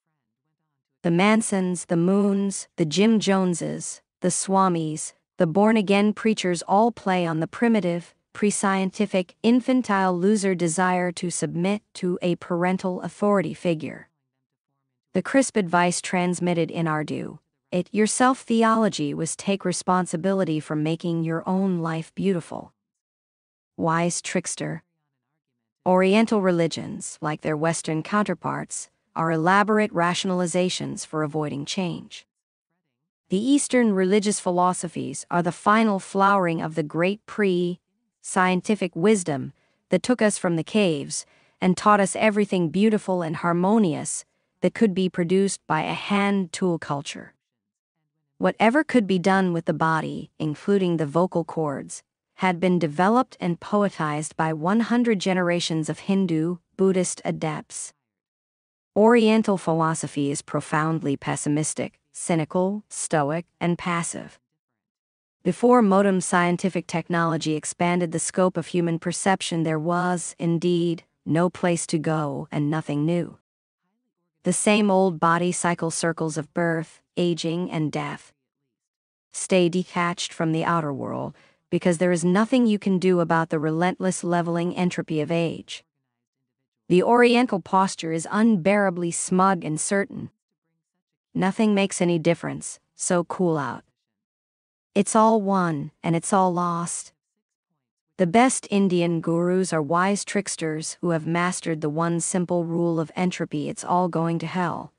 The Mansons, the Moons, the Jim Joneses, the Swamis, the born-again preachers all play on the primitive, pre-scientific, infantile loser desire to submit to a parental authority figure. The crisp advice transmitted in our do-it-yourself theology was take responsibility for making your own life beautiful. Wise trickster. Oriental religions, like their Western counterparts, are elaborate rationalizations for avoiding change. The Eastern religious philosophies are the final flowering of the great pre-scientific wisdom that took us from the caves and taught us everything beautiful and harmonious that could be produced by a hand-tool culture. Whatever could be done with the body, including the vocal cords, had been developed and poetized by 100 generations of Hindu, Buddhist adepts. Oriental philosophy is profoundly pessimistic, cynical, stoic, and passive. Before modern scientific technology expanded the scope of human perception, there was, indeed, no place to go and nothing new. The same old body cycle circles of birth, aging, and death. Stay detached from the outer world, because there is nothing you can do about the relentless leveling entropy of age. The Oriental posture is unbearably smug and certain. Nothing makes any difference, so cool out. It's all one, and it's all lost. The best Indian gurus are wise tricksters who have mastered the one simple rule of entropy: it's all going to hell.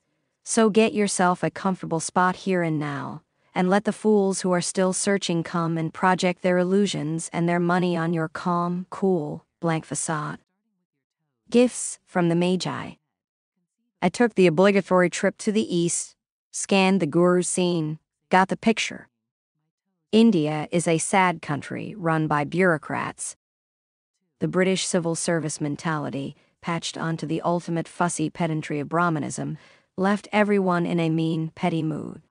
So get yourself a comfortable spot here and now, and let the fools who are still searching come and project their illusions and their money on your calm, cool, blank facade. Gifts from the Magi. I took the obligatory trip to the east, scanned the guru scene, got the picture. India is a sad country run by bureaucrats. The British civil service mentality, patched onto the ultimate fussy pedantry of Brahmanism, left everyone in a mean, petty mood.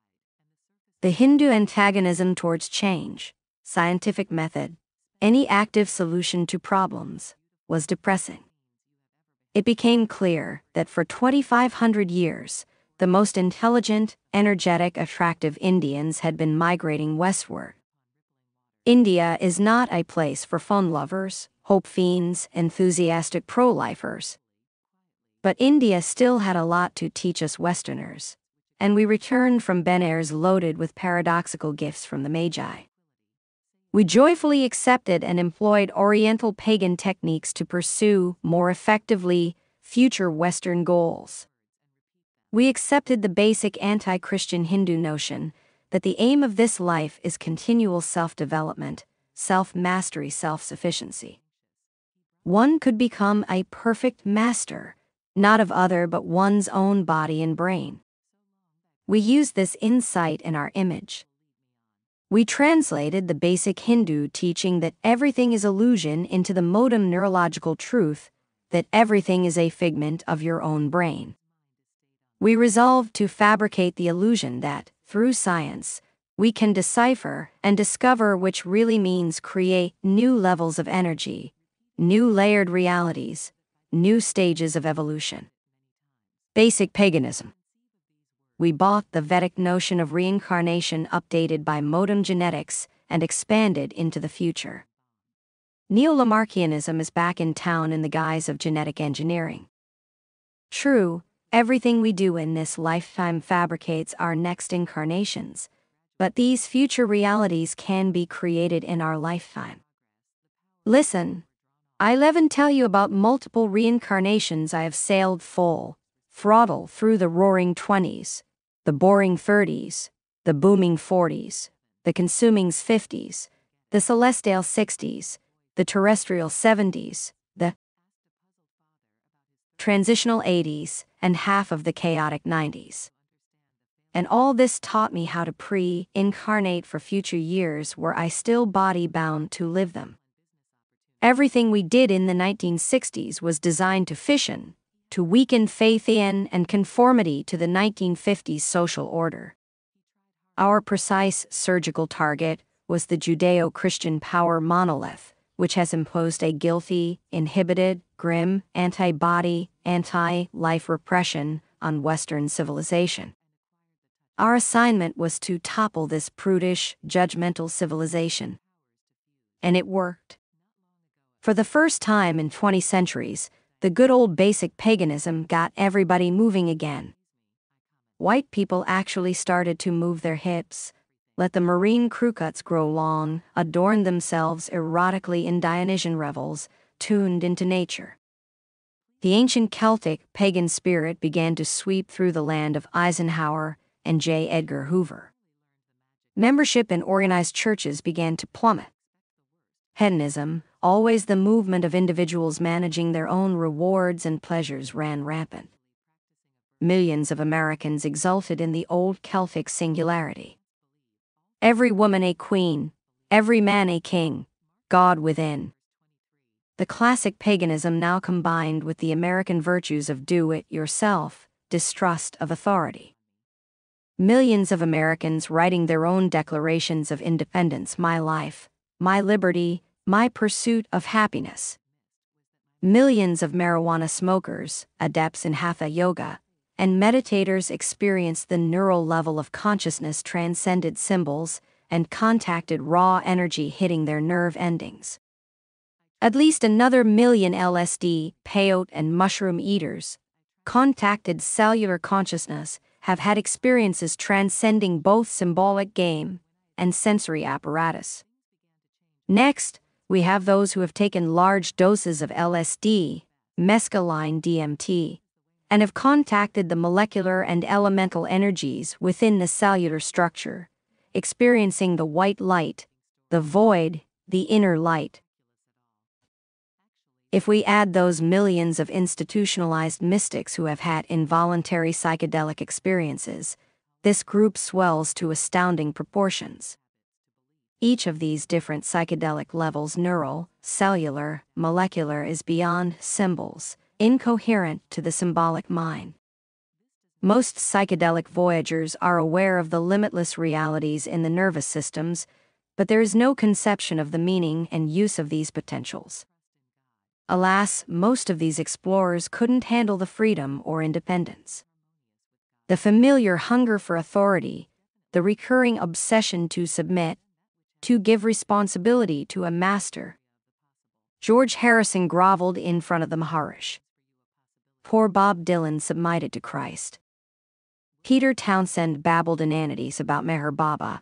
The Hindu antagonism towards change, scientific method, any active solution to problems, was depressing. It became clear that for 2,500 years, the most intelligent, energetic, attractive Indians had been migrating westward. India is not a place for fun lovers, hope fiends, enthusiastic pro-lifers. But India still had a lot to teach us Westerners, and we returned from Benares loaded with paradoxical gifts from the Magi. We joyfully accepted and employed Oriental pagan techniques to pursue, more effectively, future Western goals. We accepted the basic anti-Christian Hindu notion that the aim of this life is continual self-development, self-mastery, self-sufficiency. One could become a perfect master, not of other but one's own body and brain. We used this insight in our image. We translated the basic Hindu teaching that everything is illusion into the modem neurological truth that everything is a figment of your own brain. We resolved to fabricate the illusion that, through science, we can decipher and discover, which really means create new levels of energy, new layered realities, new stages of evolution. Basic paganism. We bought the Vedic notion of reincarnation updated by modem genetics and expanded into the future. Neo-Lamarckianism is back in town in the guise of genetic engineering. True, everything we do in this lifetime fabricates our next incarnations, but these future realities can be created in our lifetime. Listen, I'll even tell you about multiple reincarnations I have sailed full throttle through the roaring 20s, the boring 30s, the booming 40s, the consuming 50s, the celestial 60s, the terrestrial 70s, the transitional 80s, and half of the chaotic 90s. And all this taught me how to pre-incarnate for future years where I still body-bound to live them. Everything we did in the 1960s was designed to fission, to weaken faith in and conformity to the 1950s social order. Our precise surgical target was the Judeo-Christian power monolith, which has imposed a guilty, inhibited, grim, anti-body, anti-life repression on Western civilization. Our assignment was to topple this prudish, judgmental civilization. And it worked. For the first time in 20 centuries, the good old basic paganism got everybody moving again. White people actually started to move their hips, let the marine crew cuts grow long, adorn themselves erotically in Dionysian revels, tuned into nature. The ancient Celtic pagan spirit began to sweep through the land of Eisenhower and J. Edgar Hoover. Membership in organized churches began to plummet. Hedonism, always the movement of individuals managing their own rewards and pleasures, ran rampant. Millions of Americans exulted in the old Celtic singularity. Every woman a queen, every man a king, God within. The classic paganism now combined with the American virtues of do-it-yourself, distrust of authority. Millions of Americans writing their own declarations of independence, my life, my liberty, my pursuit of happiness. Millions of marijuana smokers, adepts in hatha yoga, and meditators experienced the neural level of consciousness transcended symbols and contacted raw energy hitting their nerve endings. At least another million LSD, peyote, and mushroom eaters, contacted cellular consciousness, have had experiences transcending both symbolic game and sensory apparatus. Next, we have those who have taken large doses of LSD, mescaline DMT, and have contacted the molecular and elemental energies within the cellular structure, experiencing the white light, the void, the inner light. If we add those millions of institutionalized mystics who have had involuntary psychedelic experiences, this group swells to astounding proportions. Each of these different psychedelic levels, neural, cellular, molecular, is beyond symbols, incoherent to the symbolic mind. Most psychedelic voyagers are aware of the limitless realities in the nervous systems, but there is no conception of the meaning and use of these potentials. Alas, most of these explorers couldn't handle the freedom or independence. The familiar hunger for authority, the recurring obsession to submit, to give responsibility to a master. George Harrison groveled in front of the Maharishi. Poor Bob Dylan submitted to Christ. Peter Townsend babbled inanities about Meher Baba.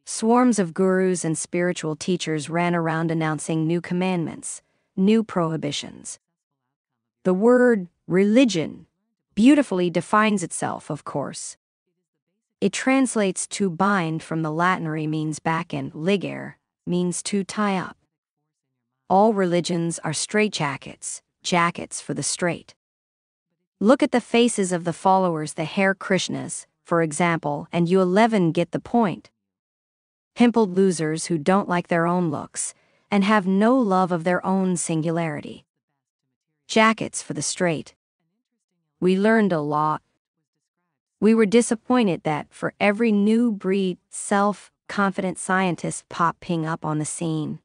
Swarms of gurus and spiritual teachers ran around announcing new commandments, new prohibitions. The word religion beautifully defines itself, of course. It translates to bind from the Latinary means back and ligare means to tie up. All religions are straitjackets, jackets for the straight. Look at the faces of the followers, the Hare Krishnas, for example, and you 11 get the point. Pimpled losers who don't like their own looks and have no love of their own singularity. Jackets for the straight. We learned a lot. We were disappointed that for every new breed, self-confident scientist popping up on the scene,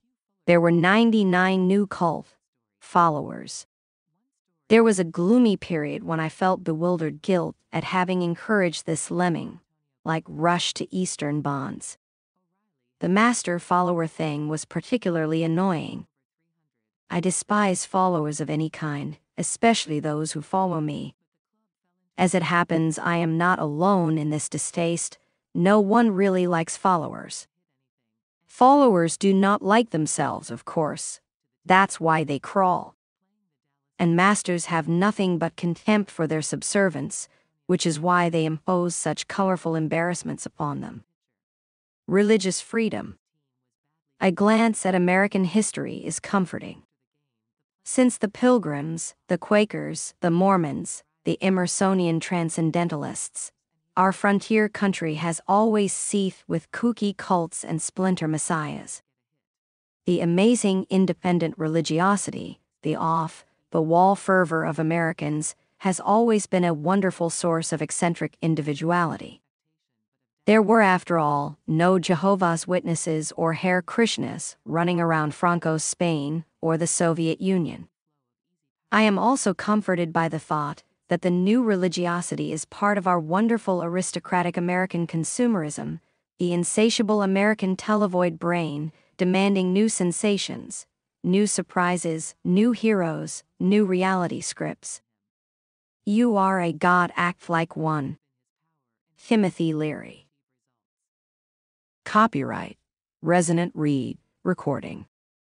there were 99 new cult followers. There was a gloomy period when I felt bewildered guilt at having encouraged this lemming-like rush to Eastern bonds. The master-follower thing was particularly annoying. I despise followers of any kind, especially those who follow me. As it happens, I am not alone in this distaste. No one really likes followers. Followers do not like themselves, of course. That's why they crawl. And masters have nothing but contempt for their subservients, which is why they impose such colorful embarrassments upon them. Religious freedom. A glance at American history is comforting. Since the Pilgrims, the Quakers, the Mormons, the Emersonian transcendentalists, our frontier country has always seethed with kooky cults and splinter messiahs. The amazing independent religiosity, the off-the-wall fervor of Americans, has always been a wonderful source of eccentric individuality. There were, after all, no Jehovah's Witnesses or Hare Krishnas running around Franco's Spain or the Soviet Union. I am also comforted by the thought that the new religiosity is part of our wonderful aristocratic American consumerism, the insatiable American televoid brain demanding new sensations, new surprises, new heroes, new reality scripts. You are a god, act like one. Timothy Leary. Copyright Resonant Recording.